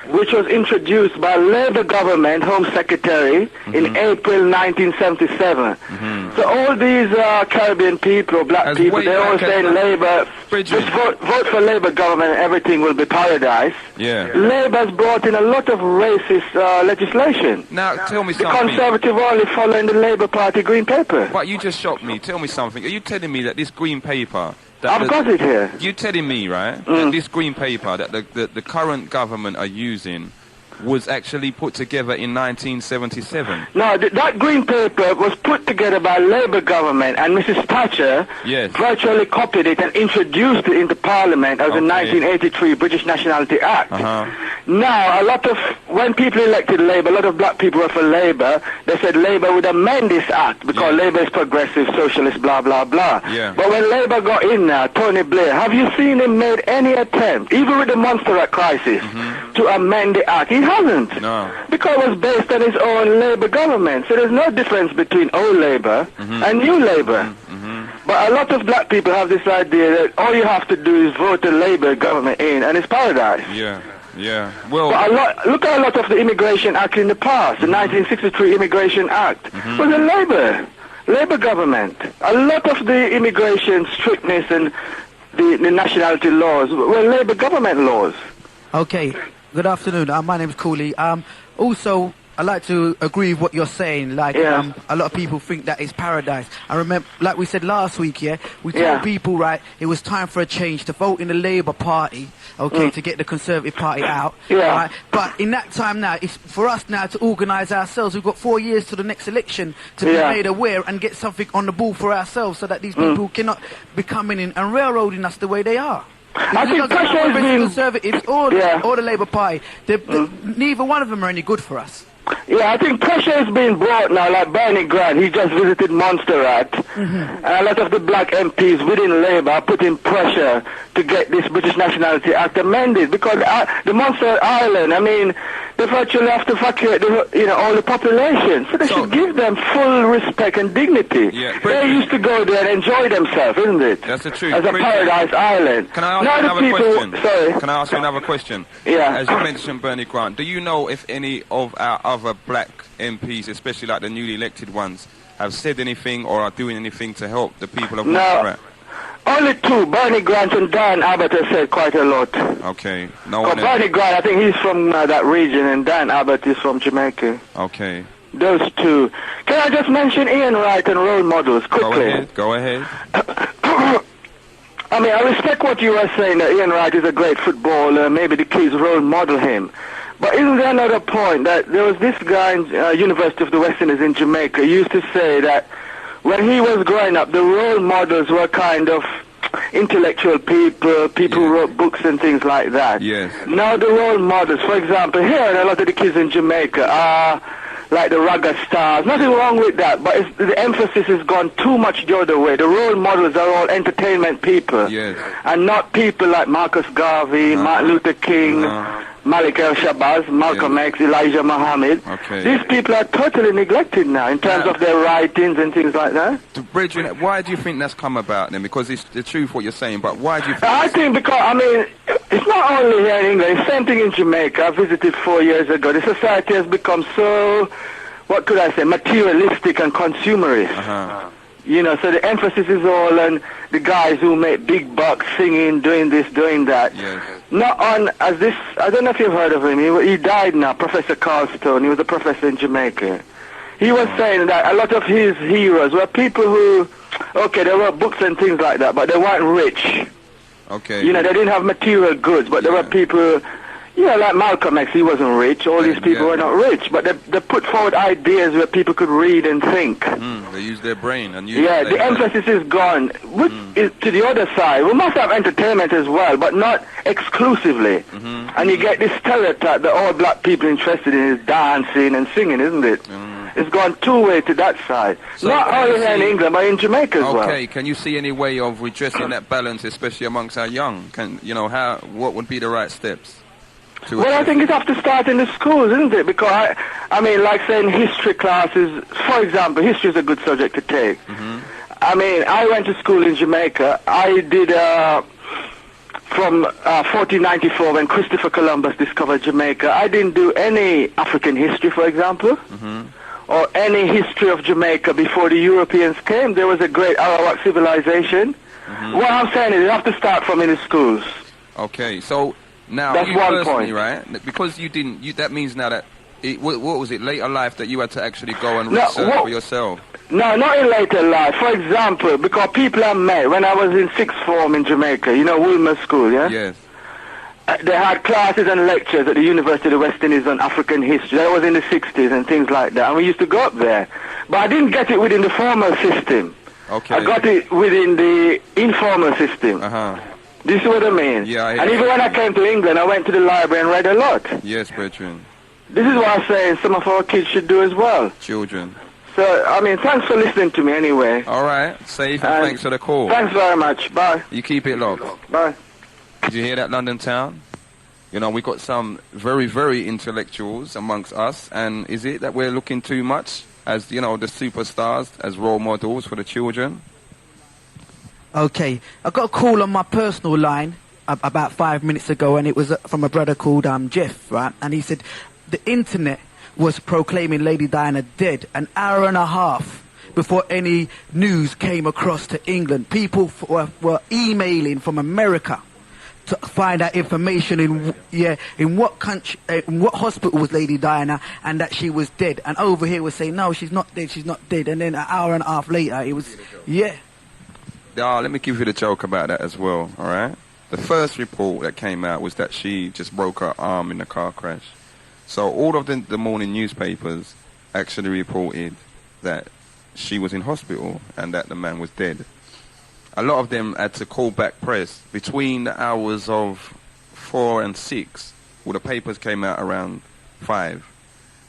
which was introduced by Labour Government Home Secretary in April 1977. So all these Caribbean people, black people, they're all saying Labour, just vote for Labour government and everything will be paradise. Labour's brought in a lot of racist legislation. Now, tell me something. The Conservative only following the Labour Party green paper. But you just shocked me. Tell me something. Are you telling me that this green paper... I've got it here. You're telling me, right, that this green paper that the current government are using was actually put together in 1977? No, that green paper was put together by Labour government, and Mrs. Thatcher virtually copied it and introduced it into Parliament as the 1983 British Nationality Act. Now, when people elected Labour, a lot of black people were for Labour. They said Labour would amend this act because Labour is progressive, socialist, blah, blah, blah. But when Labour got in now, Tony Blair, have you seen him made any attempt, even with the Montserrat crisis, to amend the act? He hasn't. Because it was based on his own Labour government. So there's no difference between old Labour and new Labour. But a lot of black people have this idea that all you have to do is vote the Labour government in and it's paradise. Well, but look at a lot of the Immigration Act in the past. The 1963 Immigration Act was a Labour government. A lot of the immigration strictness and the nationality laws were Labour government laws. Okay. Good afternoon. My name is Coolie. Also, I'd like to agree with what you're saying. A lot of people think that it's paradise. I remember, like we said last week, we told people, it was time for a change, to vote in the Labour Party, to get the Conservative Party out. Right? But in that time now, it's for us now to organise ourselves. We've got 4 years to the next election to be made aware and get something on the ball for ourselves so that these people cannot be coming in and railroading us the way they are. I think pressure has been... Conservatives or the Labour Party, neither one of them are any good for us. I think pressure has been brought now, like Bernie Grant, he just visited Montserrat, and a lot of the black MPs within Labour are putting pressure to get this British Nationality Act amended, because the Montserrat Island, I mean, they virtually have to evacuate all the population, so they should give them full respect and dignity. Yeah, they used to go there and enjoy themselves, isn't it? That's the truth. As a paradise island. Can I ask you another question? Sorry. Can I ask you another question? Yeah. As you mentioned Bernie Grant, do you know if any of our other black MPs, especially like the newly elected ones, have said anything or are doing anything to help the people of Montserrat? Only two, Bernie Grant and Dan Abbott, have said quite a lot. Okay. No one Bernie Grant, I think he's from that region, and Dan Abbott is from Jamaica. Okay. Those two. Can I just mention Ian Wright and role models quickly? Go ahead. I mean, I respect what you were saying, that Ian Wright is a great footballer, maybe the kids role model him. But isn't there another point that there was this guy in University of the West Indies in Jamaica used to say that when he was growing up, the role models were kind of intellectual people who wrote books and things like that. Yes. Now the role models, for example, here a lot of the kids in Jamaica are like the Raga stars. Nothing wrong with that, but the emphasis has gone too much the other way. The role models are all entertainment people, and not people like Marcus Garvey, Martin Luther King, Malik El-Shabazz, Malcolm X, Elijah Muhammad. These people are totally neglected now in terms of their writings and things like that. Bridget, why do you think that's come about then? Because it's the truth what you're saying, but why do you think... I think because, I mean, it's not only here in England, it's the same thing in Jamaica. I visited 4 years ago. The society has become so, what could I say, materialistic and consumerist. You know, so the emphasis is all on the guys who make big bucks singing, doing this, doing that. Not on, as this, I don't know if you've heard of him, he died now, Professor Carlstone. He was a professor in Jamaica. He was saying that a lot of his heroes were people who, okay, they wrote books and things like that, but they weren't rich. You know, they didn't have material goods, but there were people, you know, like Malcolm X, he wasn't rich. All these people were not rich, but they put forward ideas where people could read and think. They use their brain and use the emphasis is gone. Which is to the other side. We must have entertainment as well, but not exclusively. And you get this stereotype that all black people interested in is dancing and singing, isn't it? It's gone two-way to that side. So not only here in England, but in Jamaica as well. Okay, can you see any way of redressing that balance, especially amongst our young? What would be the right steps? Well, I think it has to start in the schools, isn't it? Because, I mean, like saying history classes, for example, history is a good subject to take. I mean, I went to school in Jamaica. I did from 1494 when Christopher Columbus discovered Jamaica. I didn't do any African history, for example, or any history of Jamaica before the Europeans came. There was a great Arawak civilization. What I'm saying is you have to start from in the schools. Okay, so... Now, that's you one personally, point, right? Because you didn't. That means now that what was it? Later life that you had to actually go and research for yourself. No, not in later life. For example, because people I met when I was in sixth form in Jamaica, you know, Wilmer School, yeah. Yes. They had classes and lectures at the University of the West Indies on African history. That was in the 60s and things like that. And we used to go up there, but I didn't get it within the formal system. Okay. I got it within the informal system. This is what I mean. And even when I came to England, I went to the library and read a lot. Yes, Bertrand. This is what I'm saying some of our kids should do as well. Children. So, I mean, thanks for listening to me anyway. All right. Safe and thanks for the call. Thanks very much. Bye. You keep it locked. Bye. Did you hear that, London Town? You know, we've got some very, very intellectuals amongst us. And is it that we're looking too much as, you know, the superstars as role models for the children? Okay, I got a call on my personal line about 5 minutes ago, and it was from a brother called Jeff, right? And he said the internet was proclaiming Lady Diana dead an hour and a half before any news came across to England. People were emailing from America to find out information in what country, in what hospital was Lady Diana, and that she was dead. And over here was saying, no, she's not dead. And then an hour and a half later, it was, let me give you the joke about that as well, all right? The first report that came out was that she just broke her arm in a car crash. So all of the morning newspapers actually reported that she was in hospital and that the man was dead. A lot of them had to call back press between the hours of 4 and 6. Well, the papers came out around 5.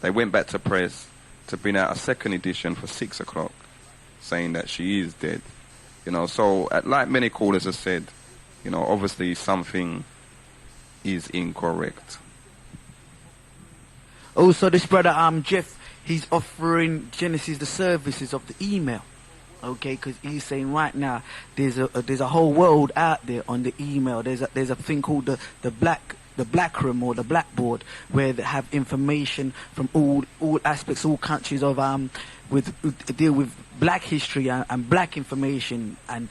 They went back to press to bring out a second edition for 6 o'clock saying that she is dead. You know, so like many callers have said, obviously something is incorrect. Also, this brother, Jeff, he's offering Genesis the services of the email. Okay, because he's saying right now there's a whole world out there on the email. There's a thing called the black room or the blackboard, where they have information from all aspects, all countries of deal with black history and black information, and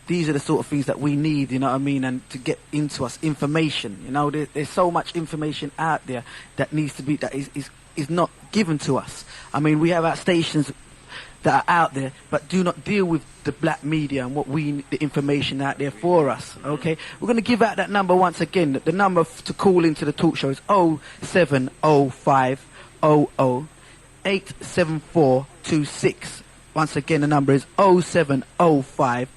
these are the sort of things that we need, and to get into us information. There's so much information out there that needs to be, that is not given to us. We have our stations that are out there, but do not deal with the black media and the information out there for us. Okay, we're going to give out that number once again. The number to call into the talk show is 0705 00 87426. Once again, the number is 0705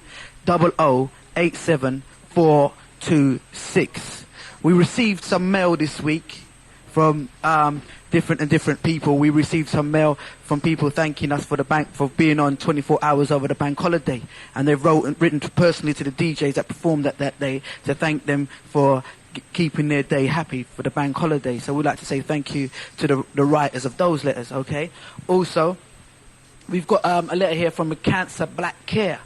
00 87426. We received some mail this week from different people. We received some mail from people thanking us for the bank for being on 24 hours over the bank holiday, and they've written personally to the DJs that performed that day to thank them for keeping their day happy for the bank holiday. So we'd like to say thank you to the writers of those letters. Okay. Also, we've got a letter here from Cancer Black Care.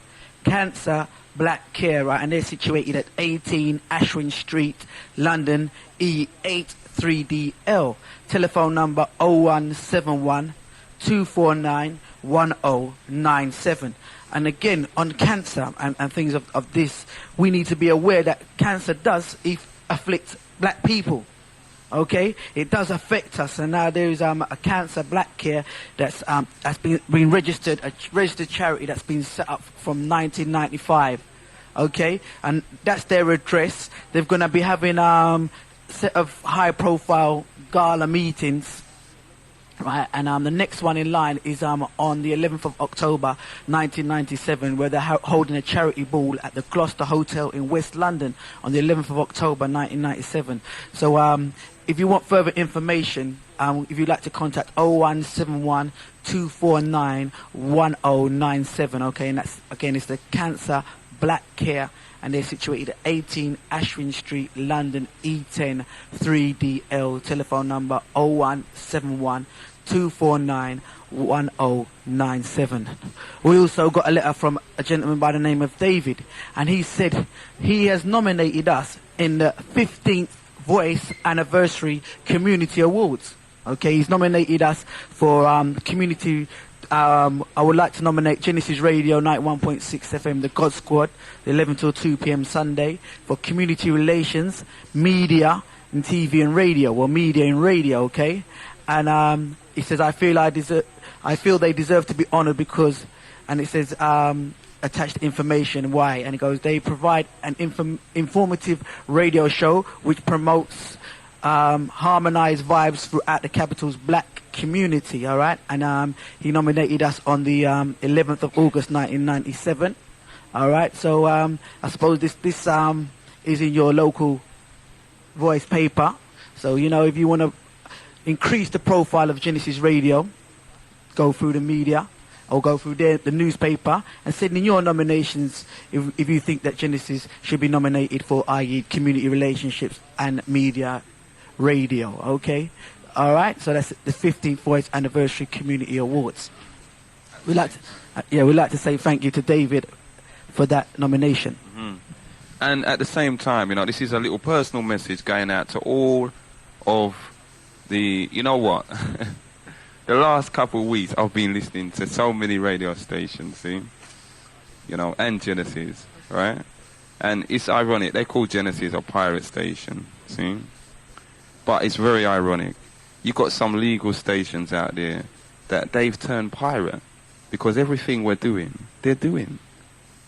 Cancer Black Care, right, and they're situated at 18 Ashwin Street, London, E8 3DL. Telephone number 0171 249 1097. And again, on cancer and things of this, we need to be aware that cancer does afflict black people. Okay, it does affect us, and now there is a Cancer Black Care that's been registered, a registered charity that's been set up from 1995. Okay, and that's their address. They're going to be having set of high-profile gala meetings, right? And the next one in line is on the 11th of October 1997, where they're holding a charity ball at the Gloucester Hotel in West London on the 11th of October 1997. So if you want further information, if you'd like to contact 0171 249 1097, okay, and that's, again, it's the Cancer Black Care, and they're situated at 18 Ashwin Street, London, E10 3DL. Telephone number 0171 249 1097. We also got a letter from a gentleman by the name of David, and he said he has nominated us in the 15th Voice Anniversary Community Awards. Okay, he's nominated us for community. I would like to nominate Genesis Radio 91.6 FM, the God Squad, the 11 till 2 p.m. Sunday, for community relations, media, and TV and radio. Well, media and radio, okay. And he says, I feel they deserve to be honoured because, and it says attached information. Why? And it goes, they provide an informative radio show which promotes harmonized vibes throughout the capital's black community. All right, and he nominated us on the 11th of August 1997. All right, so I suppose this is in your local voice paper. So if you want to increase the profile of Genesis Radio, go through the media or go through the newspaper and send in your nominations if you think that Genesis should be nominated for, i.e. community relationships and media radio. Okay, all right. So that's the 15th Voice Anniversary Community Awards. We'd like to say thank you to David for that nomination. Mm-hmm. And at the same time, this is a little personal message going out to all of the. You know what? The last couple of weeks, I've been listening to so many radio stations, see, and Genesis, right? And it's ironic. They call Genesis a pirate station, see. But it's very ironic. You've got some legal stations out there that they've turned pirate because everything we're doing, they're doing.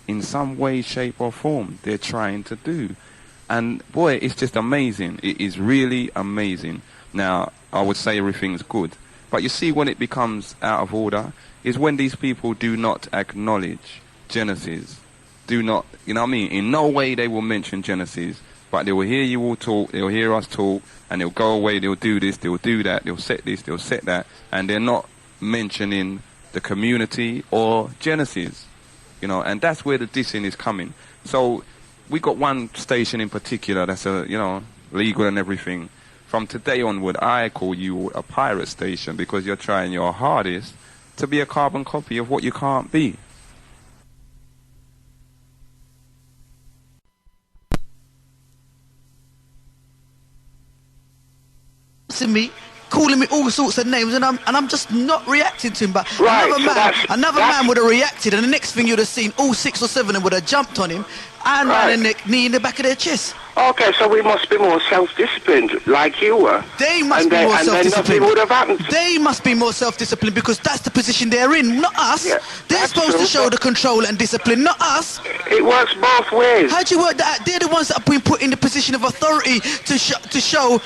In some way, shape or form, they're trying to do. And boy, it's just amazing. It is really amazing. Now, I would say everything's good. But you see, when it becomes out of order, is when these people do not acknowledge Genesis. Do not, in no way they will mention Genesis. But they will hear you all talk, they'll hear us talk, and they'll go away, they'll do this, they'll do that, they'll set this, they'll set that, and they're not mentioning the community or Genesis, and that's where the dissing is coming. So we got one station in particular that's legal and everything. From today onward, I call you a pirate station because you're trying your hardest to be a carbon copy of what you can't be. Me, calling me all sorts of names, and I'm just not reacting to him. But Right, another man would have reacted, and the next thing you'd have seen, all 6 or 7 of them would have jumped on him and ran the knee in the back of their chest. Okay, so we must be more self-disciplined, like you were. They must be more self-disciplined. And then nothing would have happened. They must be more self-disciplined because that's the position they're in, not us. Yeah, they're supposed to show the control and discipline, not us. It works both ways. How do you work that out? They're the ones that have been put in the position of authority to show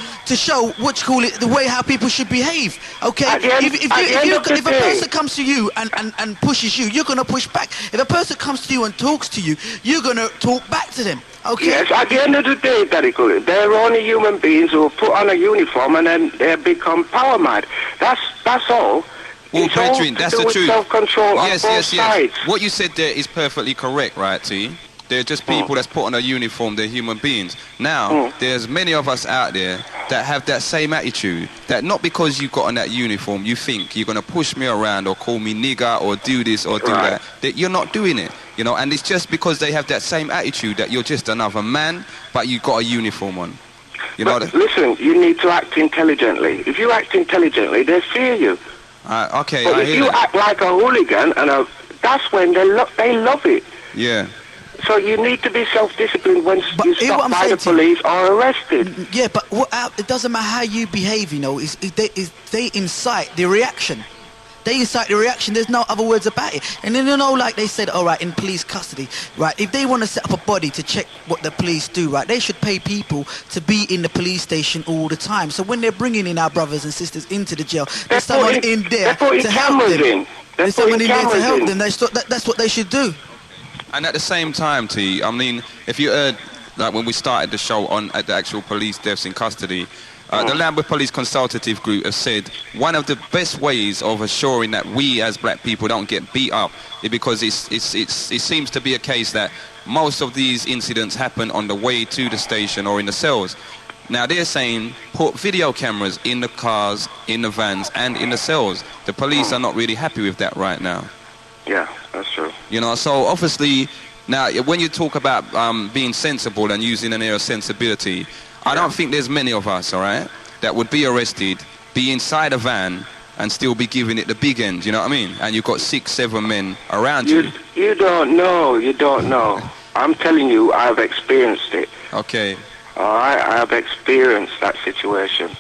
what you call it, the way how people should behave. Okay, if a person comes to you and pushes you, you're gonna push back. If a person comes to you and talks to you, you're gonna talk back to them. Okay. Yes, at the end of the day, Daddy Coolie, they're only human beings who put on a uniform and then they become power mad. That's all. Well, Brethren, that's the truth. Self-control on both sides. What you said there is perfectly correct, right, T? They're just people that's put on a uniform, they're human beings. Now, there's many of us out there that have that same attitude, that not because you got on that uniform, you think you're going to push me around or call me nigger or do this or do that you're not doing it, and it's just because they have that same attitude that you're just another man, but you got a uniform on. Listen, you need to act intelligently. If you act intelligently, they fear you. Okay, but if you act like a hooligan, that's when they love it. Yeah. So you need to be self-disciplined when you stop by the police or arrested. Yeah, but it doesn't matter how you behave, they incite the reaction. They incite the reaction. There's no other words about it. And then, like they said, all right, in police custody, right, if they want to set up a body to check what the police do, right, they should pay people to be in the police station all the time. So when they're bringing in our brothers and sisters into the jail, there's someone in there to help them. There's someone in there to help them. That's what they should do. And at the same time, T, I mean, if you heard, like when we started the show at the actual police deaths in custody, the Lambeth Police Consultative Group have said one of the best ways of assuring that we as black people don't get beat up is because it seems to be a case that most of these incidents happen on the way to the station or in the cells. Now they're saying put video cameras in the cars, in the vans and in the cells. The police are not really happy with that right now. Yeah, that's true. So obviously, now when you talk about being sensible and using an air of sensibility, I don't think there's many of us, all right, that would be arrested, be inside a van, and still be giving it the big end, you know what I mean? And you've got 6, 7 men around you. You don't know. I'm telling you, I've experienced it. Okay. All right, I have experienced that situation.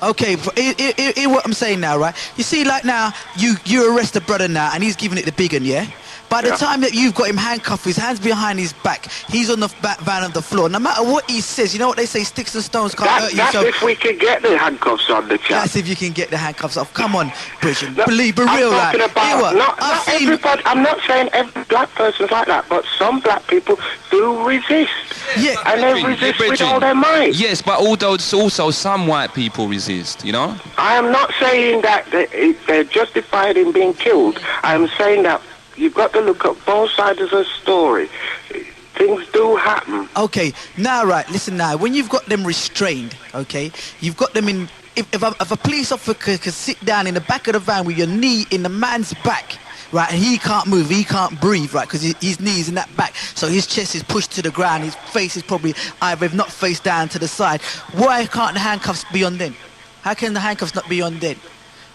Okay, hear what I'm saying now, right? You see, like now, you arrest a brother now, and he's giving it the big one, yeah? By the time that you've got him handcuffed, his hands behind his back, he's on the back van on the floor. No matter what he says, you know what they say, sticks and stones can't hurt you. That's if we can get the handcuffs on the chap. That's if you can get the handcuffs off. Come on, Bridget, be real, like. I'm not saying every black person's like that, but some black people do resist. Yeah, and they resist with all their might. Yes, but also some white people resist, I am not saying that they're justified in being killed. I am saying that you've got to look at both sides of the story. Things do happen. Okay, now, right, listen now. When you've got them restrained, okay, you've got them in... If a police officer can sit down in the back of the van with your knee in the man's back, right, and he can't move, he can't breathe, right, because his knee's in that back, so his chest is pushed to the ground, his face is probably either, if not face down, to the side. Why can't the handcuffs be on then? How can the handcuffs not be on then?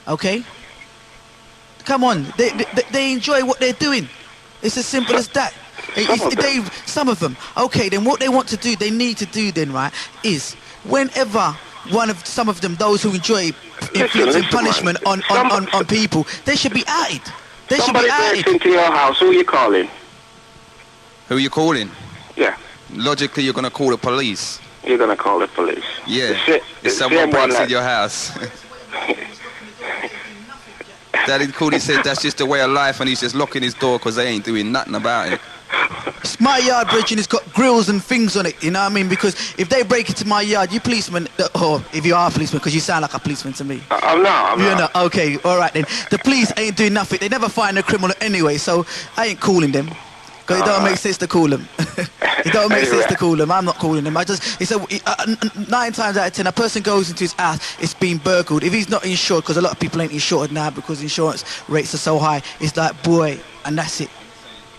Okay? Come on, they enjoy what they're doing. It's as simple as that. Some of them. Okay, then what they want to do, they need to do then, right, is whenever some of them, those who enjoy inflicting punishment on people, they should be outed. Somebody breaks into your house, who are you calling? Who are you calling? Yeah. Logically, you're going to call the police. You're going to call the police. Yeah. If someone breaks in your house. Daddy Coolie said that's just the way of life, and he's just locking his door because they ain't doing nothing about it. It's my yard, Bridge, and it's got grills and things on it, you know what I mean? Because if they break into my yard, you policemen, or if you are a policeman, because you sound like a policeman to me. I'm not. You're not. Okay, all right then. The police ain't doing nothing. They never find a criminal anyway, so I ain't calling them. Because it don't make sense to call them. It don't make sense to call them. I'm not calling them. 9 times out of 10, a person goes into his house, it's been burgled. If he's not insured, because a lot of people ain't insured now because insurance rates are so high, it's like, boy, and that's it.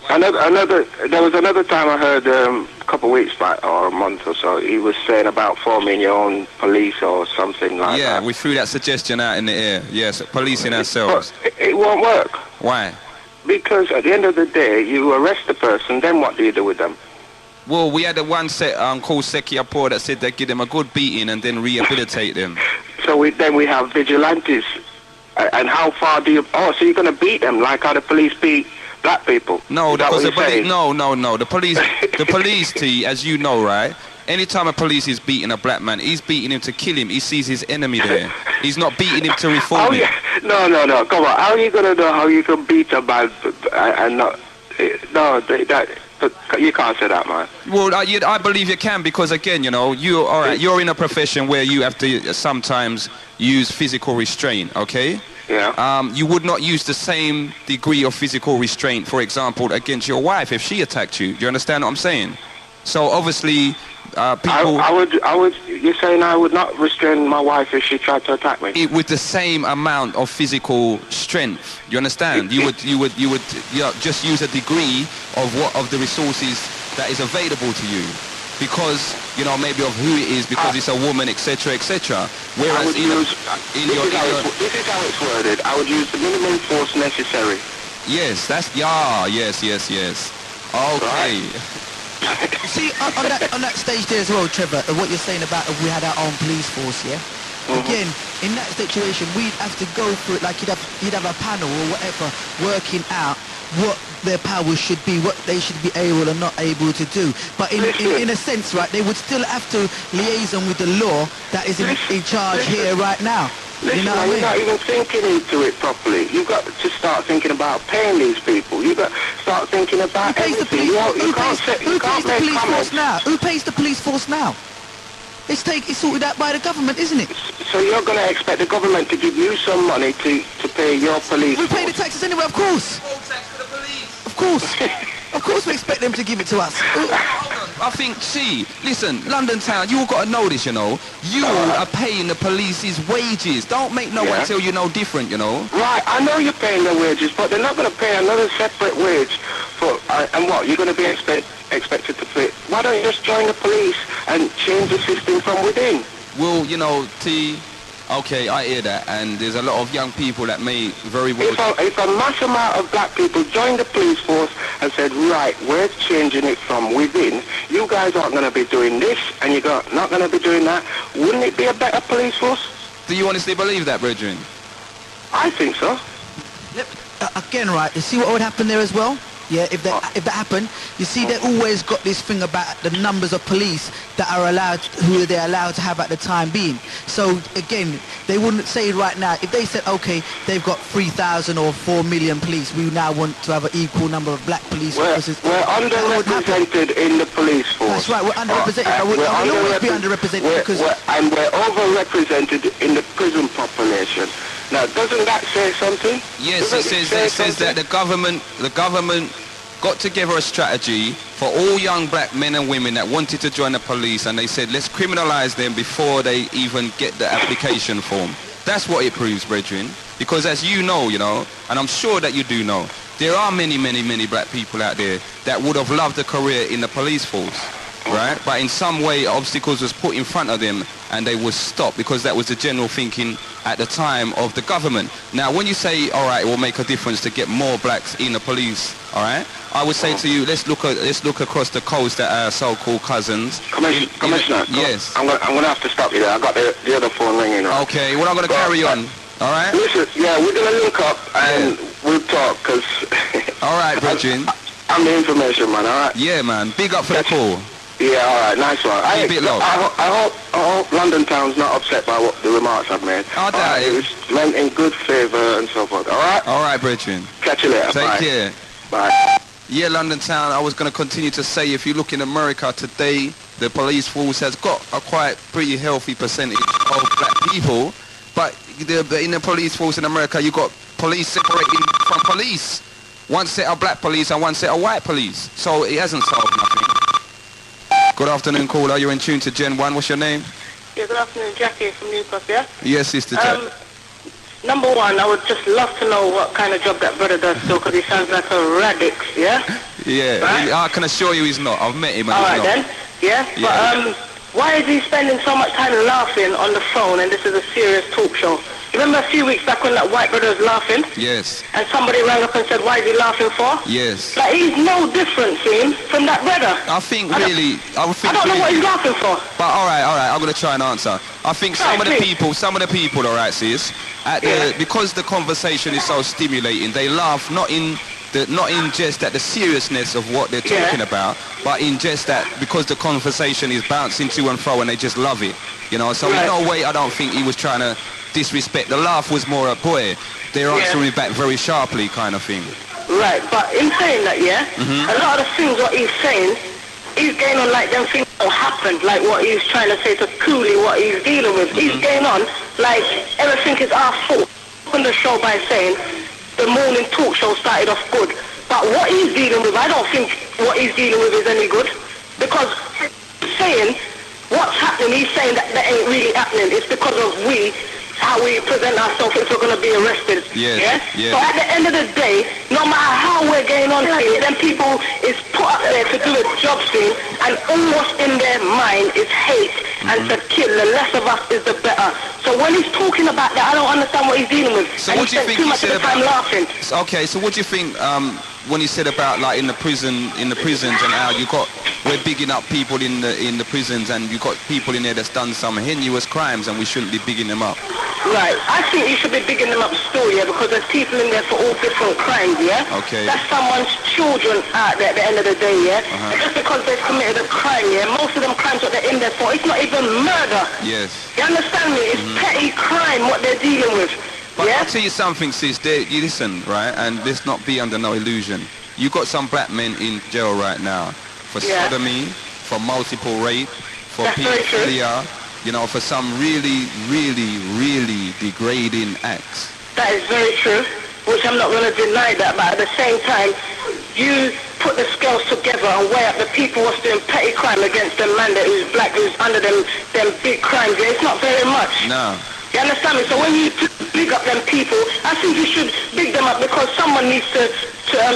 There was another time I heard a couple of weeks back, or a month or so, he was saying about forming your own police or something like that. Yeah, we threw that suggestion out in the air. Yes, policing ourselves. But it won't work. Why? Because at the end of the day, you arrest the person, then what do you do with them? Well, we had a one set called Seki Apo that said they'd give them a good beating and then rehabilitate them. So then we have vigilantes. And how far do you... Oh, so you're going to beat them like how the police beat black people? No, because the police... No. The police, T, as you know, right? Anytime a police is beating a black man, he's beating him to kill him. He sees his enemy there. He's not beating him to reform him. Yeah. No. Come on. How are you going to know how you can beat a man and not... No, you can't say that, man. Well, I believe you can because, again, you're in a profession where you have to sometimes use physical restraint, okay? Yeah. You would not use the same degree of physical restraint, for example, against your wife if she attacked you. Do you understand what I'm saying? So, obviously... I would. You're saying I would not restrain my wife if she tried to attack me? With the same amount of physical strength. You understand? You would just use a degree of the resources that is available to you, because maybe of who it is, because it's a woman, etc., etc. Whereas this is how it's worded. I would use the minimum force necessary. Yes, yes. Okay. Right. See, on that stage there as well, Trevor, what you're saying about if we had our own police force, yeah? Again, in that situation, we'd have to go through it like you'd have a panel or whatever working out what their powers should be, what they should be able or not able to do. But in a sense, right, they would still have to liaison with the law that is in charge here right now. Listen, you're not even thinking into it properly. You've got to start thinking about paying these people. You've got to start thinking about everything. Who pays the police force now? Who pays the police force now? It's sorted out by the government, isn't it? So you're going to expect the government to give you some money to pay your police We pay the taxes anyway, of course. Tax for the police. Of course. Of course we expect them to give it to us. I think, listen, London Town, you all got to know this, you are paying the police's wages. Don't make no one tell you no different, Right, I know you're paying their wages, but they're not going to pay another separate wage for, and what, you're going to be expected to pay? Why don't you just join the police and change the system from within? Well, T... Okay, I hear that, and there's a lot of young people that may very well... If a mass amount of black people joined the police force and said, right, we're changing it from within, you guys aren't going to be doing this, and you're not going to be doing that, wouldn't it be a better police force? Do you honestly believe that, brethren? I think so. Again, right, you see what would happen there as well? Yeah, if that happened, you see, they always got this thing about the numbers of police that are who they're allowed to have at the time being. So again, they wouldn't say right now, if they said, okay, they've got 3,000 or 4 million police, we now want to have an equal number of black police officers. We're underrepresented in the police force. That's right, we're underrepresented. We'll always be underrepresented because... we're overrepresented in the prison population. Now, doesn't that say something? Yes, it says that the government got together a strategy for all young black men and women that wanted to join the police, and they said, let's criminalize them before they even get the application form. That's what it proves, brethren. Because as you know, and I'm sure that you do know, there are many, many, many black people out there that would have loved a career in the police force. Right? But in some way, obstacles was put in front of them and they were stopped because that was the general thinking at the time of the government. Now, when you say, all right, it will make a difference to get more blacks in the police, all right, I would say to you, let's look across the coast at our so-called cousins. Commissioner, yes. I'm going to have to stop you there. I got the other phone ringing. Right? Okay, well, I'm going to carry on. All right? Listen, we're going to link up and we'll talk because... all right, Bridget. I'm the information, man, all right? Yeah, man. Big up for the call. Yeah, all right, nice one. A bit low. I hope London Town's not upset by the remarks I've made. I doubt it. It was meant in good favour and so forth, all right? All right, Bridget. Catch you later. Take Bye. care. Bye. Yeah, London Town, I was going to continue to say, if you look in America today, the police force has got a quite pretty healthy percentage of black people, but in the police force in America, you got police separating from police. one set of black police and one set of white police. So it hasn't solved nothing. Good afternoon, caller. You're in tune to Gen 1. What's your name? Yeah, good afternoon, Jackie from Newcastle, yeah? Yes, Sister Jack. Number one, I would just love to know what kind of job that brother does still, because he sounds like a radix, yeah? Yeah, right? I can assure you he's not. I've met him and all he's right not. Then, yeah? But why is he spending so much time laughing on the phone, and this is a serious talk show? You remember a few weeks back when that white brother was laughing? Yes. And somebody rang up and said, why is he laughing for? Yes. Like, he's no different, see, from that brother. I don't know what he's laughing for. But all right, I'm going to try and answer. I think some of the people, all right, sis, because the conversation is so stimulating, they laugh not in just at the seriousness of what they're talking about, but in just that because the conversation is bouncing to and fro and they just love it, you know. So in no way I don't think he was trying to disrespect. The laugh was more a boy, they're answering back very sharply kind of thing. Right, but in saying that, a lot of the things what he's saying, he's going on like them things that happened, like what he's trying to say to Coolie, what he's dealing with. He's going on like everything is our fault. Open the show by saying the morning talk show started off good, but what he's dealing with, I don't think what he's dealing with is any good, because he's saying what's happening, he's saying that ain't really happening. It's because of how we present ourselves if we're going to be arrested. Yes. So at the end of the day, no matter how we're going on here, then people is put up there to do a job scene, and all what's in their mind is hate and to kill. The less of us is the better. So when he's talking about that, I don't understand what he's dealing with. So what do you think he said about laughing? Okay, so what do you think when he said about like in the prisons and how we're bigging up people in the prisons, and you got people in there that's done some heinous crimes and we shouldn't be bigging them up? Right, I think you should be bigging them up still, because there's people in there for all different crimes, Okay. That's someone's children out there at the end of the day, And just because they've committed a crime, most of them crimes what they're in there for, it's not even murder. Yes. You understand me? It's petty crime what they're dealing with. But I'll tell you something, sis, you listen, right, and let's not be under no illusion. You got some black men in jail right now for sodomy, for multiple rape, for pedophilia, for some really, really, really degrading acts. That is very true, which I'm not going to deny that, but at the same time, you put the scales together and weigh up the people who's doing petty crime against the man that is black, who's under them big crimes. It's not very much. No. You understand me? So when you big up them people, I think you should big them up because someone needs to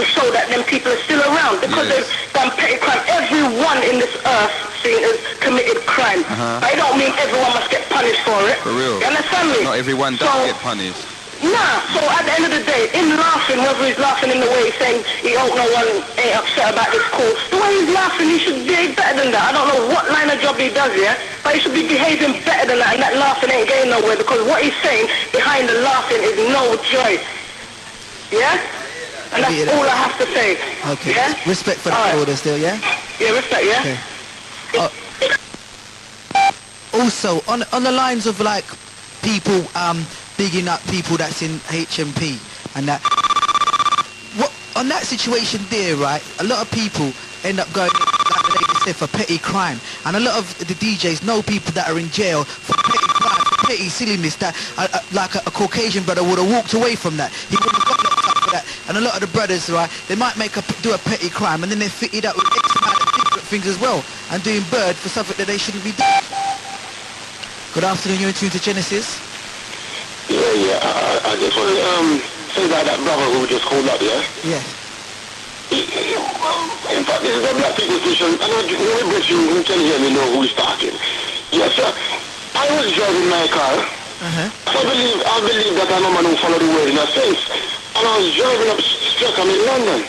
show that them people are still around, because they've done petty crime. Everyone in this earth has committed crime. But I don't mean everyone must get punished for it. For real. You understand me? Not everyone does get punished. Nah, so at the end of the day, him laughing, whether he's laughing in the way he's saying he hope no one ain't upset about this call, the way he's laughing, he should behave better than that. I don't know what line of job he does, but he should be behaving better than that, and that laughing ain't going nowhere, because what he's saying behind the laughing is no joy. And that's all I have to say. Okay. Respect for the order still, Yeah, respect, Okay. Also, on the lines of like people bigging up people that's in HMP and that, what on that situation there, right? A lot of people end up going, like the lady said, for petty crime, and a lot of the DJs know people that are in jail for petty crime, for petty silliness. That like a Caucasian brother would have walked away from that. He wouldn't have got locked up for that. And a lot of the brothers, right, they might do a petty crime and then they fit it up with X amount of different things as well, and doing bird for something that they shouldn't be doing. Good afternoon, you're in tune to Genesis. I just want to say about that brother who just called up, Yeah. In fact, this is a black people station. I know you can hear me know who's talking. Yes, sir. I was driving my car. I believe that I'm a man who follow the word in a sense. And I was driving up straight, I'm in London.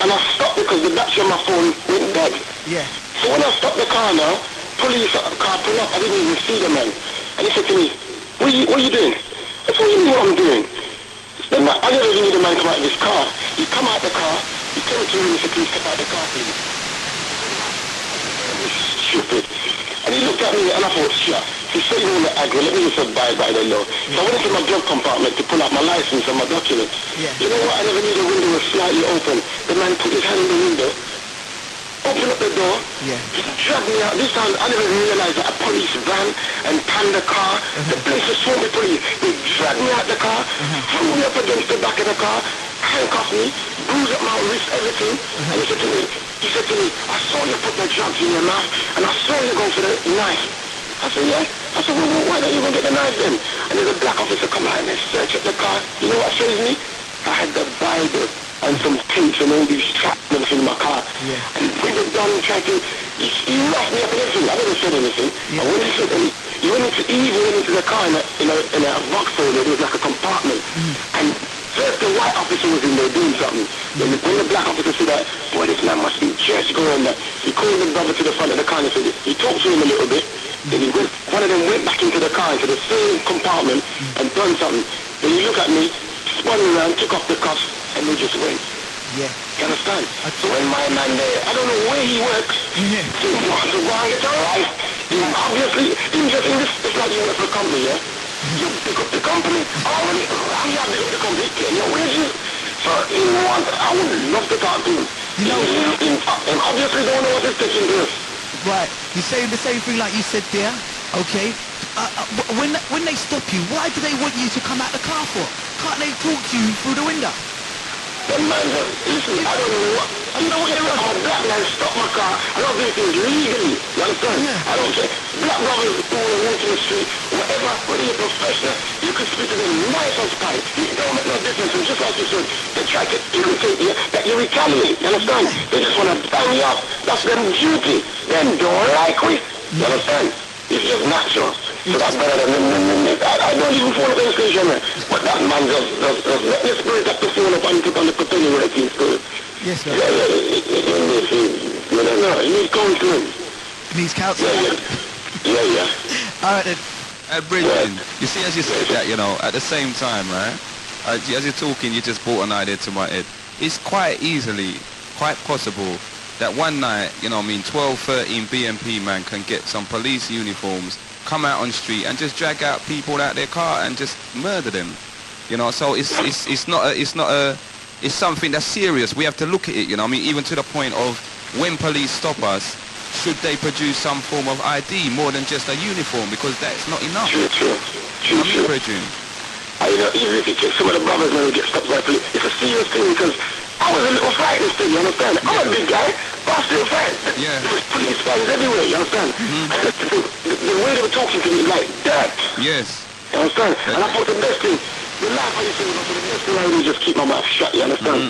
And I stopped because the battery on my phone went dead. Yeah. So when I stopped the car now, police car pulled up, I didn't even see the man. And he said to me, what are you doing? I said, you know what I'm doing? Then I never even knew the man come out of his car. He come out the car, he came to me and said, please step out the car, please. Stupid. And he looked at me and I thought, shit, he's saying all the aggro, let me just abide by the law. So I went into my glove compartment to pull out my license and my documents. You know what, I never knew the window was slightly open. The man put his hand in the window, opened up the door, he dragged me out. This time I never even realized that a police van and panda car, the place was so many police. They dragged me out the car, threw me up against the back of the car, handcuffed me, bruised up my wrist, everything. And he said to me, I saw you put the drugs in your mouth, and I saw you go for the knife. I said, yeah. I said, well, why don't you go get the knife then? And there's a black officer come out and they search up the car. You know what shows me? I had the Bible and some tapes and all these traps and everything in my car. Yeah. And when they're done trying to, he roughed me up and everything. I never said anything. Yeah. And when he said, he went into the car in a Vauxhall, there was like a compartment. And first the white officer was in there doing something. Then when the black officer said that, boy, this man must be just going that. He called the brother to the front of the car and said, he talked to him a little bit. Then one of them went back into the car, into the same compartment, and done something. Then he looked at me, spun around, took off the cuffs, and they just went. Yeah. You understand? So when my man there, I don't know where he works, he wants to buy it, alright? Obviously, it's like you work for a company, yeah? You pick up the company, already, you have to pick up the company, get your wages. So, you know what, I would love to talk to him. You know, and obviously don't know what he's taking this. Right, you say the same thing like you said there, okay? When they stop you, why do they want you to come out the car for? Can't they talk to you through the window? The man, listen, I don't know what, I'm a black man stop my car, I don't do things legally, you understand? Yeah. I don't care. Black brothers who are walking the street, whether you're a professional, you can speak to them nice and tight. It don't make no difference, and just like you said, they try to irritate you, that you retaliate, you understand? They just want to bang you up, that's their duty, them don't like it, you understand? It's just natural. So that's better than I don't even fall up in the station, but that man just let the spirit up to fall up and put on the continue where it is good. Yes, sir. You don't know, he needs counseling. He needs counseling? Yeah. All right, then. Bridget, you see, as you said that, you know, at the same time, right, as you're talking, you just brought an idea to my head. It's quite possible that one night, you know what I mean, 12, 13 BMP man can get some police uniforms, come out on the street and just drag out people out their car and just murder them. You know, so it's something that's serious. We have to look at it, you know what I mean, even to the point of when police stop us, should they produce some form of ID more than just a uniform, because that's not enough. True. Even if you take some of the brothers when we get stopped by police, it's a serious thing, because I was a little frightened still, you understand? I'm a big guy, but I'm still frightened. Yeah. There was police fighters everywhere, you understand? And the way they were talking to me, like that. Yes. You understand? And I thought the best thing, the life I used to live, the best thing I would do is just keep my mouth shut, you understand?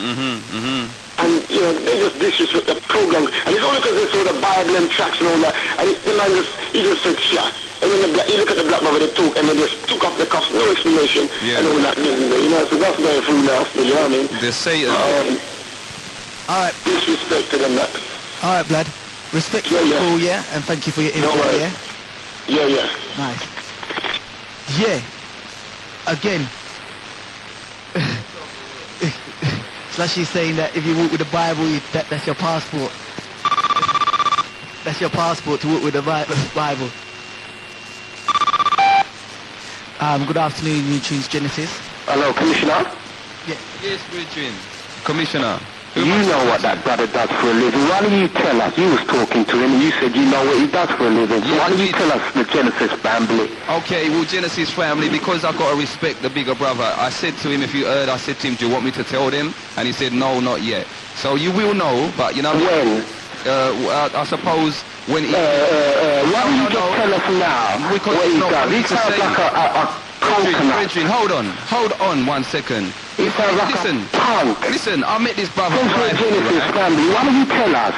And, you know, they just disrespect the program. And it's only because they saw the Bible and tracks and all that. And the man he just said, shut. And then you look at the black brother, they talk, and they just took off the cuffs, no explanation. Yeah. And all that, you know, so that's going through now, you know what I mean? They say all right. Disrespect to them, that. All right, Blood. Respect for your call, yeah? And thank you for your info, yeah? Yeah. Nice. Yeah. Again. It's like she's saying that if you walk with the Bible, that's your passport. That's your passport to walk with the Bible. Good afternoon, New Tunes Genesis. Hello, Commissioner? Yeah. Yes, Richard. Commissioner. You know what that brother does for a living. Why don't you tell us? You was talking to him and you said you know what he does for a living. So why don't you tell us the Genesis family? Okay, well, Genesis family, because I've got to respect the bigger brother, I said to him, if you heard, I said to him, do you want me to tell them? And he said, no, not yet. So you will know, but you know... When? I suppose when he... why don't you just tell us now because what he does? He sounds like a coconut. Hold on 1 second. He sounds like a punk. Listen, I met this brother privately, right? Why don't you tell us?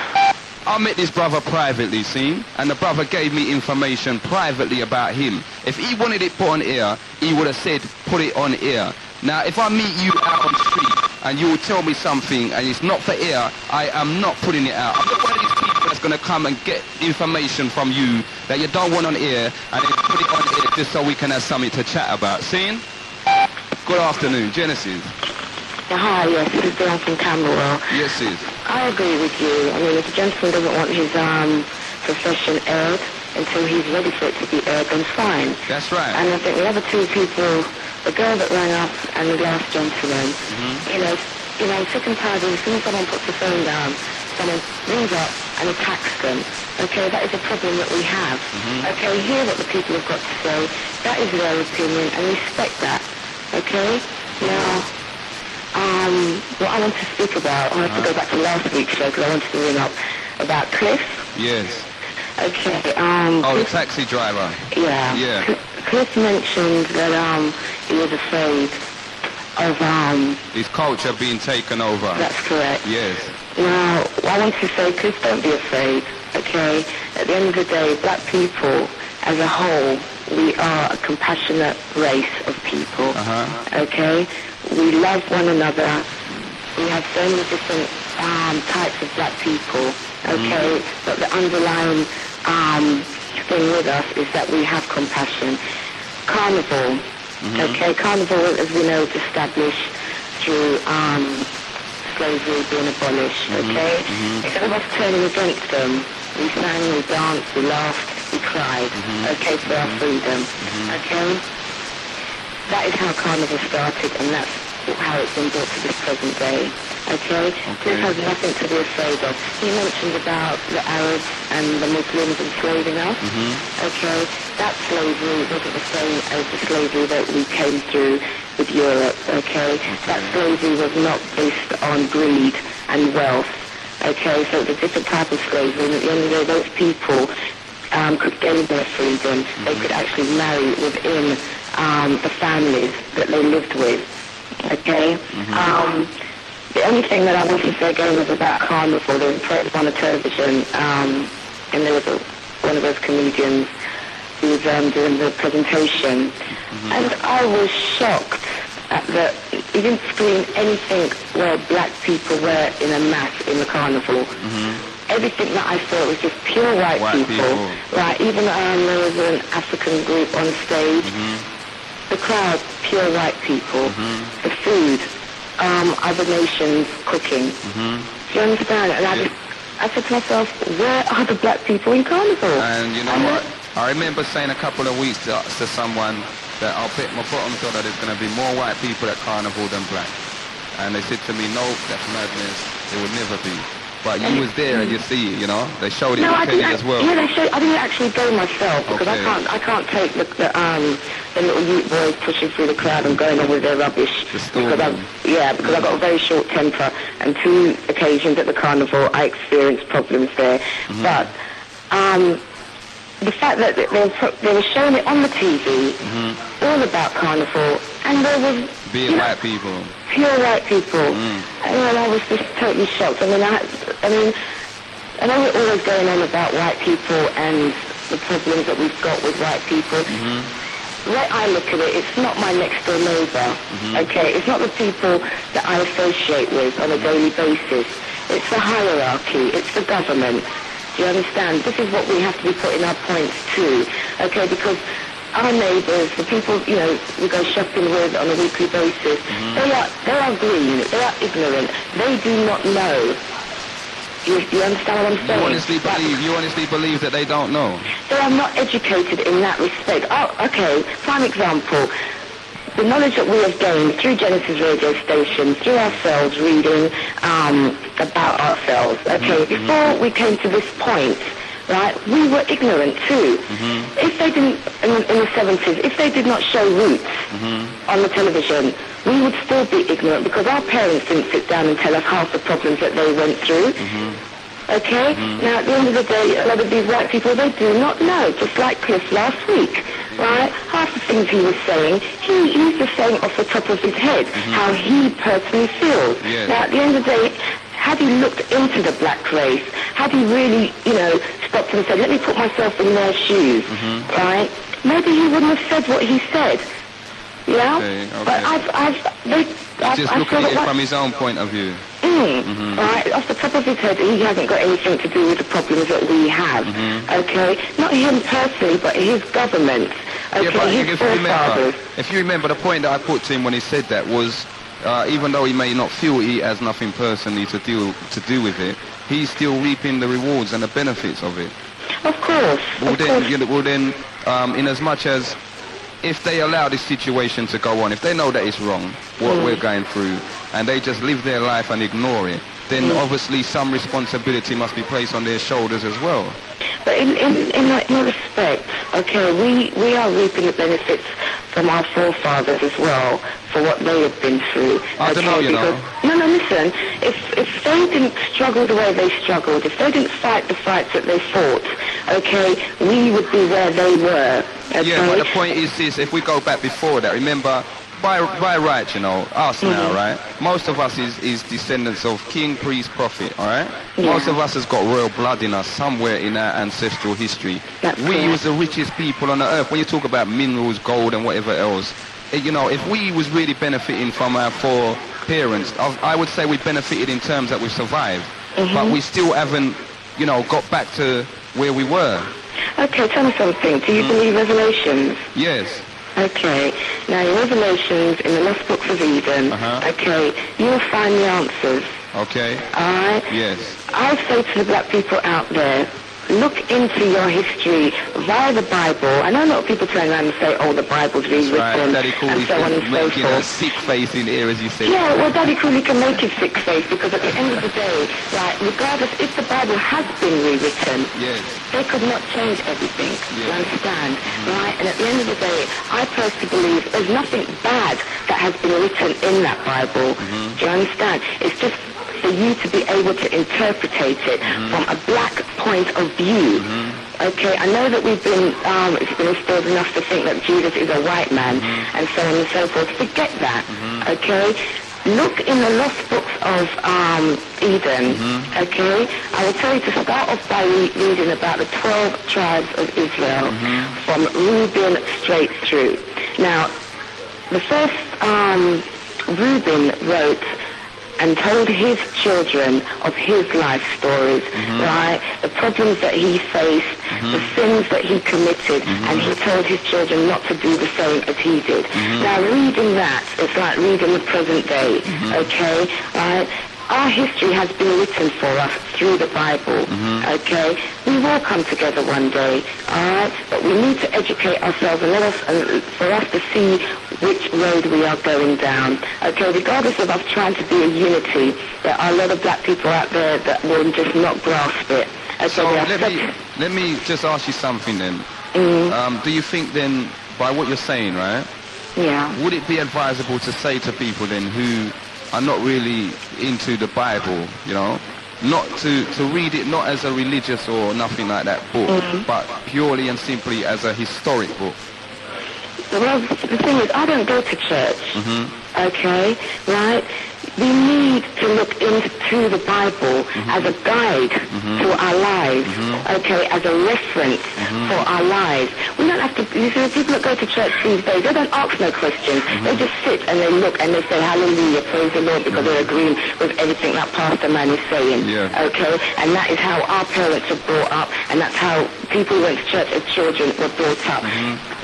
I met this brother privately, see? And the brother gave me information privately about him. If he wanted it put on air, he would have said, put it on air. Now, if I meet you out on the street and you will tell me something and it's not for air, I am not putting it out. I'm not one of these people that's going to come and get information from you that you don't want on air and then put it on air just so we can have something to chat about. See? Good afternoon, Genesis. Hi, yes, this is Dawn from Camberwell. Yes, sis. I agree with you. I mean, if the gentleman doesn't want his profession aired until he's ready for it to be aired, then fine. That's right. And I think the other two people, the girl that rang up and the last gentleman, you know, sick and tired, as soon as someone puts the phone down, someone rings up and attacks them. Okay, that is a problem that we have. Okay, hear what the people have got to say. That is their opinion, and respect that. Okay? Now, what I want to speak about, I want to go back to last week's show because I wanted to bring up about Cliff. Yes. Okay. The taxi driver. Yeah. Yeah. Cliff mentioned that he was afraid of his culture being taken over. That's correct. Yes. Now, I want to say, Cliff, don't be afraid. Okay. At the end of the day, black people as a whole, we are a compassionate race of people. Okay. We love one another. We have so many different types of black people. Okay. But the underlying thing with us is that we have compassion. Carnival. Okay, carnival, as we know, is established through slavery being abolished. Okay, instead of us turning against them, we sang, we danced, we laughed, we cried. Okay, for our freedom. Okay, that is how carnival started, and that's how it's been brought to this present day. Okay? This has nothing to be afraid of. He mentioned about the Arabs and the Muslims enslaving us. Okay? That slavery wasn't the same as the slavery that we came through with Europe. Okay? That slavery was not based on greed and wealth. Okay? So it was a different type of slavery, and at the end of the day, those people could gain their freedom. They could actually marry within the families that they lived with. Okay? The only thing that I want to say again was about carnival. There was a program on the television, and there was one of those comedians who was doing the presentation, and I was shocked at that he didn't screen anything where black people were in a mass in the carnival. Everything that I saw was just pure white people. Right? Even there was an African group on stage. The crowd, pure white people. The food. Other nations cooking. Do you understand? And I said to myself, where are the black people in carnival? And you know what? I remember saying a couple of weeks to someone that I'll bet my bottom dollar there's going to be more white people at carnival than black. And they said to me, no, that's madness. There would never be. But you was there and you see, you know, they showed it on telly as well. Yeah, they showed. I didn't actually go myself because I can't take the little youth boys pushing through the crowd and going on with their rubbish. Because I've got a very short temper, and 2 occasions at the carnival I experienced problems there. But the fact that they were showing it on the TV, all about carnival, and there was white people. Pure white people. And I was just totally shocked. I mean, I know we're always going on about white people and the problems that we've got with white people. The way I look at it, it's not my next door neighbour. Okay, it's not the people that I associate with on a daily basis. It's the hierarchy. It's the government. Do you understand? This is what we have to be putting our points to. Okay, because our neighbours, the people, you know, we go shopping with on a weekly basis, they are green, they are ignorant, they do not know. You understand what I'm saying? You honestly believe that they don't know? They are not educated in that respect. Oh, okay, prime example. The knowledge that we have gained through Genesis radio station, through ourselves reading about ourselves, okay, before we came to this point, right, we were ignorant too. If they didn't, in the 70s, if they did not show Roots on the television, we would still be ignorant because our parents didn't sit down and tell us half the problems that they went through. Okay? Now, at the end of the day, a lot of these white people, they do not know, just like Cliff last week, right? Half the things he was saying, he's just saying off the top of his head how he personally feels. Now, at the end of the day, had he looked into the black race, had he really, you know, stopped and said, let me put myself in their shoes, right? Maybe he wouldn't have said what he said, you know? But He's just looking at it from his own point of view. Right, off the top of his head, he hasn't got anything to do with the problems that we have, okay? Not him personally, but his government, okay, his forefathers. If you remember, the point that I put to him when he said that was, even though he may not feel he has nothing personally to do with it, he's still reaping the rewards and the benefits of it. Of course. In as much as if they allow this situation to go on, if they know that it's wrong, what we're going through, and they just live their life and ignore it, then obviously some responsibility must be placed on their shoulders as well. But in respect, okay, we are reaping the benefits from our forefathers as well for what they had been through. I don't know, you know. No, listen. If they didn't struggle the way they struggled, if they didn't fight the fights that they fought, okay, we would be where they were. Okay? Yeah, but the point is this, if we go back before that, remember, by right, you know, us now, right? Most of us is descendants of king, priest, prophet, all right? Yeah. Most of us has got royal blood in us somewhere in our ancestral history. We was the richest people on the earth. When you talk about minerals, gold and whatever else, you know, if we was really benefiting from our foreparents, I would say we benefited in terms that we've survived. But we still haven't, you know, got back to where we were. Okay, tell me something. Do you believe Revelations? Yes. Okay. Now, in Revelations, in the Lost Books of Eden, okay, you'll find the answers. Okay. All right? Yes. I say to the black people out there, look into your history via the Bible. I know a lot of people turn around and say, oh, the Bible's rewritten, right. Daddy Coolie and so on and so making a forth. sick face in here, as you said. Yeah, well, Daddy Coolie can make his sick face because at the end of the day, right, regardless if the Bible has been rewritten, they could not change everything. You understand? Right? And at the end of the day, I personally believe there's nothing bad that has been written in that Bible. Do you understand? It's just for you to be able to interpretate it from a black point of view. Okay, I know that we've been, it's been instilled enough to think that Jesus is a white man and so on and so forth. Forget that, okay? Look in the Lost Books of Eden, okay? I will tell you to start off by reading about the 12 tribes of Israel from Reuben straight through. Now, the first Reuben wrote and told his children of his life stories, right? The problems that he faced, the sins that he committed, and he told his children not to do the same as he did. Now, reading that, it's like reading the present day, okay? Right? Our history has been written for us through the Bible, okay? We will come together one day, all right? But we need to educate ourselves and for us to see which road we are going down, okay? Regardless of us trying to be a unity, there are a lot of black people out there that will just not grasp it. Okay, so let me just ask you something then. Do you think then, by what you're saying, right? Yeah. Would it be advisable to say to people then who are not really into the Bible, you know, not to read it not as a religious or nothing like that book, but purely and simply as a historic book? Well, the thing is, I don't go to church, okay, right? We need to look into the Bible as a guide to our lives, okay, as a reference for our lives. We don't have to, you see, people that go to church these days, they don't ask no questions. They just sit and they look and they say, hallelujah, praise the Lord, because they're agreeing with everything that Pastor Man is saying, okay? And that is how our parents were brought up, and that's how people who went to church as children were brought up.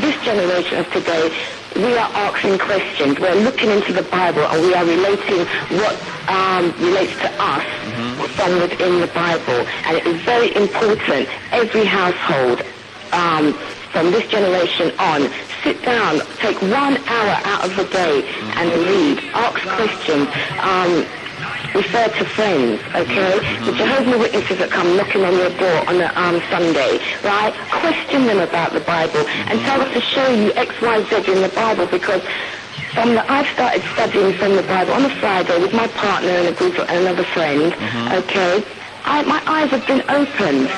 This generation of today, we are asking questions. We're looking into the Bible and we are relating what relates to us from within the Bible. And it is very important, every household from this generation on, sit down, take 1 hour out of the day and read, ask questions, refer to friends, okay? The Jehovah's Witnesses that come knocking on your door on a Sunday, right? Question them about the Bible and tell us to show you X, Y, Z in the Bible, because I've started studying from the Bible on a Friday with my partner and a group of another friend, okay? My eyes have been opened.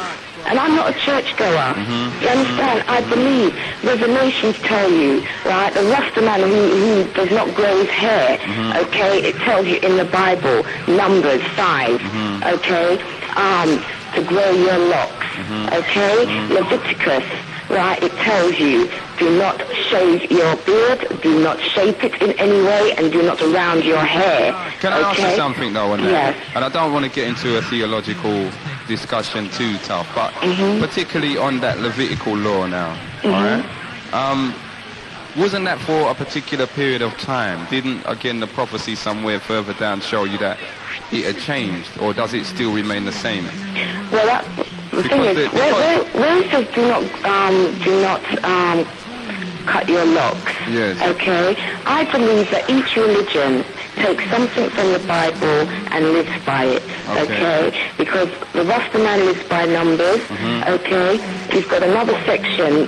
And I'm not a churchgoer. You understand? I believe Revelations tell you, right, the Rasta man who does not grow his hair, okay, it tells you in the Bible, Numbers 5, okay, to grow your locks, okay, Leviticus, right, it tells you, do not shave your beard, do not shape it in any way, and do not round your hair. Can I ask you something though on that? Yes. And I don't want to get into a theological discussion too tough, but particularly on that Levitical law now, alright? Wasn't that for a particular period of time? Didn't, again, the prophecy somewhere further down show you that it had changed, or does it still remain the same? Well, the thing is, where it says do not cut your locks, okay, I believe that each religion takes something from the Bible and lives by it, okay? Because the Rasta man lives by numbers, okay? You've got another section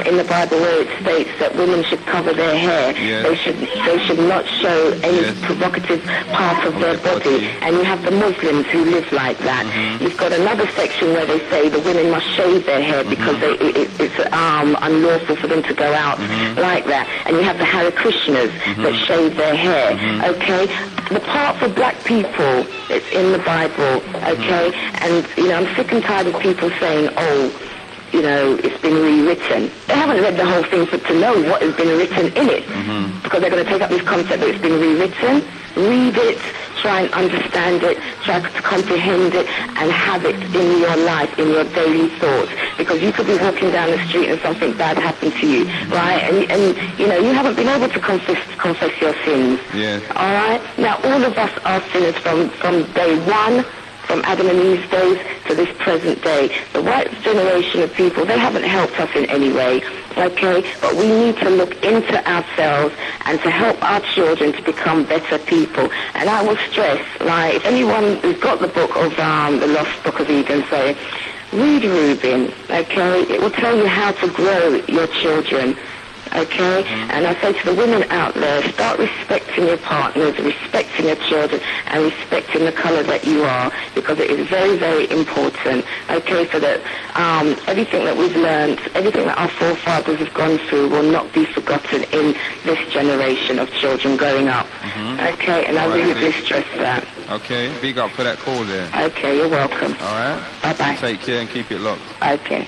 in the Bible where it states that women should cover their hair. They should not show any provocative part of their body. And you have the Muslims who live like that. You've got another section where they say the women must shave their hair because it's unlawful for them to go out like that. And you have the Hare Krishnas that shave their hair, okay? The part for black people that's in the Bible, okay? And, you know, I'm sick and tired of people saying, oh, you know, it's been rewritten. They haven't read the whole thing to know what has been written in it. Because they're going to take up this concept that it's been rewritten. Read it, try and understand it, try to comprehend it, and have it in your life, in your daily thoughts. Because you could be walking down the street and something bad happened to you, right? And you know, you haven't been able to confess your sins. All right? Now, all of us are sinners from day one, from Adam and Eve's days to this present day. The white generation of people, they haven't helped us in any way, okay? But we need to look into ourselves and to help our children to become better people. And I will stress, like, if anyone who's got the book of the Lost Book of Eden, say, read Reuben, okay? It will tell you how to grow your children. Okay? And I say to the women out there, start respecting your partners, respecting your children, and respecting the colour that you are, because it is very, very important, okay, so that everything that we've learned, everything that our forefathers have gone through will not be forgotten in this generation of children growing up. Okay? And I really do stress that. Okay, big up for that call there. Okay, you're welcome. All right? Bye-bye. Take care and keep it locked. Okay.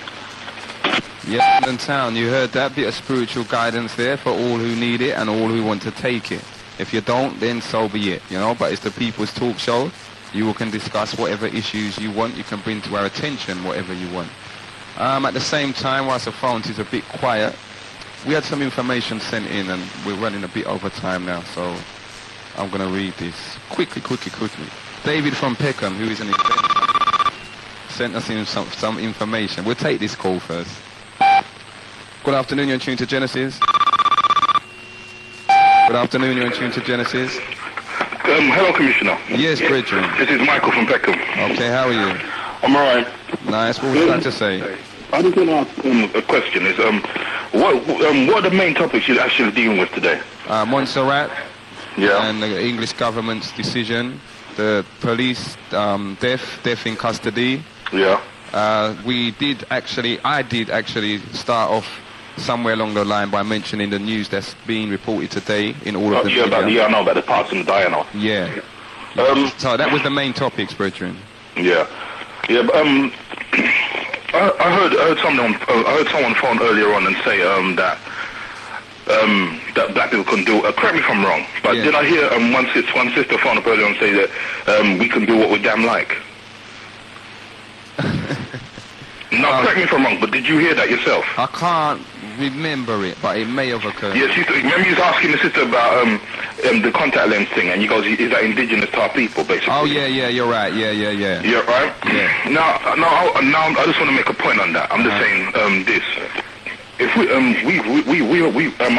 Yeah, London Town, you heard that bit of spiritual guidance there for all who need it and all who want to take it. If you don't, then so be it, you know, but it's the People's Talk Show. You can discuss whatever issues you want. You can bring to our attention whatever you want. At the same time, whilst the phones is a bit quiet, we had some information sent in and we're running a bit over time now, so I'm going to read this quickly. David from Peckham, who is an inventor, sent us in some information. We'll take this call first. Good afternoon, you're in tune to Genesis. Good afternoon, you're in tune to Genesis. Hello, Commissioner. Yes, Bridget. This is Michael from Peckham. Okay, how are you? I'm alright. Nice, what would you like to say? I just want to ask a question. Is what are the main topics you're actually dealing with today? Montserrat. And the English government's decision. The police death in custody. Yeah. I did actually start off somewhere along the line by mentioning the news that's being reported today in all of the media. I know about the parts in Diana. Yeah. So that was the main topics, brethren. Yeah. Yeah, but, I heard someone phone earlier on and say that black people can do. Correct me if I'm wrong, but did I hear one sister phone up earlier and say that we can do what we damn like? No, correct me if I'm wrong, but did you hear that yourself? I can't remember it, but it may have occurred. Yes, remember you was asking the sister about the contact lens thing, and you goes, is that indigenous to our people, basically? Oh, yeah, you're right, yeah. Yeah, right? Yeah. Now, I just want to make a point on that. I'm just saying this. If we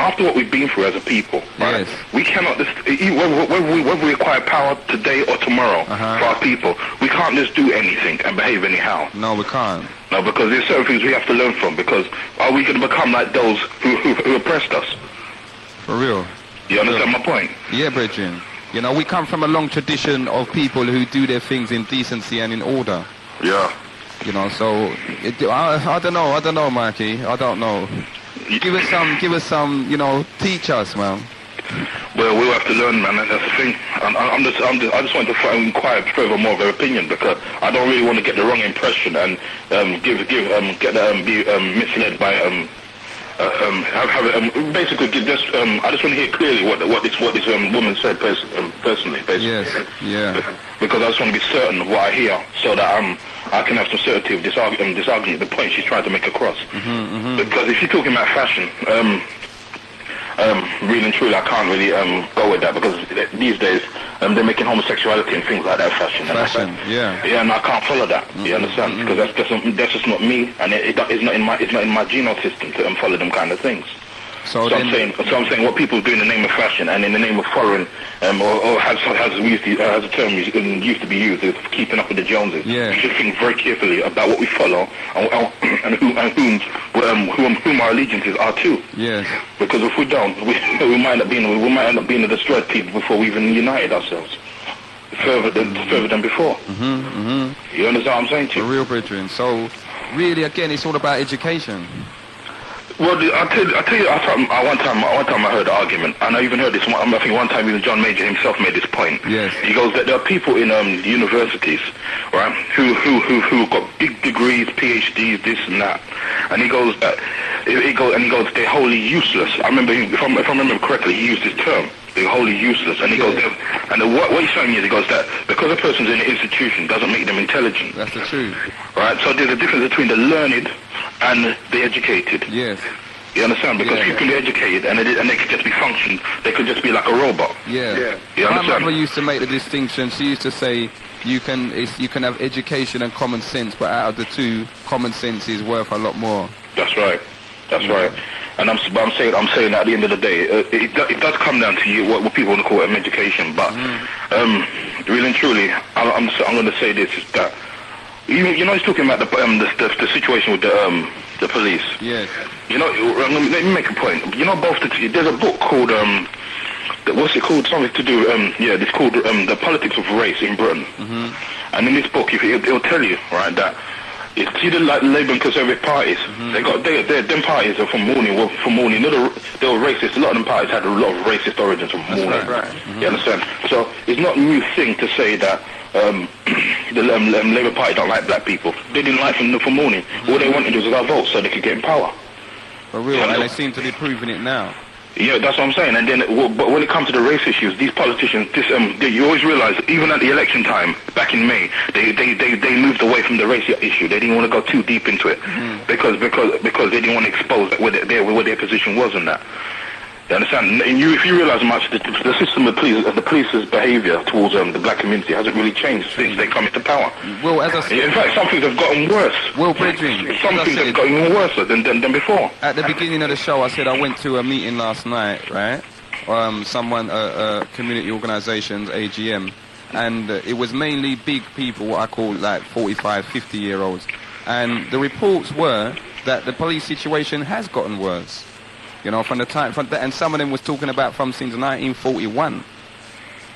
after what we've been through as a people, right? We cannot just, whether we acquire power today or tomorrow for our people, we can't just do anything and behave anyhow. No, we can't. No, because there's certain things we have to learn from, because are we going to become like those who oppressed us? For real. You understand my point? Yeah, brethren. You know, we come from a long tradition of people who do their things in decency and in order. Yeah. You know, so I don't know, Mikey. I don't know. Give us some, you know, teach us, man. Well, we'll have to learn, man. That's the thing. I just want to inquire further more of their opinion, because I don't really want to get the wrong impression and be misled by basically just I just want to hear clearly what this woman said personally, basically. Yes. Yeah. Because I just want to be certain of what I hear, so that I can have some certainty of this argument, the point she's trying to make across. Because if you're talking about fashion, really and truly, I can't really go with that, because these days they're making homosexuality and things like that fashion. Yeah. Yeah, and I can't follow that. You understand? Because that's just not me, and it's not in my genome system to follow them kind of things. So I'm saying what people do in the name of fashion and in the name of foreign, or has a term used to be used, is keeping up with the Joneses. Yeah. We should think very carefully about what we follow and whom our allegiances are to. Yes. Because if we don't, we might end up being a destroyed people before we even united ourselves. Further than before. You understand what I'm saying to you? For real, brethren. So, really, again, it's all about education. Well, I'll tell you. One time I heard the argument, and I even heard this. I think one time even John Major himself made this point. Yes. He goes that there are people in universities, right, who got big degrees, PhDs, this and that, and he goes that they're wholly useless. I remember, if I remember correctly, he used this term. They're wholly useless, and he goes, and what he's showing you is, he goes that because a person's in an institution doesn't make them intelligent. That's the truth. Right. So there's a difference between the learned and the educated. Yes. You understand? Because people can be educated and they could just be functioned. They could just be like a robot. Yeah. You understand? My mother used to make the distinction. She used to say you can have education and common sense, but out of the two, common sense is worth a lot more. That's right. That's right. And I'm saying at the end of the day, it does come down to you what people want to call education. But really and truly, I'm going to say this, is that you know he's talking about the situation with the police. Yes. You know, let me make a point. You know, there's a book called what's it called? Something to do. It's called The Politics of Race in Britain. And in this book, it'll tell you, right, that it's either like Labour and Conservative parties. Them parties are from Morning. They were racist. A lot of them parties had a lot of racist origins from Morning. Right. You understand? So it's not a new thing to say that the Labour Party don't like black people. They didn't like them from Morning. All they wanted was our votes so they could get in power. For real, and they seem to be proving it now. Yeah, that's what I'm saying. And then, but when it comes to the race issues, these politicians, you always realize, even at the election time back in May, they moved away from the race issue. They didn't want to go too deep into it because they didn't want to expose where their position was on that. You understand? And if you realize much, the system of the police's behaviour towards the black community hasn't really changed since they come into power. Well, as I said, in fact, some things have gotten worse. Well, brethren, some things have gotten even worse than before. At the beginning of the show, I said I went to a meeting last night, right? Community organisations, AGM, and it was mainly big people, what I call like 45, 50-year-olds, and the reports were that the police situation has gotten worse. You know, and some of them was talking about from since 1941.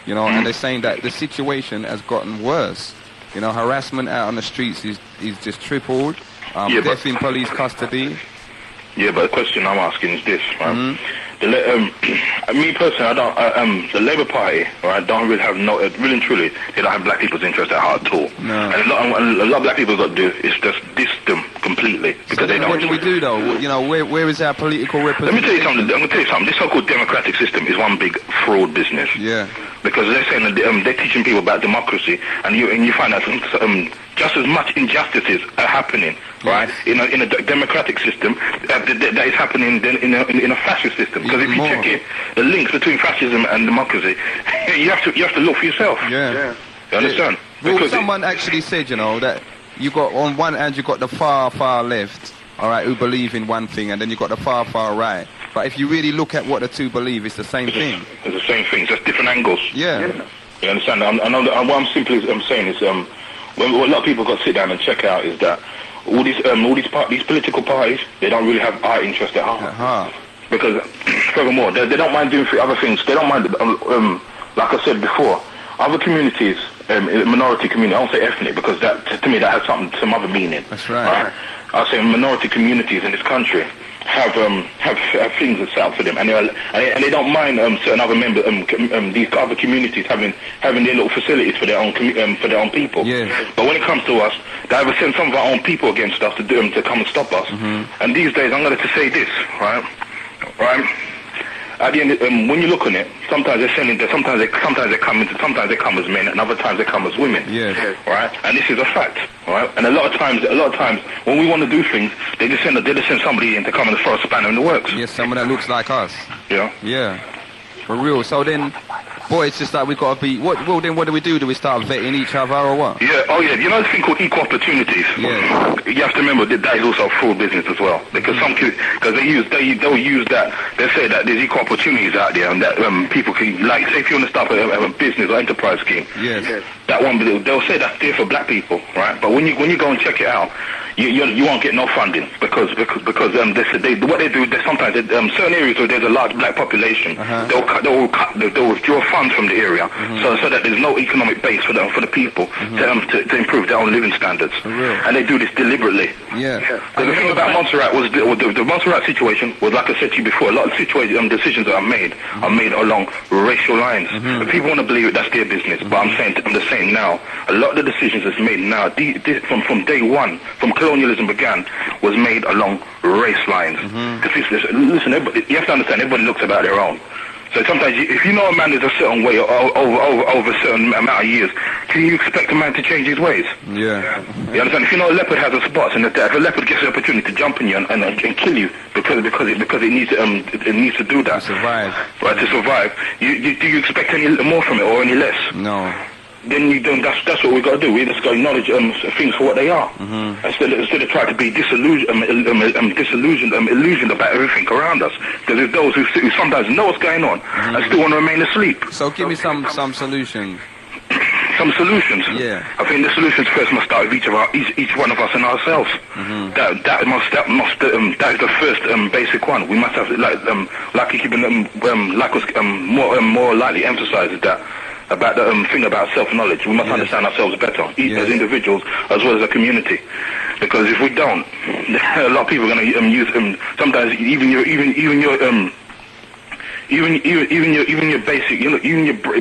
You know, and they're saying that the situation has gotten worse. You know, harassment out on the streets is just tripled. Death in police custody. Yeah, but the question I'm asking is this, right? Me personally, the Labour Party, right, don't really have really and truly, they don't have black people's interest at heart at all. No. And a lot of black people got to do is just diss them completely because they don't. What do we do though? You know, where is our political representation? Let me tell you something. I'm going to tell you something. This so-called democratic system is one big fraud business. Yeah. Because they're saying that they're teaching people about democracy, and you find out just as much injustices are happening, right, in a democratic system that is happening in a fascist system. Because if you check it, the links between fascism and democracy, you have to look for yourself. Yeah. You understand? Well, because someone actually said, you know, that you got on one hand you got the far left, all right, who believe in one thing, and then you got the far right. But if you really look at what the two believe, it's the same thing. It's the same thing, just different angles. Yeah. You understand? I know that what I'm simply saying is, what a lot of people got to sit down and check out is that all these political parties, they don't really have our interest at heart. Because furthermore, they don't mind doing other things. They don't mind, like I said before, other communities, minority community. I won't say ethnic because that to me that has some other meaning. That's right. I'll say minority communities in this country have things that's set up for them, and they don't mind certain other members, these other communities having their little facilities for their own people. Yes. But when it comes to us, they either send some of our own people against us to come and stop us. And these days, I'm going to say this, right. At the end, when you look on it, sometimes they're sending. Sometimes they come as men, and other times they come as women. Yes. Right. And this is a fact. Right. And a lot of times, when we want to do things, they just send somebody in to come and throw a spanner in the works. Yes, someone that looks like us. Yeah. Yeah. For real. So then, Boy, it's just like we've got to be... Well, then what do we do? Do we start vetting each other or what? Yeah, you know this thing called equal opportunities? Yeah. You have to remember that is also a fraud business as well. Because they'll use that, they say that there's equal opportunities out there and that people can, like, say if you want to start a business or enterprise scheme, that one, they'll say that's there for black people, right? But when you go and check it out, you won't get no funding because what they do, sometimes certain areas where there's a large black population, they'll withdraw funds from the area so that there's no economic base for the people to improve their own living standards, and they do this deliberately. Because the thing about Montserrat was the Montserrat situation was, like I said to you before, a lot of decisions that are made along racial lines. If people want to believe it, that's their business. But I'm just saying now, a lot of the decisions that's made now, from day one, from colonialism began, was made along race lines. Listen, you have to understand, everybody looks about their own. So sometimes, if you know a man is a certain way over a certain amount of years, can you expect a man to change his ways? Yeah. You understand? If you know a leopard has a spot, and if a leopard gets the opportunity to jump on you and kill you because it needs to do that. To survive. Right, to survive. Do you expect any more from it or any less? No. Then that's what we got to do. We just got to acknowledge things for what they are, instead of trying to be illusioned about everything around us. Because there's those who sometimes know what's going on and still want to remain asleep. So give me some solutions. Some solutions. Yeah. I think the solutions first must start with each one of us and ourselves. That is the first basic one. We must have more lightly emphasized that. About the thing about self-knowledge. We must understand ourselves better, as individuals as well as a community. Because if we don't, a lot of people are going to use sometimes even your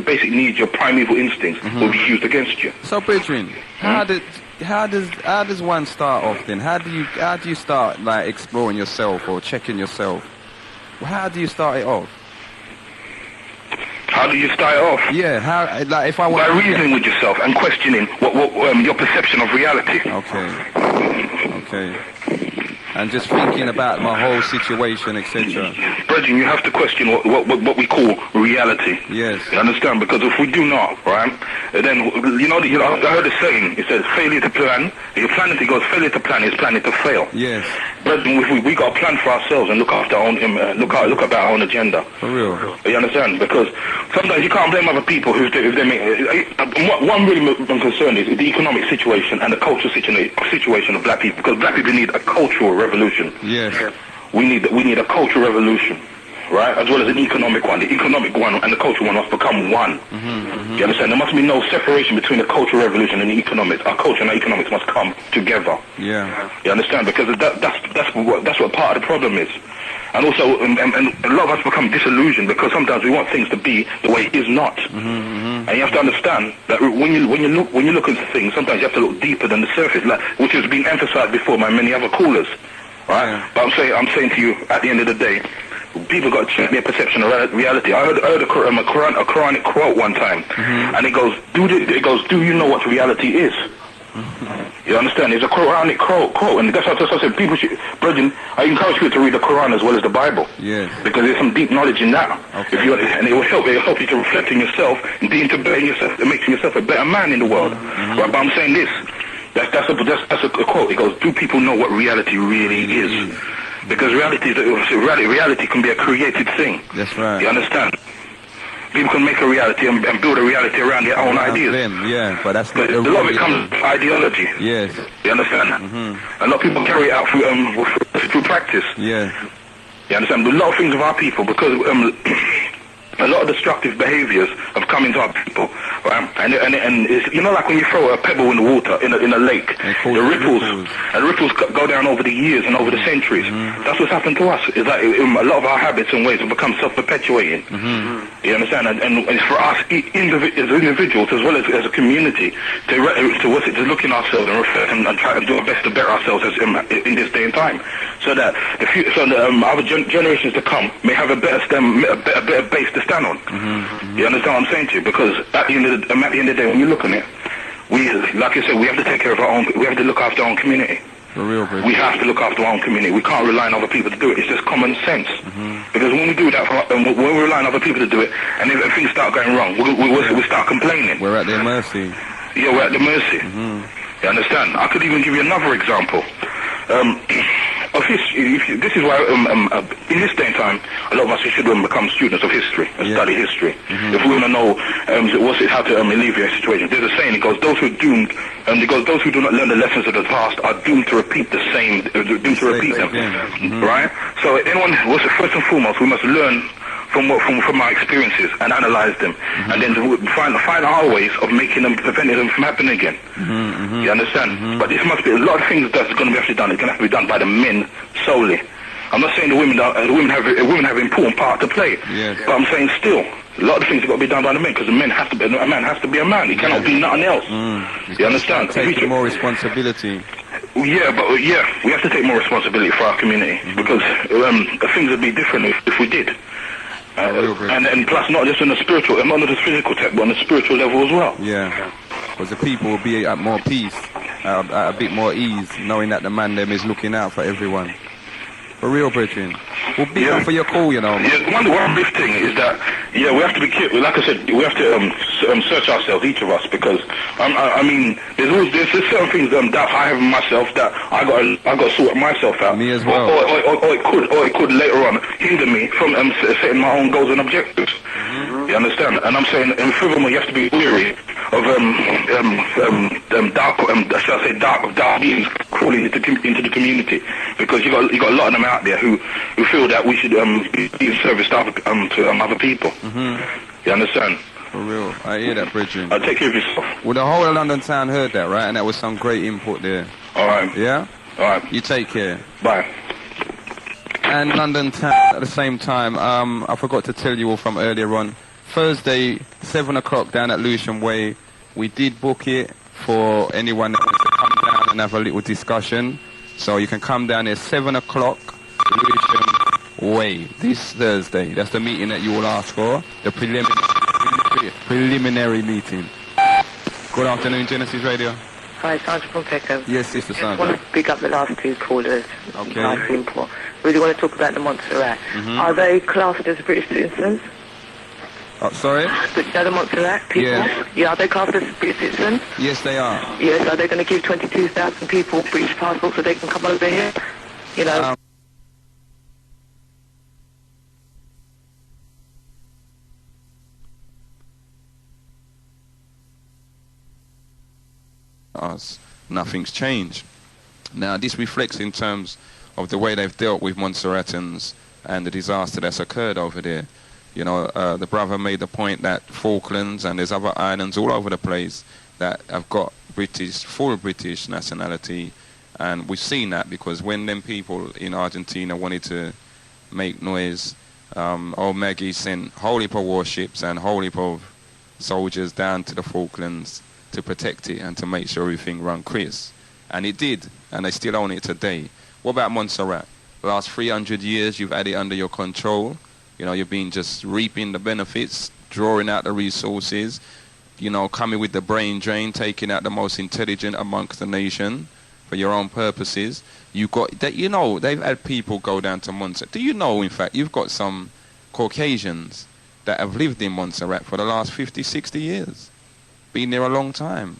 basic needs, your primeval instincts will be used against you. So, Bridging, how does one start off then? How do you start like exploring yourself or checking yourself? How do you start it off? How do you start off? Yeah, if I want by reasoning with yourself and questioning what your perception of reality. Okay. And just thinking about my whole situation, etc. Brethren, you have to question what we call reality. Yes. You understand? Because if we do not, right, then I heard a saying. It says failure to plan. If you're planning to go, failure to plan is planning to fail. Yes. Brethren, we got to plan for ourselves and look after our own, look about our own agenda. For real. You understand? Because sometimes you can't blame other people if they make. One really concern is the economic situation and the cultural situation of black people. Because black people need a cultural revolution. Yes. We need a cultural revolution, right? As well as an economic one. The economic one and the cultural one must become one. You understand? There must be no separation between the cultural revolution and the economics. Our culture and our economics must come together. Yeah. You understand? Because that's what part of the problem is. And also, and a lot of us become disillusioned because sometimes we want things to be the way it is not. And you have to understand that when you look into things, sometimes you have to look deeper than the surface, which has been emphasized before by many other callers, right? Yeah. But I'm saying to you, at the end of the day, people got to check their perception of reality. I heard a Quranic quote one time, and it goes, "Do you know what reality is?" You understand? It's a Quranic quote, and that's what I said. People should, brethren, I encourage people to read the Quran as well as the Bible. Yes. Because there's some deep knowledge in that. Okay. And it will help you to reflect on yourself and be into bettering yourself and making yourself a better man in the world. Right? But I'm saying this. That's a quote. It goes, "Do people know what reality really is?" Because reality can be a created thing. That's right. You understand? People can make a reality and build a reality around their own ideas. But that's a lot of it comes ideology. Yes. You understand? A lot of people carry it out through practice. Yeah. You understand? A lot of things of our people, because a lot of destructive behaviors have come into our people, and it's, like when you throw a pebble in the water in a lake, the ripples go down over the years and over the centuries. That's what's happened to us. Is that a lot of our habits and ways have become self-perpetuating. You understand? And it's for us as individuals as well as a community to look in ourselves and reflect and try to do our best to better ourselves in this day and time, so that other generations to come may have a better base to stand on. You understand what I'm saying to you? Because at the end of the day, when you look on it, like you said, we have to take care of our own. We have to look after our own community. For real, bro. We have to look after our own community. We can't rely on other people to do it. It's just common sense. Because when we do that, when we rely on other people to do it, and if things start going wrong, we start complaining. We're at their mercy. Yeah, we're at the mercy. You understand? I could even give you another example. Of history. This is why, in this day and time, a lot of us should become students of history and study history. If we want to know how to alleviate situations. There's a saying, it goes, those who are doomed, it goes, those who do not learn the lessons of the past are doomed to repeat the same, doomed to repeat them. Right? So first and foremost, we must learn from our experiences and analyze them, and then find our ways of making them, preventing them from happening again. You understand? But this must be a lot of things that's going to be actually done. It's going to have to be done by the men solely. I'm not saying the women have an important part to play, but I'm saying still a lot of things have got to be done by the men, because a man has to be a man. He cannot be nothing else. You understand? Taking more responsibility. We have to take more responsibility for our community, because things would be different if we did. And plus, not just on the spiritual, not on the physical tech, but on the spiritual level as well. Yeah, because the people will be at more peace, at a bit more ease, knowing that the man them is looking out for everyone. For real, brethren. Well, big up for your call, you know. Yeah, one big thing is that, we have to be careful. Like I said, we have to search ourselves, each of us, because I mean, there's certain things that I have in myself that I got to sort myself out. Me as well. Or it could later on hinder me from setting my own goals and objectives. You understand? And I'm saying, and furthermore, you have to be wary of dark beings crawling into the community, because you got a lot of them out there who feel that we should be in service to other people. You understand? For real, I hear that, Bridget. Take care of yourself. Well, the whole of London town heard that, right? And that was some great input there. All right. Yeah? All right. You take care. Bye. And London town at the same time, I forgot to tell you all from earlier on, Thursday, 7 o'clock down at Lewisham Way, we did book it for anyone that wants to come down and have a little discussion. So you can come down there 7 o'clock, Lewisham Way, this Thursday. That's the meeting that you all asked for, the preliminary meeting. Good afternoon, Genesis Radio. Hi, Sergeant Fonseca. Yes, Sister Sandra. I just want to pick up the last two callers. Okay. Nice simple. Really want to talk about the Montserrat. Are they classed as British citizens? Sorry? The Montserrat people? Yeah, are they classed as British citizens? Yes, they are. Yes, are they going to give 22,000 people British passports so they can come over here? You know? Nothing's changed. Now, this reflects in terms of the way they've dealt with Montserratans and the disaster that's occurred over there. You know, the brother made the point that Falklands and there's other islands all over the place that have got full British nationality, and we've seen that because when them people in Argentina wanted to make noise, old Maggie sent whole heap of warships and whole heap of soldiers down to the Falklands to protect it and to make sure everything run crisp. And it did, and they still own it today. What about Montserrat? The last 300 years you've had it under your control. You know, you've been just reaping the benefits, drawing out the resources, you know, coming with the brain drain, taking out the most intelligent amongst the nation for your own purposes. You got that, you know, they've had people go down to Montserrat. Do you know, in fact, you've got some Caucasians that have lived in Montserrat for the last 50, 60 years. Been there a long time,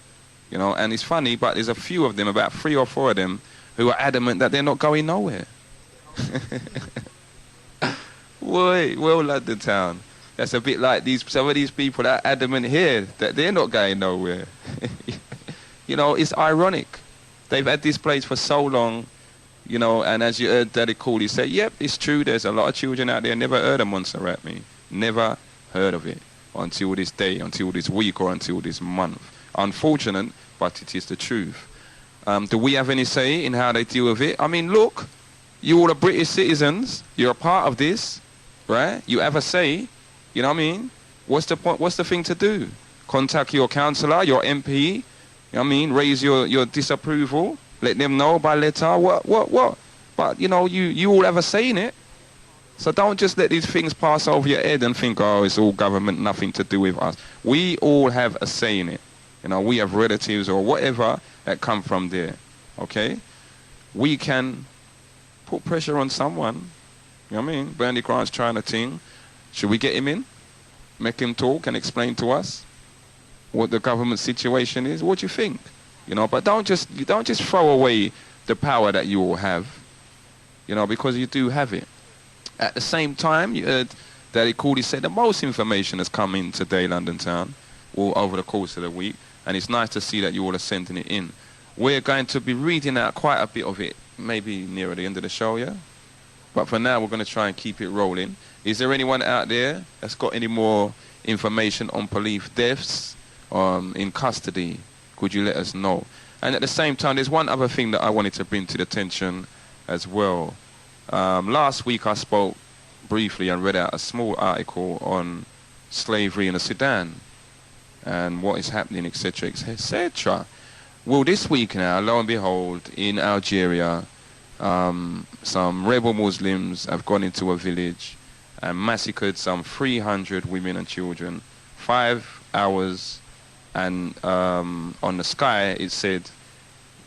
you know, and it's funny, but there's a few of them, about 3 or 4 of them, who are adamant that they're not going nowhere. Boy, well, London town. That's a bit like some of these people that are adamant here that they're not going nowhere. You know, it's ironic. They've had this place for so long, you know, and as you heard Daddy Coolie say, yep, it's true, there's a lot of children out there never heard of Montserrat, me. Never heard of it until this day, until this week, or until this month. Unfortunate, but it is the truth. Do we have any say in how they deal with it? I mean, look, you all are British citizens. You're a part of this, right? You have a say. You know what I mean? What's the point? What's the thing to do? Contact your councillor, your MP. You know what I mean? Raise your disapproval. Let them know by letter. What? But, you know, you all have a say in it. So don't just let these things pass over your head and think, oh, it's all government, nothing to do with us. We all have a say in it. You know, we have relatives or whatever that come from there. Okay? we can put pressure on someone. You know what I mean? Bernie Grant's trying a thing. Should we get him in? Make him talk and explain to us what the government situation is? What do you think? You know, but don't just throw away the power that you all have, you know, because you do have it. At the same time, you heard Daddy Coolie said the most information has come in today, London Town, all over the course of the week, and it's nice to see that you all are sending it in. We're going to be reading out quite a bit of it, maybe nearer the end of the show, yeah? But for now, we're going to try and keep it rolling. Is there anyone out there that's got any more information on police deaths in custody? Could you let us know? And at the same time, there's one other thing that I wanted to bring to the attention as well. Last week, I spoke briefly and read out a small article on slavery in the Sudan and what is happening, etc., etc. Well, this week now, lo and behold, in Algeria, some rebel Muslims have gone into a village and massacred some 300 women and children. 5 hours, and on the Sky it said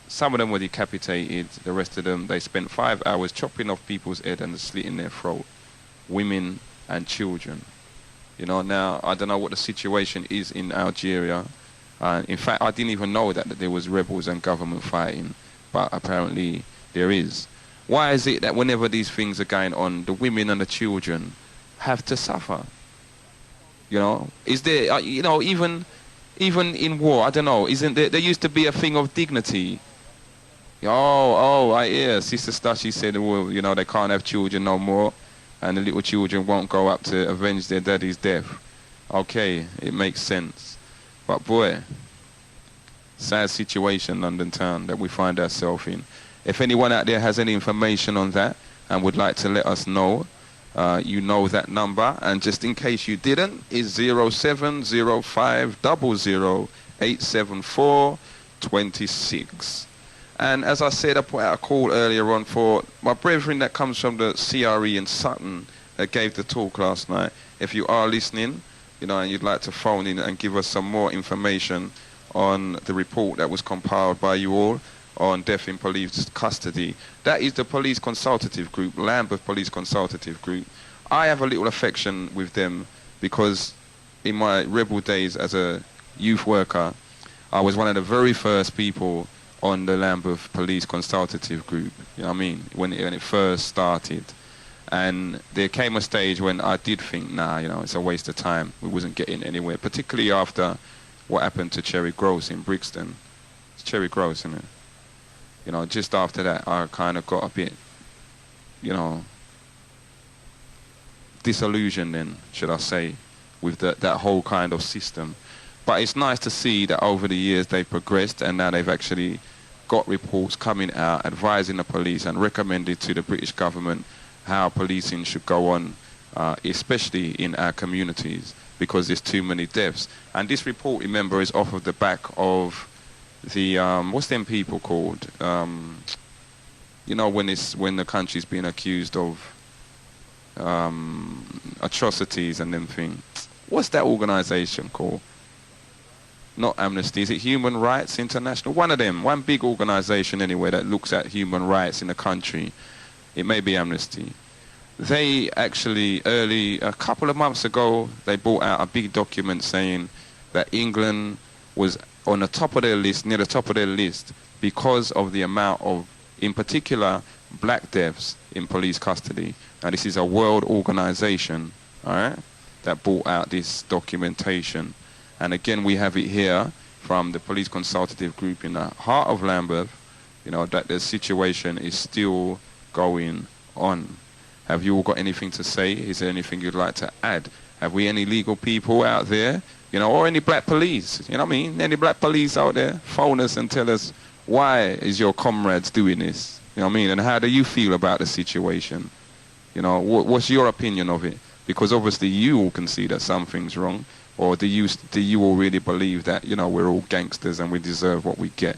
some of them were decapitated, the rest of them, they spent 5 hours chopping off people's head and slitting their throat. Women and children. You know, now, I don't know what the situation is in Algeria. In fact, I didn't even know that there was rebels and government fighting, but apparently there is. Why is it that whenever these things are going on, the women and the children have to suffer? You know, is there, you know, even in war, I don't know, isn't there used to be a thing of dignity? I hear Sister Stashy said, well, you know, they can't have children no more, and the little children won't go up to avenge their daddy's death. Okay, it makes sense. But boy, sad situation, London Town, that we find ourselves in. If anyone out there has any information on that and would like to let us know, you know that number. And just in case you didn't, is 070500874226. And as I said, I put out a call earlier on for my brethren that comes from the CRE in Sutton that gave the talk last night. If you are listening, you know, and you'd like to phone in and give us some more information on the report that was compiled by you all on death in police custody. That is the Police Consultative Group, Lambeth Police Consultative Group. I have a little affection with them because in my rebel days as a youth worker, I was one of the very first people on the Lambeth Police Consultative Group, you know what I mean, when it first started. And there came a stage when I did think, nah, you know, it's a waste of time. We wasn't getting anywhere, particularly after what happened to Cherry Gross in Brixton. It's Cherry Gross, isn't it? You know, just after that, I kind of got a bit, you know, disillusioned then, should I say, with that whole kind of system. But it's nice to see that over the years they've progressed and now they've actually got reports coming out advising the police and recommended to the British government how policing should go on, especially in our communities, because there's too many deaths. And this report, remember, is off of the back of the what's them people called? You know, when the country's been accused of atrocities and them things. What's that organisation called? Not Amnesty. Is it Human Rights International? One of them. One big organisation anyway that looks at human rights in the country. It may be Amnesty. They actually a couple of months ago, they brought out a big document saying that England was on the top of their list, near the top of their list, because of the amount of, in particular, black deaths in police custody. And this is a world organisation, all right, that brought out this documentation. And again, we have it here from the Police Consultative Group in the heart of Lambeth, you know, that the situation is still going on. Have you all got anything to say? Is there anything you'd like to add? Have we any legal people out there, you know, or any black police? You know what I mean? Any black police out there? Phone us and tell us, why is your comrades doing this? You know what I mean? And how do you feel about the situation? You know, what's your opinion of it? Because obviously you all can see that something's wrong. Or do you all really believe that, you know, we're all gangsters and we deserve what we get?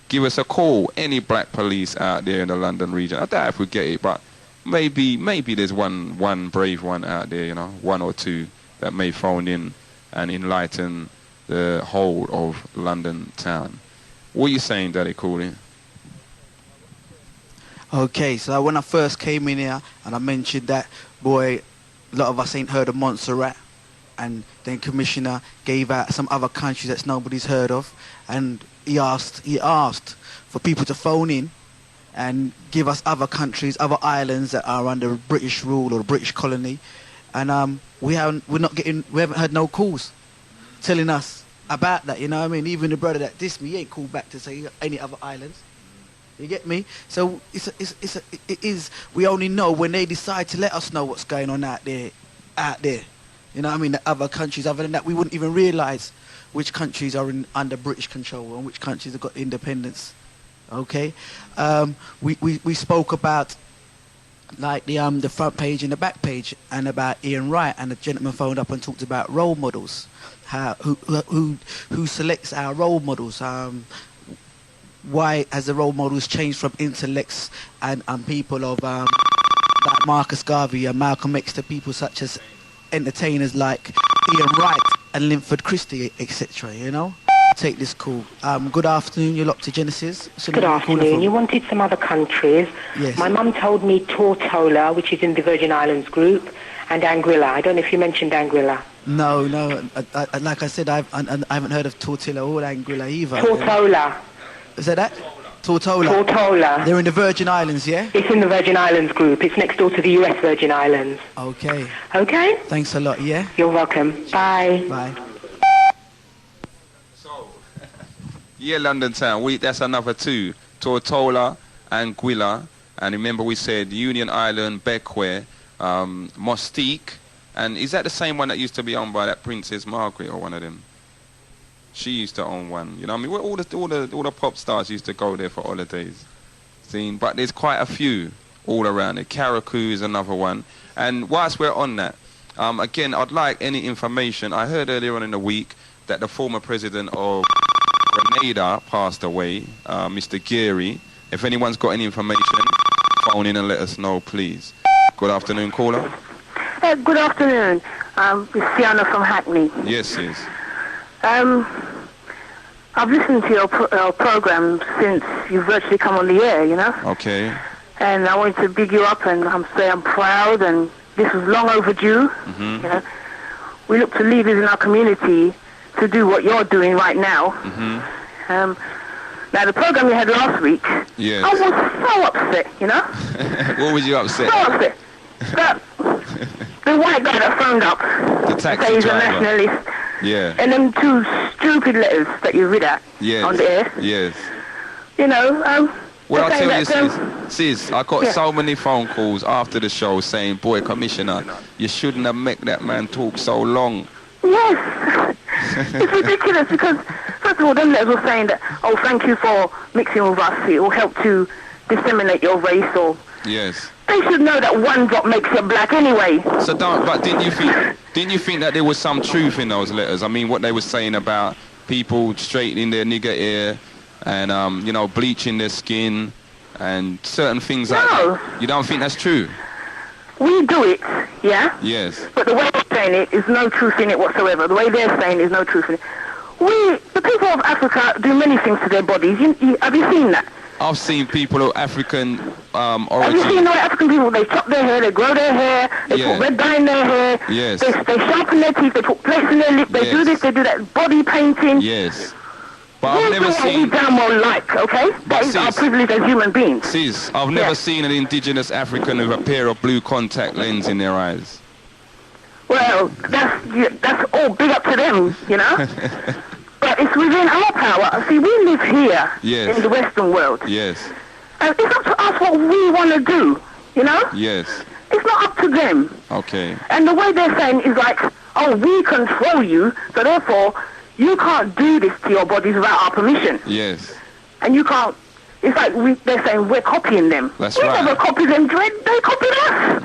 Give us a call. Any black police out there in the London region. I doubt if we get it, but maybe there's one brave one out there, you know, one or two that may phone in and enlighten the whole of London town. What are you saying, Daddy Coolie? Okay, so when I first came in here and I mentioned that, boy, a lot of us ain't heard of Montserrat. And then Commissioner gave out some other countries that nobody's heard of. And he asked for people to phone in and give us other countries, other islands that are under British rule or British colony. And we haven't heard no calls telling us about that, you know what I mean? Even the brother that dissed me, he ain't called back to say any other islands. You get me? So it is, we only know when they decide to let us know what's going on out there. You know what I mean? The other countries, other than that, we wouldn't even realise which countries are under British control and which countries have got independence. Okay? We spoke about like the front page and the back page and about Ian Wright, and the gentleman phoned up and talked about role models. Who selects our role models? Why has the role models changed from intellects and people of like Marcus Garvey and Malcolm X to people such as entertainers like Ian Wright and Linford Christie, etc. You know? Take this call. Good afternoon, you're locked to Genesis. Good afternoon. You wanted some other countries. Yes. My mum told me Tortola, which is in the Virgin Islands group, and Anguilla. I don't know if you mentioned Anguilla. No. Like I said, I haven't heard of Tortilla or Anguilla either. Tortola. Is that? Tortola. Tortola. They're in the Virgin Islands, yeah? It's in the Virgin Islands group. It's next door to the US Virgin Islands. Okay. Okay? Thanks a lot, yeah? You're welcome. Bye. Bye. Yeah, London Town. That's another two. Tortola, Anguilla, and remember we said Union Island, Bequia, Mustique, and is that the same one that used to be owned by that Princess Margaret or one of them? She used to own one. You know what I mean? All the pop stars used to go there for holidays. But there's quite a few all around there. Carriacou is another one. And whilst we're on that, again, I'd like any information. I heard earlier on in the week that the former president of Grenada passed away, Mr. Geary. If anyone's got any information, phone in and let us know, please. Good afternoon, caller. Good afternoon. It's Fiona from Hackney. Yes, yes. I've listened to your program since you've virtually come on the air, you know? Okay. And I want to big you up and say I'm proud, and this was long overdue. Mm-hmm. You know? We look to leaders in our community to do what you're doing right now. Mm-hmm. Now, the program you had last week, yes. I was so upset, you know? What was you upset? So upset. That the white guy that phoned up the taxi to say he's driver. a nationalist. Yeah. And them two stupid letters that you read out on the air. Yes. You know, well, I'll tell you, sis, I got so many phone calls after the show saying, boy, Commissioner, you shouldn't have made that man talk so long. Yes. It's ridiculous because, first of all, them letters were saying that, oh, thank you for mixing with us. It will help to disseminate your race or... Yes. They should know that one drop makes you black anyway. So but didn't you think that there was some truth in those letters? I mean, what they were saying about people straightening their nigger hair and, you know, bleaching their skin and certain things like that. You don't think that's true? We do it, yeah? Yes. But the way they're saying it is no truth in it whatsoever. The way they're saying is no truth in it. The people of Africa do many things to their bodies. Have you seen that? I've seen people of African origin. Have you seen the way African people, they chop their hair, they grow their hair, they put red dye in their hair, yes. they sharpen their teeth, they put plates in their lip, they do this, they do that, body painting. Yes. But I've never seen... we damn well like, okay? That is our privilege as human beings. Sis, I've never seen an indigenous African with a pair of blue contact lenses in their eyes. Well, that's all big up to them, you know? But it's within our power. See, we live here in the Western world. Yes. And it's up to us what we want to do, you know? Yes. It's not up to them. Okay. And the way they're saying is like, oh, we control you, so therefore you can't do this to your bodies without our permission. Yes. And you can't, it's like they're saying we're copying them. That's we right. never copied them, Dread. They copied us.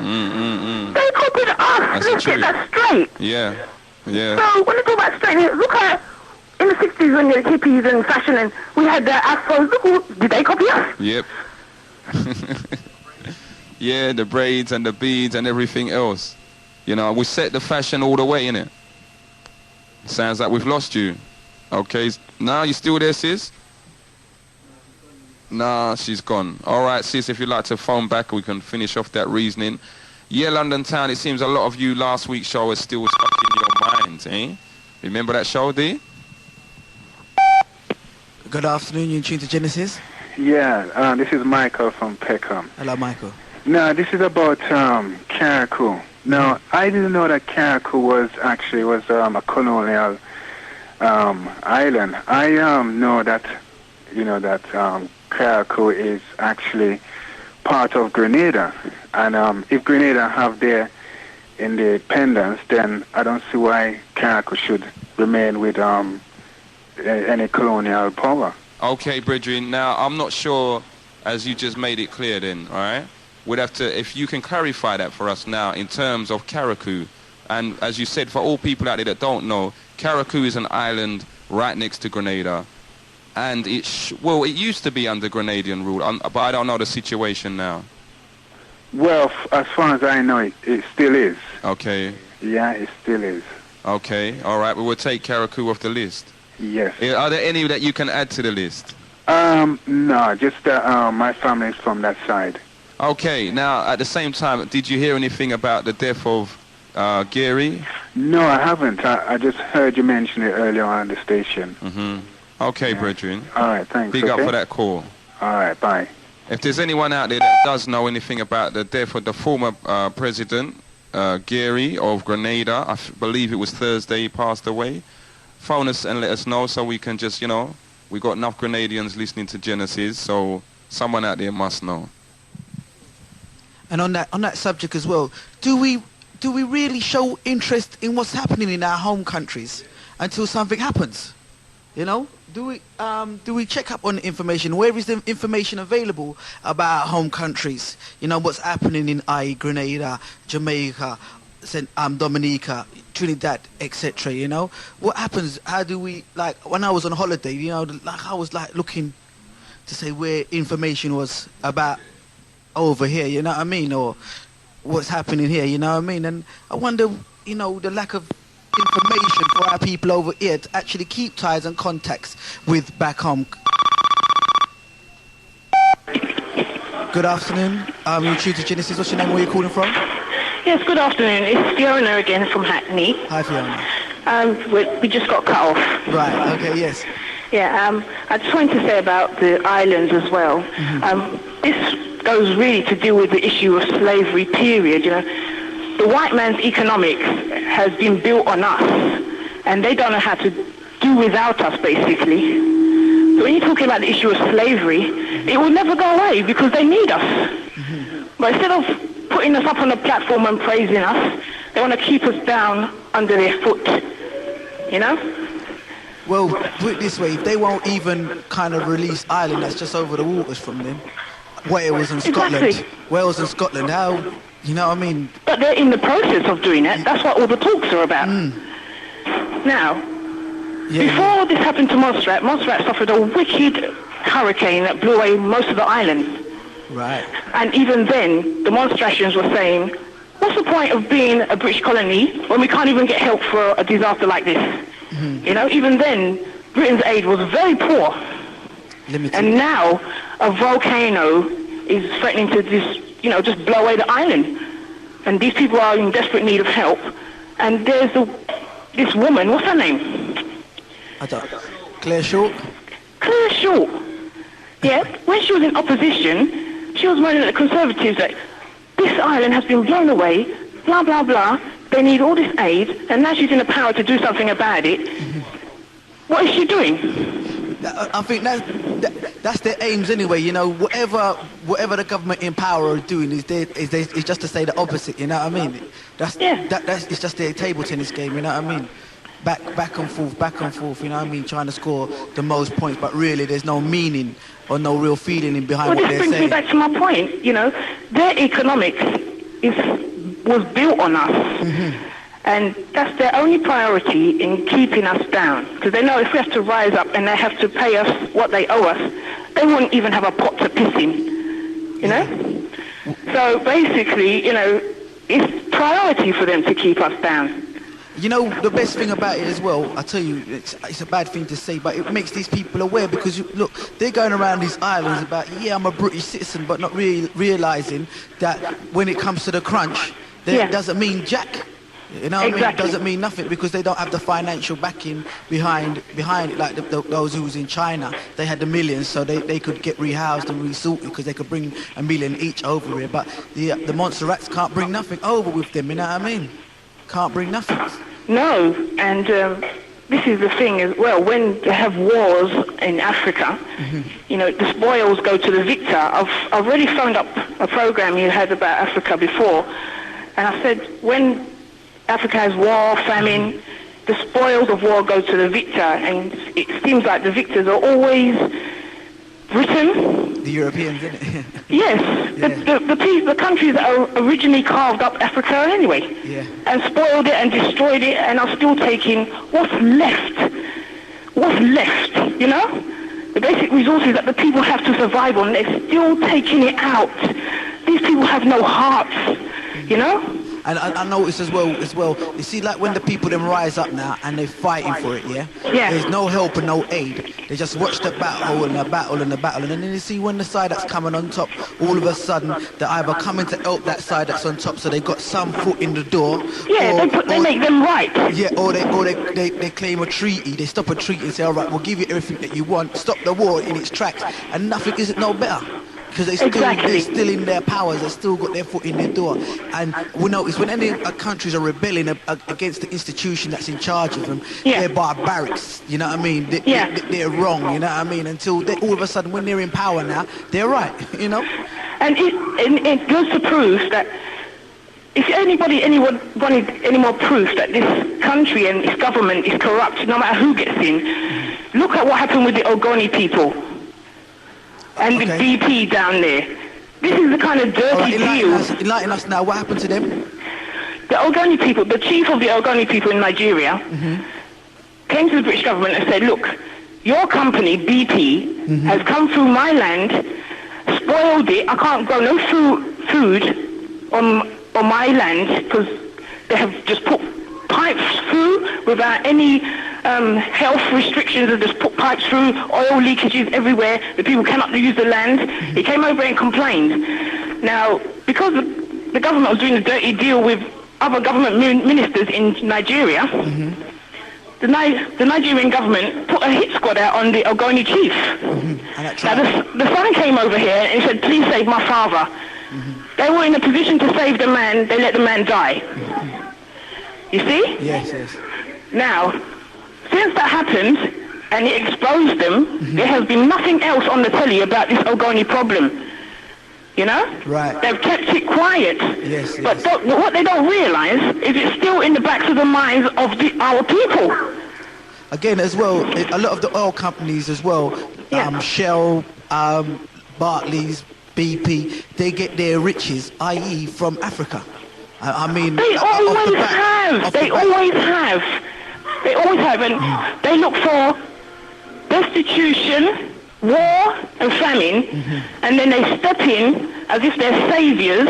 They copied us. That's Let's get that straight. Yeah. Yeah. So when they talk about straight, look at in the 60s when the hippies and fashion and we had the afros, did they copy us? Yep. Yeah, the braids and the beads and everything else. You know, we set the fashion all the way, innit? Sounds like we've lost you. Okay, now you still there, sis? Nah, she's gone. All right, sis, if you'd like to phone back, we can finish off that reasoning. Yeah, London Town, it seems a lot of you last week's show is still stuck in your minds, eh? Remember that show, D? Good afternoon, you're tuned to Genesis. Yeah, this is Michael from Peckham. Hello, Michael. No, this is about Carriacou. Now, I didn't know that Carriacou was a colonial island. I know that, Carriacou is actually part of Grenada. And if Grenada have their independence, then I don't see why Carriacou should remain with any colonial power. Okay, brethren. Now, I'm not sure, as you just made it clear then, all right? We'd have to, if you can clarify that for us now in terms of Carriacou. And as you said, for all people out there that don't know, Carriacou is an island right next to Grenada. And it used to be under Grenadian rule, but I don't know the situation now. Well, as far as I know, it still is. Okay. Yeah, it still is. Okay, all right. We will take Carriacou off the list. Yes. Are there any that you can add to the list? No, just my family is from that side. Okay, now, at the same time, did you hear anything about the death of Gary? No, I haven't. I just heard you mention it earlier on the station. Mm-hmm. Okay, brethren. All right, thanks. Big up for that call. All right, bye. If there's anyone out there that does know anything about the death of the former president, Gary of Grenada, I believe it was Thursday he passed away, phone us and let us know so we can just, we got enough Grenadians listening to Genesis, so someone out there must know. And on that subject as well, do we really show interest in what's happening in our home countries until something happens? Do we check up on the information? Where is the information available about home countries? What's happening in Grenada, Jamaica, Dominica, Trinidad, etc. What happens? How do we, like, when I was on holiday, I was looking to say where information was about over here, you know what I mean, or what's happening here, you know what I mean. And I wonder, the lack of information for our people over here to actually keep ties and contacts with back home. Good afternoon. You're tuned to Genesis. What's your name? Where are you calling from? Yes, good afternoon. It's Fiona again from Hackney. Hi, Fiona. We just got cut off. Right, okay, yes. Yeah, I just wanted to say about the islands as well. Mm-hmm. This goes really to deal with the issue of slavery, period. The white man's economics has been built on us, and they don't know how to do without us, basically. So when you're talking about the issue of slavery, it will never go away because they need us. Mm-hmm. But instead of putting us up on a platform and praising us, they want to keep us down under their foot, Well, put it this way, if they won't even kind of release Ireland, that's just over the waters from them, Wales and Scotland, exactly. Wales and Scotland, how, you know what I mean? But they're in the process of doing it. That's what all the talks are about. Now, before this happened to Montserrat suffered a wicked hurricane that blew away most of the island. Right. And even then, the Montserratians were saying, what's the point of being a British colony when we can't even get help for a disaster like this? Mm-hmm. Even then, Britain's aid was very poor. Limited. And now, a volcano is threatening to just blow away the island. And these people are in desperate need of help. And there's this woman, what's her name? I don't know. Claire Short? Claire Short. Yeah, when she was in opposition, she was moaning at the Conservatives that this island has been blown away, blah, blah, blah. They need all this aid, and now she's in the power to do something about it. What is she doing? I think that's their aims anyway. Whatever the government in power are doing is just to say the opposite. You know what I mean? It's just their table tennis game. You know what I mean? Back and forth. You know what I mean? Trying to score the most points, but really there's no meaning or no real feeling behind what they're saying. This brings me back to my point. Their economics was built on us. Mm-hmm. And that's their only priority in keeping us down. Because they know if we have to rise up and they have to pay us what they owe us, they wouldn't even have a pot to piss in, So basically, it's priority for them to keep us down. You know, the best thing about it as well, I tell you, it's a bad thing to say, but it makes these people aware because, look, they're going around these islands about, yeah, I'm a British citizen, but not really realising that when it comes to the crunch, that doesn't mean jack. You know what I mean? It doesn't mean nothing because they don't have the financial backing behind it. Like those who was in China, they had the millions, so they could get rehoused and resorted because they could bring $1 million each over here. But the Montserrats can't bring nothing over with them. You know what I mean? Can't bring nothing. No, and this is the thing as well. When they have wars in Africa, you know, the spoils go to the victor. I've already phoned up a program you had about Africa before, and I said when Africa has war, famine, the spoils of war go to the victor, and it seems like the victors are always Britain. The Europeans, isn't it? Yes, the countries that originally carved up Africa anyway, and spoiled it and destroyed it, and are still taking what's left, you know? The basic resources that the people have to survive on, they're still taking it out. These people have no hearts, you know? And I notice as well, you see, like when the people them rise up now and they're fighting for it, there's no help and no aid. They just watch the battle and the battle and the battle, and then you see when the side that's coming on top, all of a sudden they're either coming to help that side that's on top, so they got some foot in the door. Yeah, they make them right. Yeah, or they claim a treaty, they stop a treaty and say, all right, we'll give you everything that you want, stop the war in its tracks, and nothing isn't no better. Because they're still in their powers, they've still got their foot in their door. And we notice when any countries are rebelling against the institution that's in charge of them, they're barbarics, you know what I mean? They're wrong, you know what I mean? Until all of a sudden, when they're in power now, they're right, you know? And it goes to prove that if anyone wanted any more proof that this country and its government is corrupt, no matter who gets in, look at what happened with the Ogoni people. And the DP down there. This is the kind of dirty deal. Enlighten us now. What happened to them? The Ogoni people, the chief of the Ogoni people in Nigeria, came to the British government and said, look, your company, BP, has come through my land, spoiled it. I can't grow no food on my land because they have just put pipes through without any health restrictions, and just put pipes through, oil leakages everywhere. The people cannot use the land. He came over and complained. Now, because the government was doing a dirty deal with other government ministers in Nigeria, the Nigerian government put a hit squad out on the Ogoni chief. Now, the son came over here and said, please save my father. They were in a position to save the man, they let the man die. You see? Yes. Now, since that happened, and it exposed them, there has been nothing else on the telly about this Ogoni problem. You know? Right. They've kept it quiet. Yes. But what they don't realise is it's still in the backs of the minds of our people. Again, as well, a lot of the oil companies as well, Shell, Barclays, BP, they get their riches, i.e. from Africa. I mean... They always have. They always have. And they look for destitution, war and famine, and then they step in as if they're saviours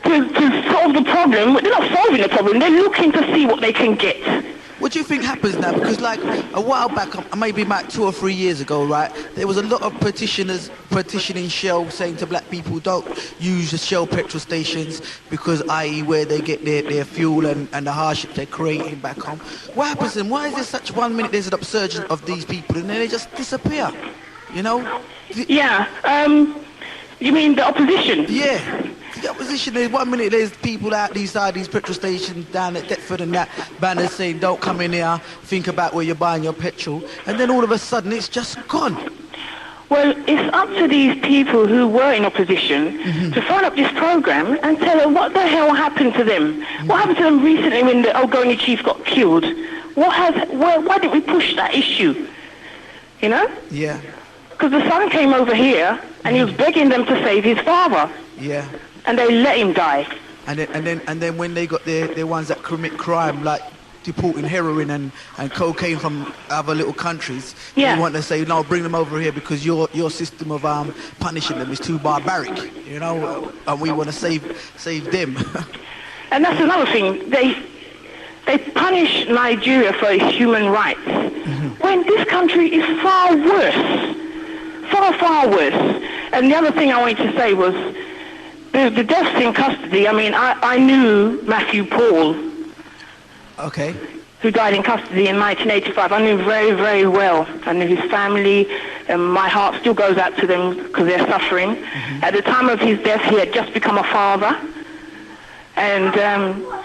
to solve the problem. They're not solving the problem, they're looking to see what they can get. What do you think happens now? Because like a while back, maybe about 2 or 3 years ago, right, there was a lot of petitioners petitioning Shell saying to black people, don't use the Shell petrol stations because, i.e. where they get their fuel and the hardship they're creating back home. What happens then? Why is there such 1 minute there's an upsurge of these people and then they just disappear? You know? Yeah. You mean the opposition? Yeah. The opposition, there's 1 minute there's people out these petrol stations down at Deptford and that, banners saying don't come in here, think about where you're buying your petrol, and then all of a sudden it's just gone. Well, it's up to these people who were in opposition to phone up this program and tell them what the hell happened to them. What happened to them recently when the Ogoni chief got killed? Why didn't we push that issue? You know? Yeah. Because the son came over here and he was begging them to save his father. Yeah. And they let him die. And then when they got their ones that commit crime, like deporting heroin and cocaine from other little countries, they want to say, no, bring them over here because your system of punishing them is too barbaric, you know, and we want to save them. And that's another thing. they punish Nigeria for human rights, when this country is far worse. Far, far worse. And the other thing I wanted to say was, the deaths in custody, I mean, I knew Matthew Paul. Okay. Who died in custody in 1985. I knew very, very well. I knew his family, and my heart still goes out to them because they're suffering. At the time of his death, he had just become a father. And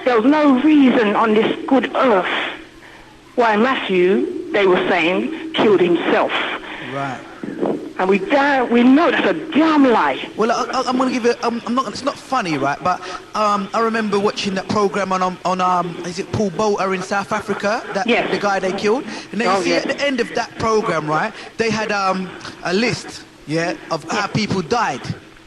there was no reason on this good earth why Matthew, they were saying, killed himself. Right. And we know that's a damn lie. Well, I'm going to give it. It's not funny, right? But I remember watching that program on is it Paul Bolter in South Africa? The guy they killed. And then you see at the end of that program, right? They had a list, of how people died.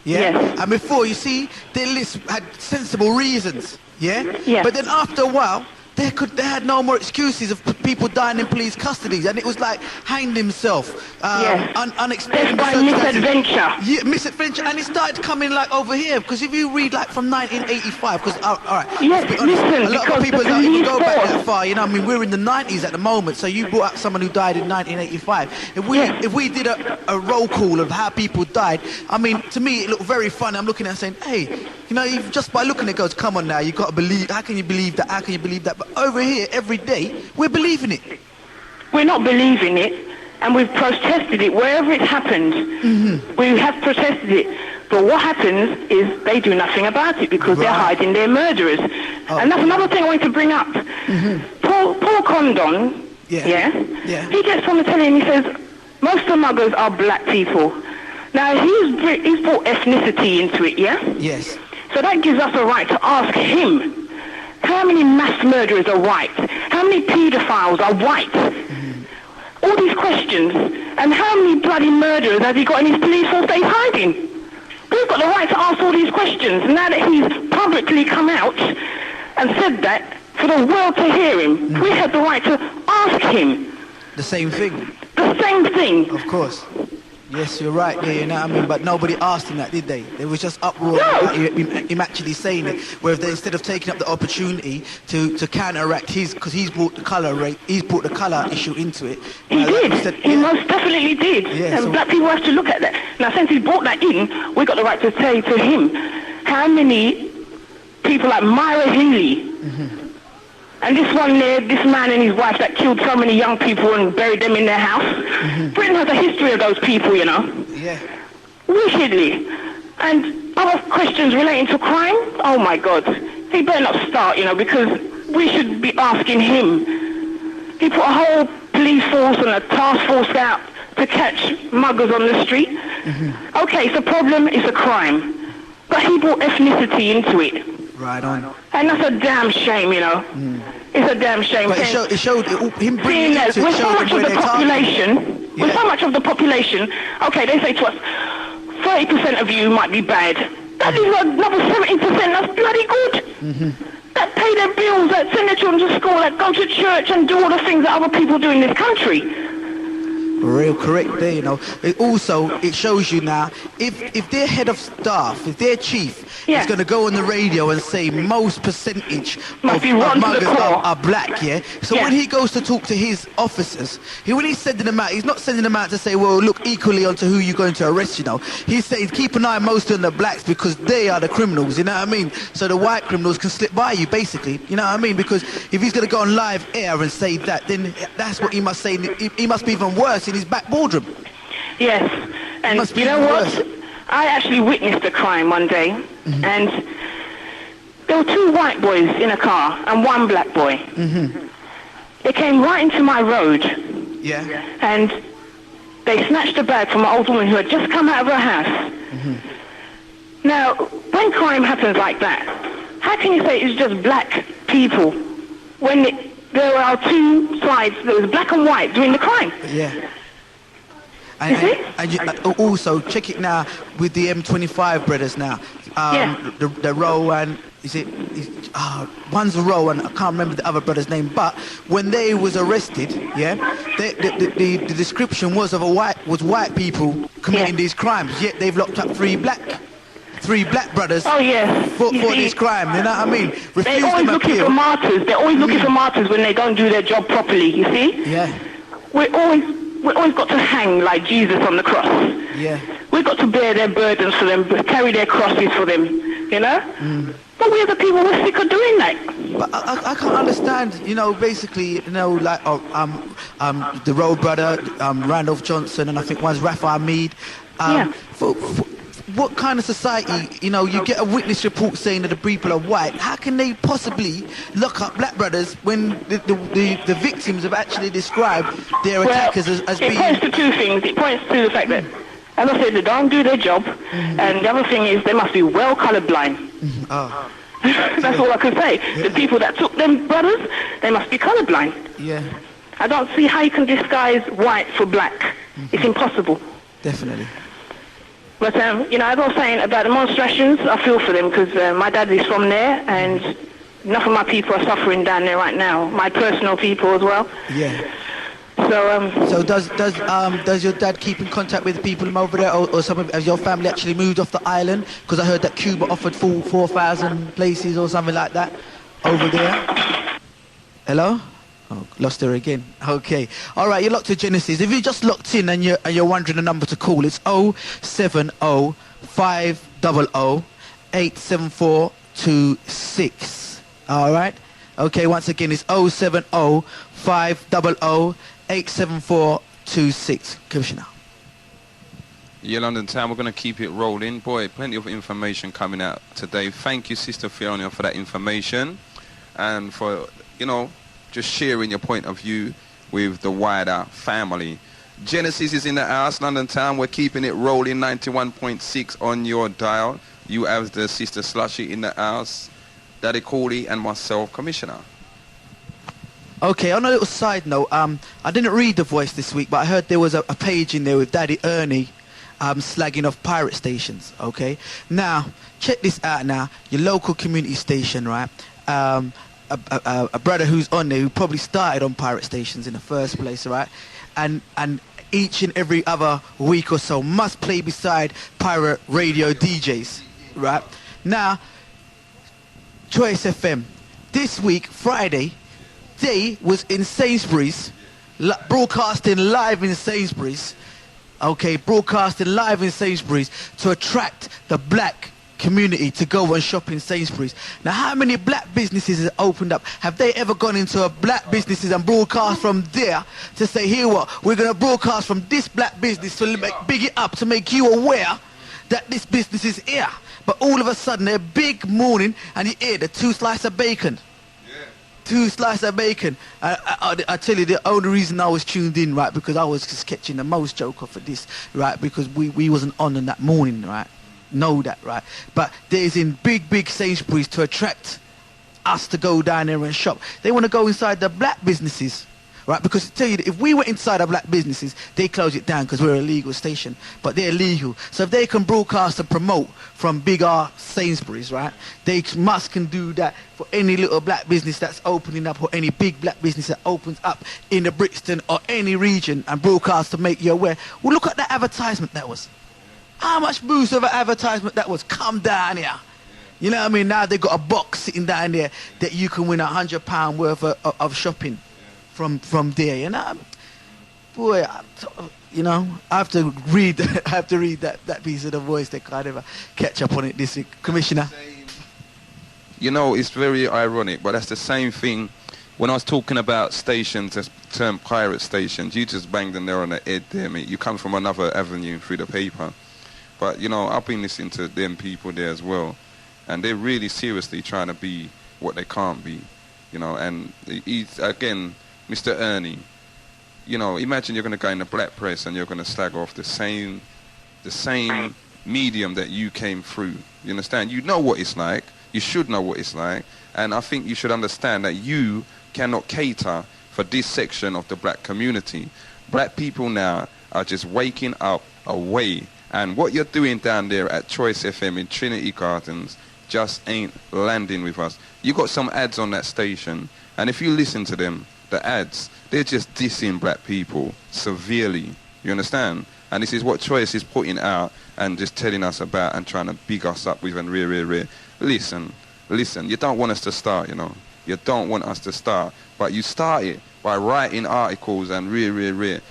Yeah. And before, you see, their list had sensible reasons. Yeah. But then after a while, they had no more excuses of people dying in police custody, and it was like hanged himself, unexpected misadventure. Yeah, misadventure, and it started coming like over here because if you read like from 1985, because all right, listen, a lot of people don't even go back that far. You know, I mean, we're in the 90s at the moment, so you brought up someone who died in 1985. If we did a roll call of how people died, I mean, to me it looked very funny. I'm looking at it saying, hey, you know, just by looking at it goes, come on now, you got to believe. How can you believe that? How can you believe that? But over here, every day, we're believing it. We're not believing it, and we've protested it wherever it happened. We have protested it. But what happens is they do nothing about it because they're hiding their murderers. And that's another thing I want to bring up. Paul Condon, he gets on the telly and he says, most of the muggers are black people. Now, he's brought ethnicity into it, Yes. So that gives us a right to ask him, how many mass murderers are white? How many paedophiles are white? All these questions. And how many bloody murderers has he got in his police force that he's hiding? We've got the right to ask all these questions. Now that he's publicly come out and said that, for the world to hear him, we have the right to ask him. The same thing. The same thing. Of course. Yes, you're right there, you know what I mean? But nobody asked him that, did they? There was just uproar about him actually saying it, where they, instead of taking up the opportunity to counteract because he's brought the colour issue into it. He did. He most definitely did. Yeah, and black people have to look at that. Now, since he brought that in, we got the right to say to him, how many people like Myra Healy, and this one there, this man and his wife that killed so many young people and buried them in their house. Britain has a history of those people, you know. Yeah. Wickedly. And other questions relating to crime, oh my God. He better not start, you know, because we should be asking him. He put a whole police force and a task force out to catch muggers on the street. Okay, it's a problem, it's a crime. But he brought ethnicity into it. Right on. And that's a damn shame, you know. It's a damn shame. But it showed him bringing it with so much of the population, with so much of the population, okay, they say to us, 30% of you might be bad. That is another 70%, that's bloody good. That pay their bills, that send their children to school, that go to church and do all the things that other people do in this country. Real correct there, you know. It shows you now, if their head of staff, if their chief is going to go on the radio and say most percentage of muggers are black, so when he goes to talk to his officers, when he's sending them out, he's not sending them out to say, well, look equally onto who you're going to arrest, you know. He's saying keep an eye mostly on the blacks because they are the criminals, you know what I mean? So the white criminals can slip by you, basically, you know what I mean? Because if he's going to go on live air and say that, then that's what he must say. He must be even worse in his back boardroom. Yes, and you know what? I actually witnessed a crime one day, and there were two white boys in a car and one black boy. They came right into my road, and they snatched a bag from an old woman who had just come out of her house. Now, when crime happens like that, how can you say it's just black people when there are two sides, there was black and white doing the crime? And also check it now with the M25 brothers now. The Row and one's a Row and I can't remember the other brother's name. But when they was arrested, the description was of white people committing these crimes. Yet they've locked up three black 3 black brothers for this crime, you know what I mean? They're always looking for martyrs. They're always looking for martyrs when they don't do their job properly, you see? Yeah. We're always got to hang like Jesus on the cross. Yeah. We've got to bear their burdens for them, carry their crosses for them, you know? But we as a people, we're sick of doing that. But I can't understand, you know, basically, you know, like the Road Brother, Randolph Johnson, and I think one's Rafa Ahmed. For what kind of society, you know, you get a witness report saying that the people are white. How can they possibly lock up black brothers when the victims have actually described their attackers as being... It points to 2 things. It points to the fact that, as I said, they don't do their job, and the other thing is they must be well colourblind. That's all I can say. The people that took them brothers, they must be colourblind. Yeah. I don't see how you can disguise white for black. It's impossible. Definitely. But, you know, as I was saying about the demonstrations, I feel for them because my dad is from there and enough of my people are suffering down there right now. My personal people as well. Yeah. So does your dad keep in contact with the people over there, or has your family actually moved off the island? Because I heard that Cuba offered 4,000 places or something like that over there. Hello? Oh, lost her again. Okay. All right, you're locked to Genesis. If you just locked in and you're wondering the number to call, it's 070-500-87426. All right? Okay, once again, it's 070-500-87426. Commissioner. Yeah, London Town, we're going to keep it rolling. Boy, plenty of information coming out today. Thank you, Sister Fiona, for that information and for, you know, just sharing your point of view with the wider family. Genesis is in the house, London Town. We're keeping it rolling, 91.6 on your dial. You have the Sister Slushy in the house, Daddy Coolie, and myself, Commissioner. Okay, on a little side note, I didn't read The Voice this week, but I heard there was a page in there with Daddy Ernie slagging off pirate stations, okay? Now, check this out now. Your local community station, right? A brother who's on there who probably started on pirate stations in the first place, right? And each and every other week or so must play beside pirate radio DJs, right? Now, Choice FM, this week, Friday, they was in Sainsbury's, broadcasting live in Sainsbury's, okay, broadcasting live in Sainsbury's to attract the black community to go and shop in Sainsbury's. Now, how many black businesses have opened up? Have they ever gone into a black businesses and broadcast from there to say, here what, we're going to broadcast from this black business to big it up, to make you aware that this business is here? But all of a sudden, they're big morning and you hear the 2 slices of bacon. 2 slices of bacon. I tell you, the only reason I was tuned in, right, because I was just catching the most joke off of this, right, because we wasn't on in that morning, right. Know that, right? But there's in big Sainsbury's to attract us to go down there and shop. They want to go inside the black businesses, right? Because I tell you, if we were inside the black businesses, they close it down because we're a legal station, but they're legal. So if they can broadcast and promote from big Sainsbury's, right? They can do that for any little black business that's opening up, or any big black business that opens up in the Brixton or any region, and broadcast to make you aware. Well, look at that advertisement that was. How much boost of an advertisement that was? Come down here. You know what I mean? Now they've got a box sitting down there that you can win £100 worth of shopping from there. You know, boy, you know, I have to read that piece of The Voice to kind of catch up on it this week. Commissioner. You know, it's very ironic, but that's the same thing. When I was talking about stations, as term pirate stations, you just banged them there on the head there, mate. You come from another avenue through the paper. But, you know, I've been listening to them people there as well, and they're really seriously trying to be what they can't be, you know. And he's, again, Mr. Ernie, you know, imagine you're going to go in the black press and you're going to slag off the same medium that you came through. You understand? You know what it's like. You should know what it's like. And I think you should understand that you cannot cater for this section of the black community. Black people now are just waking up away. And what you're doing down there at Choice FM in Trinity Gardens just ain't landing with us. You got some ads on that station, and if you listen to them, the ads, they're just dissing black people severely. You understand? And this is what Choice is putting out and just telling us about and trying to big us up with and rear. Listen, you don't want us to start, you know. You don't want us to start, but you start it by writing articles and rear.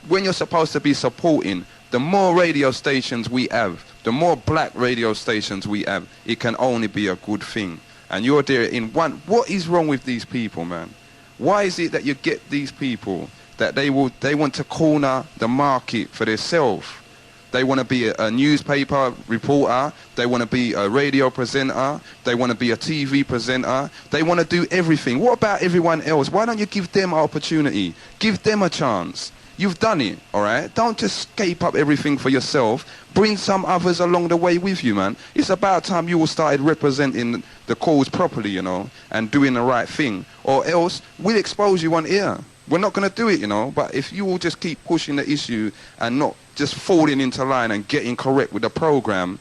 When you're supposed to be supporting, the more radio stations we have, the more black radio stations we have, it can only be a good thing. And you're there in one. What is wrong with these people, man? Why is it that you get these people that they want to corner the market for themselves? They want to be a newspaper reporter. They want to be a radio presenter. They want to be a TV presenter. They want to do everything. What about everyone else? Why don't you give them an opportunity? Give them a chance. You've done it, all right? Don't just scape up everything for yourself. Bring some others along the way with you, man. It's about time you all started representing the cause properly, you know, and doing the right thing. Or else we'll expose you on air. We're not going to do it, you know, but if you all just keep pushing the issue and not just falling into line and getting correct with the program,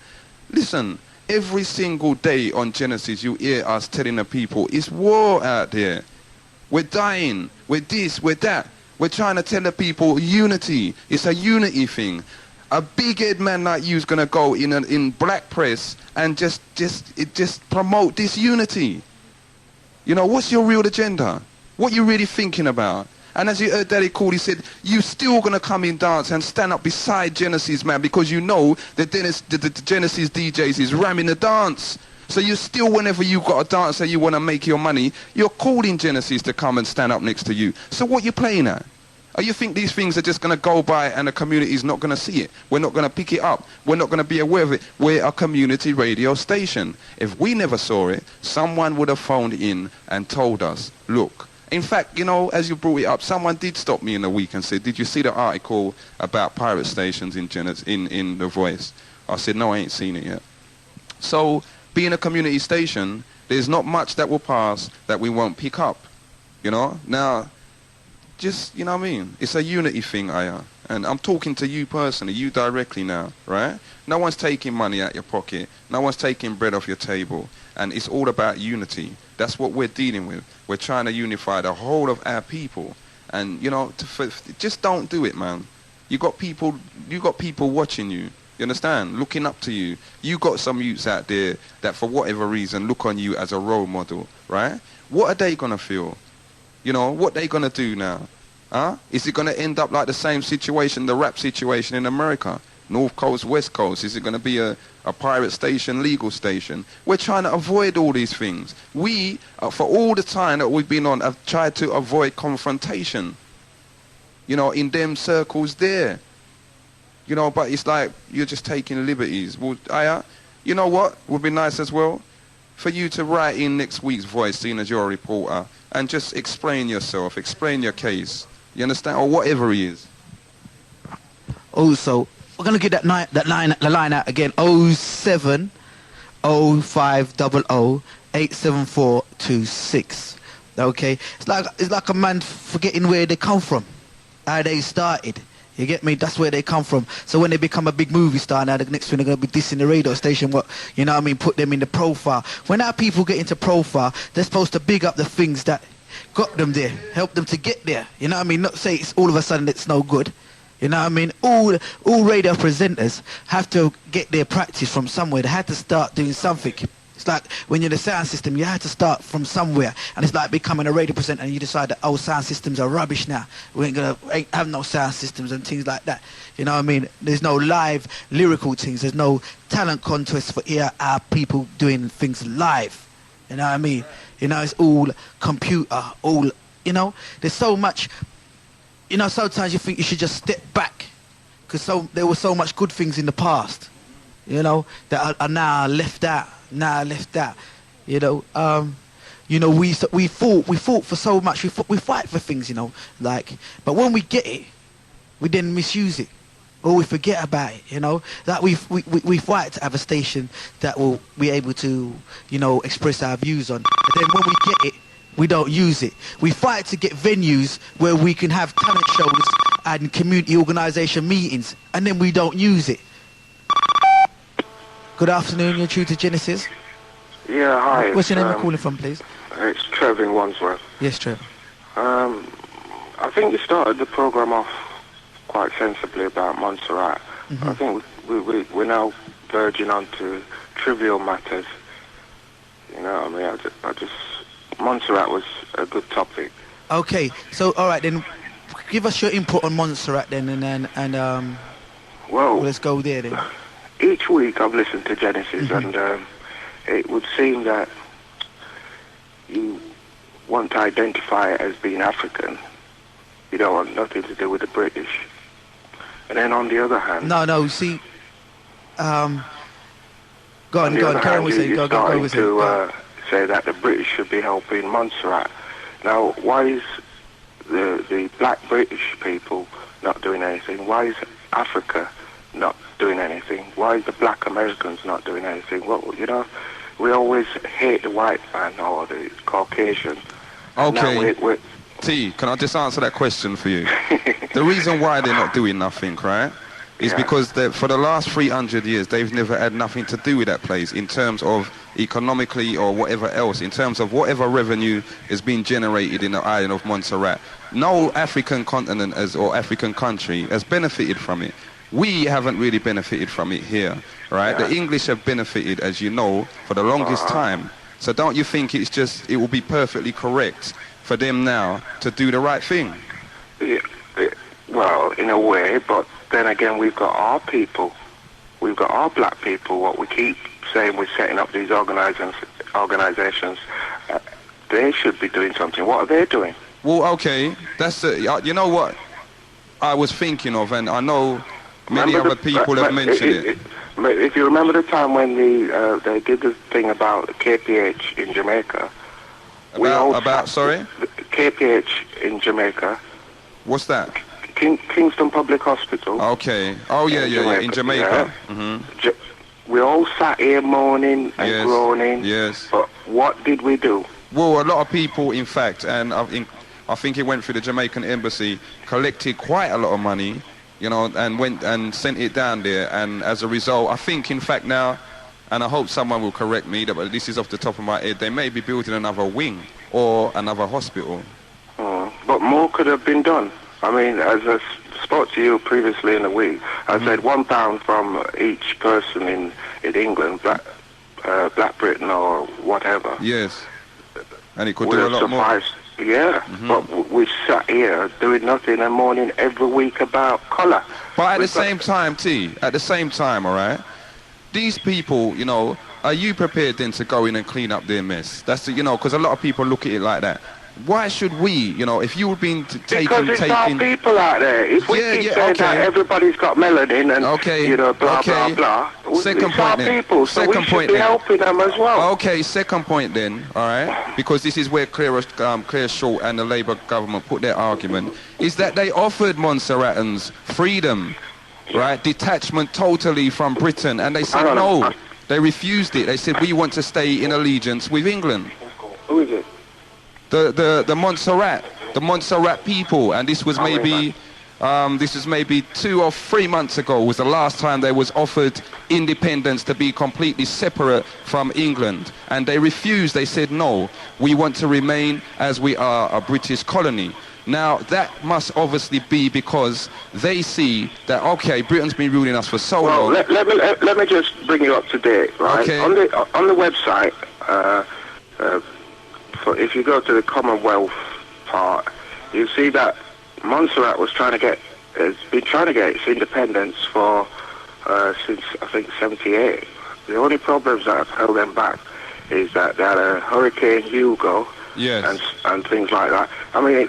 listen, every single day on Genesis you hear us telling the people, it's war out there. We're dying. We're this, we're that. We're trying to tell the people unity. It's a unity thing. A big-head man like you is going to go in black press and just promote this unity. You know, what's your real agenda? What you really thinking about? And as you heard Daddy Coolie said, you still going to come in dance and stand up beside Genesis, man, because you know that the Genesis DJs is ramming the dance. So you still, whenever you got a dance and you want to make your money, you're calling Genesis to come and stand up next to you. So what you playing at? Or you think these things are just going to go by and the community is not going to see it? We're not going to pick it up. We're not going to be aware of it. We're a community radio station. If we never saw it, someone would have phoned in and told us, look. In fact, you know, as you brought it up, someone did stop me in the week and said, did you see the article about pirate stations in The Voice? I said, no, I ain't seen it yet. So, being a community station, there's not much that will pass that we won't pick up, you know? Now, just, you know what I mean? It's a unity thing, Aya. And I'm talking to you personally, you directly now, right? No one's taking money out your pocket. No one's taking bread off your table. And it's all about unity. That's what we're dealing with. We're trying to unify the whole of our people. And, you know, just don't do it, man. You got people watching you. You understand? Looking up to you. You got some youths out there that for whatever reason look on you as a role model, right? What are they going to feel? You know, what they going to do now? Huh? Is it going to end up like the same situation, the rap situation in America? North Coast, West Coast? Is it going to be a pirate station, legal station? We're trying to avoid all these things. We, for all the time that we've been on, have tried to avoid confrontation. You know, in them circles there. You know, but it's like you're just taking liberties. Well, you know what would be nice as well? For you to write in next week's Voice, seeing as you're a reporter, and just explain yourself, explain your case. You understand? Or whatever it is. Also, we're going to get the line out again. 07 0500 87426. Okay? It's like a man forgetting where they come from, how they started. You get me? That's where they come from. So when they become a big movie star, now the next thing they're going to be dissing the radio station, what, you know what I mean, put them in the profile. When our people get into profile, they're supposed to big up the things that got them there, help them to get there. You know what I mean? Not say it's all of a sudden it's no good. You know what I mean? All radio presenters have to get their practice from somewhere. They had to start doing something. It's like when you're in the sound system, you had to start from somewhere. And it's like becoming a radio presenter and you decide that, oh, sound systems are rubbish now. We ain't have no sound systems and things like that. You know what I mean? There's no live lyrical things. There's no talent contest for our people doing things live. You know what I mean? You know, it's all computer, all, you know. There's so much, you know, sometimes you think you should just step back. Because there were so much good things in the past, you know, that are now left out. You know, we fought for so much. We fight for things, you know, like. But when we get it, we then misuse it, or we forget about it. You know, that we fight to have a station that will be able to, you know, express our views on. But then when we get it, we don't use it. We fight to get venues where we can have talent shows and community organisation meetings, and then we don't use it. Good afternoon, you're true to Genesis. Yeah, hi. What's your name you're calling from, please? It's Trevor in Wandsworth. Yes, Trevor. I think you started the programme off quite sensibly about Montserrat. I think we're now verging on to trivial matters. You know what I mean? I just Montserrat was a good topic. Okay, so all right then, give us your input on Montserrat then, and well, let's go there then. Each week I've listened to Genesis, and it would seem that you want to identify as being African. You don't want nothing to do with the British. And then on the other hand... No, see... go on, carry on with saying. Go with to say that the British should be helping Montserrat. Now, why is the black British people not doing anything? Why is Africa not doing anything? Why is the black Americans not doing anything? Well, you know, we always hate the white man or the Caucasian. Okay. T, can I just answer that question for you? The reason why they're not doing nothing, right, is because for the last 300 years, they've never had nothing to do with that place in terms of economically or whatever else, in terms of whatever revenue is being generated in the island of Montserrat. No African continent or African country has benefited from it. We haven't really benefited from it here, right? The English have benefited, as you know, for the longest time. So don't you think it will be perfectly correct for them now to do the right thing? Yeah, well, in a way, but then again, we've got our people. We've got our black people, what we keep saying we're setting up these organizations. They should be doing something. What are they doing? Well, okay, that's you know what I was thinking of, and I know many other people have mentioned it. If you remember the time when they did the thing about KPH in Jamaica. Sorry? KPH in Jamaica. What's that? Kingston Public Hospital. Okay. Oh, yeah, in Jamaica. Yeah. We all sat here moaning and groaning. Yes. But what did we do? Well, a lot of people, in fact, and I think it went through the Jamaican embassy, collected quite a lot of money, you know, and went and sent it down there. And as a result, I think, in fact, now, and I hope someone will correct me, but this is off the top of my head, they may be building another wing or another hospital. But more could have been done. I mean, as I spoke to you previously in the week, I said £1 from each person in England, Black Britain or whatever. Yes. And it could do a lot more. Yeah, but we sat here doing nothing and mourning every week about colour. But at the same time, all right, these people, you know, are you prepared then to go in and clean up their mess? That's the, you know, because a lot of people look at it like that. Why should we, you know, if you've been Because it's our people out there. If we keep saying that everybody's got melanin and, you know, blah, blah, blah. Second point then. People, so we should be helping them as well. Okay, second point then, all right, because this is where Claire Short and the Labour government put their argument, is that they offered Montserratans freedom, right, detachment totally from Britain, and they said no. They refused it. They said, we want to stay in allegiance with England. Who is it? The Montserrat people, and this was maybe 2 or 3 months ago was the last time they was offered independence to be completely separate from England, and they refused. They said no, we want to remain as we are a British colony. Now that must obviously be because they see that Britain's been ruling us for so long. Let me just bring you up to date, right? Okay. On the website. If you go to the Commonwealth part, you see that Montserrat has been trying to get its independence for since I think '78. The only problems that have held them back is that they had a Hurricane Hugo, and things like that. I mean,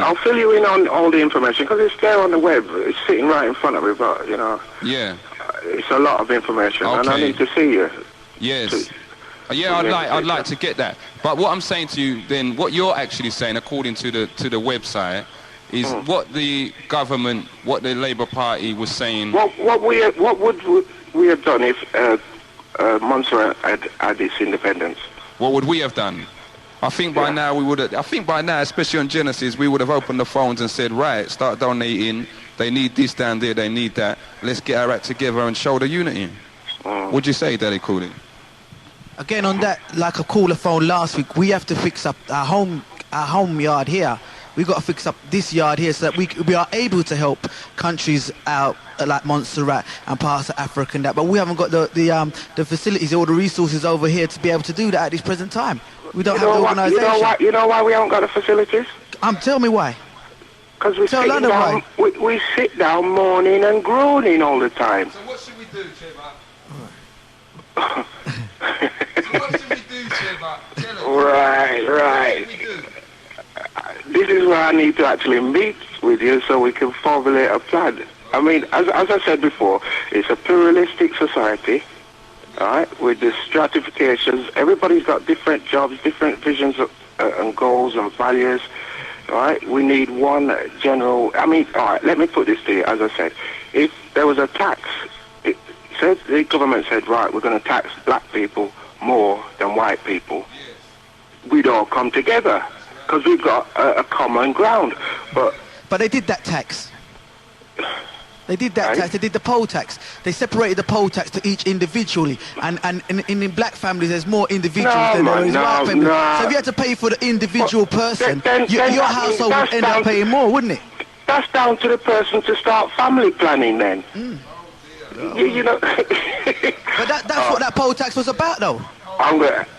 I'll fill you in on all the information because it's there on the web. It's sitting right in front of me, but you know, it's a lot of information, and I need to see you. Yes. Yeah, I'd like to get that. But what I'm saying to you then, what you're actually saying, according to the website, is what the government, what the Labour Party was saying. What would we have done if Montserrat had its independence? What would we have done? I think by now we would have. I think by now, especially on Genesis, we would have opened the phones and said, right, start donating. They need this down there. They need that. Let's get our act together and show the unity. What'd you say, Daddy Coolie? Again, on that, like a caller phone last week, we have to fix up our home yard here. we got to fix up this yard here so that we are able to help countries out like Montserrat and parts of Africa and that. But we haven't got the facilities or the resources over here to be able to do that at this present time. We don't have the organisation. You know why we haven't got the facilities? Tell me why. Because we sit down moaning and groaning all the time. So what should we do, Trevor? So what should we do, Trevor? Right. This is where I need to actually meet with you so we can formulate a plan. I mean, as I said before, it's a pluralistic society, right, with the stratifications. Everybody's got different jobs, different visions and goals and values, right? We need one general... I mean, all right, let me put this to you, as I said. If there was a tax, the government said, right, we're going to tax black people more than white people, we'd all come together because we've got a common ground. But they did that tax. They did that tax. They did the poll tax. They separated the poll tax to each individually. And in black families, there's more individuals than there is white families. So if you had to pay for the individual person, your household would end up paying more, wouldn't it? That's down to the person to start family planning then. You know. But that's what that poll tax was about, though.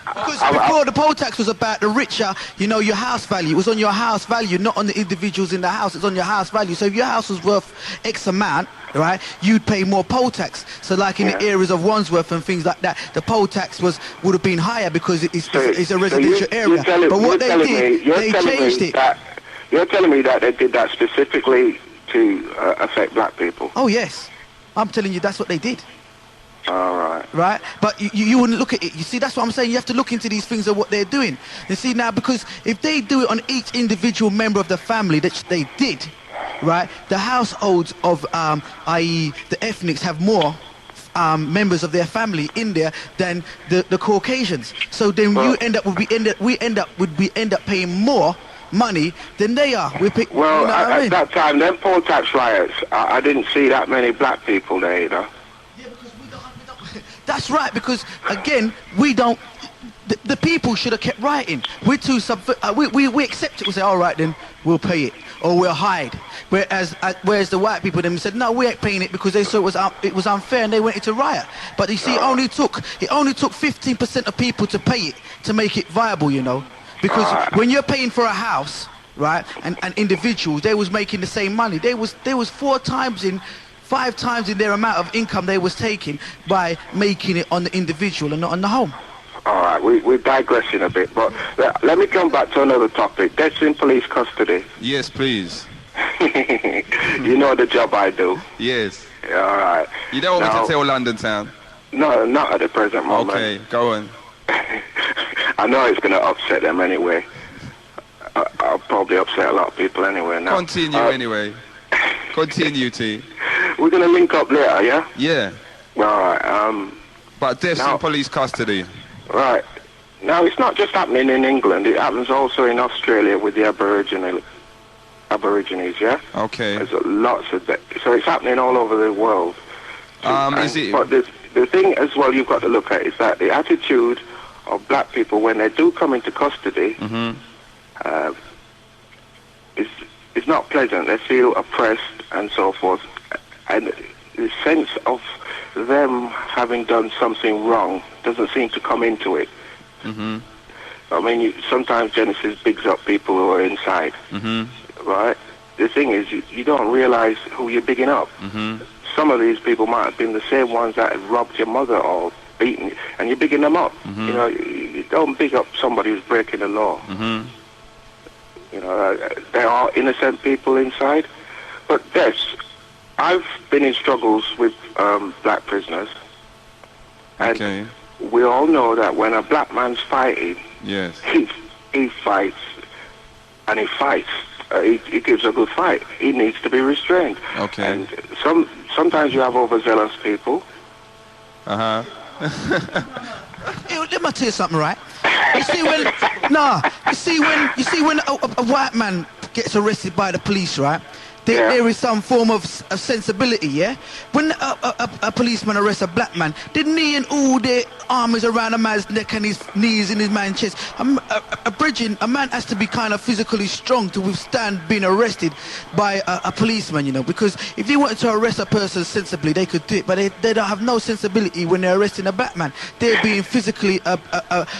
Because before the poll tax was about the richer, your house value. It was on your house value, not on the individuals in the house. It's on your house value. So if your house was worth X amount, right, you'd pay more poll tax. So like in the areas of Wandsworth and things like that, the poll tax would have been higher because it's a residential area. But what they did, they changed it. You're telling me that they did that specifically to affect black people? Oh, yes. I'm telling you, that's what they did. All right. Right? But you wouldn't look at it. You see, that's what I'm saying. You have to look into these things of what they're doing. You see, now, because if they do it on each individual member of the family, that they did, right, the households of, i.e. the ethnics have more members of their family in there than the Caucasians. So then we end up paying more money than they are. At that time, them poll tax riots, I didn't see that many black people there, you know. That's right, because again, we don't. The people should have kept writing. We're too we accept it. We say, all right, then we'll pay it, or we'll hide. Whereas the white people then said, no, we ain't paying it because they saw it was unfair and they went into riot. But you see, it only took 15% of people to pay it to make it viable, because when you're paying for a house, right, and individuals, they was making the same money. They was 5 times in their amount of income they was taking by making it on the individual and not on the home. All right, we're digressing a bit, but let me come back to another topic. Deaths in police custody. Yes, please. You know the job I do. Yes. All right. You don't want me to tell London Town? No, not at the present moment. Okay, go on. I know it's going to upset them anyway. I'll probably upset a lot of people anyway now. Continue anyway. Continue, T. We're going to link up later, yeah? Yeah. All right. But deaths in police custody. Right. Now, it's not just happening in England. It happens also in Australia with the Aborigines, yeah? Okay. There's lots of that. So it's happening all over the world. But the thing as well you've got to look at is that the attitude of black people when they do come into custody is not pleasant. They feel oppressed and so forth. And the sense of them having done something wrong doesn't seem to come into it. I mean, sometimes Genesis bigs up people who are inside, right? The thing is, you don't realize who you're bigging up. Some of these people might have been the same ones that had robbed your mother or beaten you, and you're bigging them up. You don't big up somebody who's breaking the law. There are innocent people inside. But yes, I've been in struggles with black prisoners. And we all know that when a black man's fighting, he fights, and he fights. He gives a good fight. He needs to be restrained. And sometimes you have overzealous people. Let me tell you something, right? You see when a white man gets arrested by the police, right? there is some form of sensibility, yeah? When a policeman arrests a black man, they knee and all their arm is around a man's neck and his knees in his man's chest. A man has to be kind of physically strong to withstand being arrested by a policeman, you know, because if they wanted to arrest a person sensibly, they could do it, but they don't have no sensibility when they're arresting a black man. They're being physically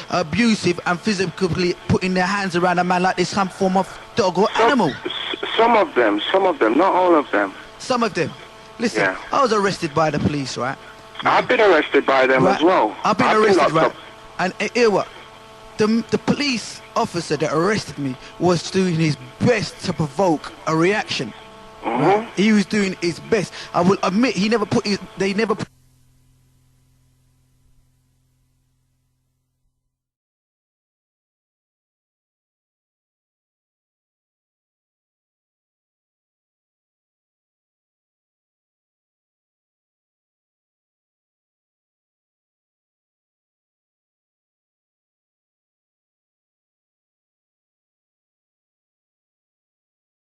abusive and physically putting their hands around a man like they're some form of dog or animal. Some of them, not all of them. Some of them. Listen, I was arrested by the police, right? I've been arrested by them as well. I've been arrested, right? And hear what? The police officer that arrested me was doing his best to provoke a reaction. Right? He was doing his best. I will admit they never put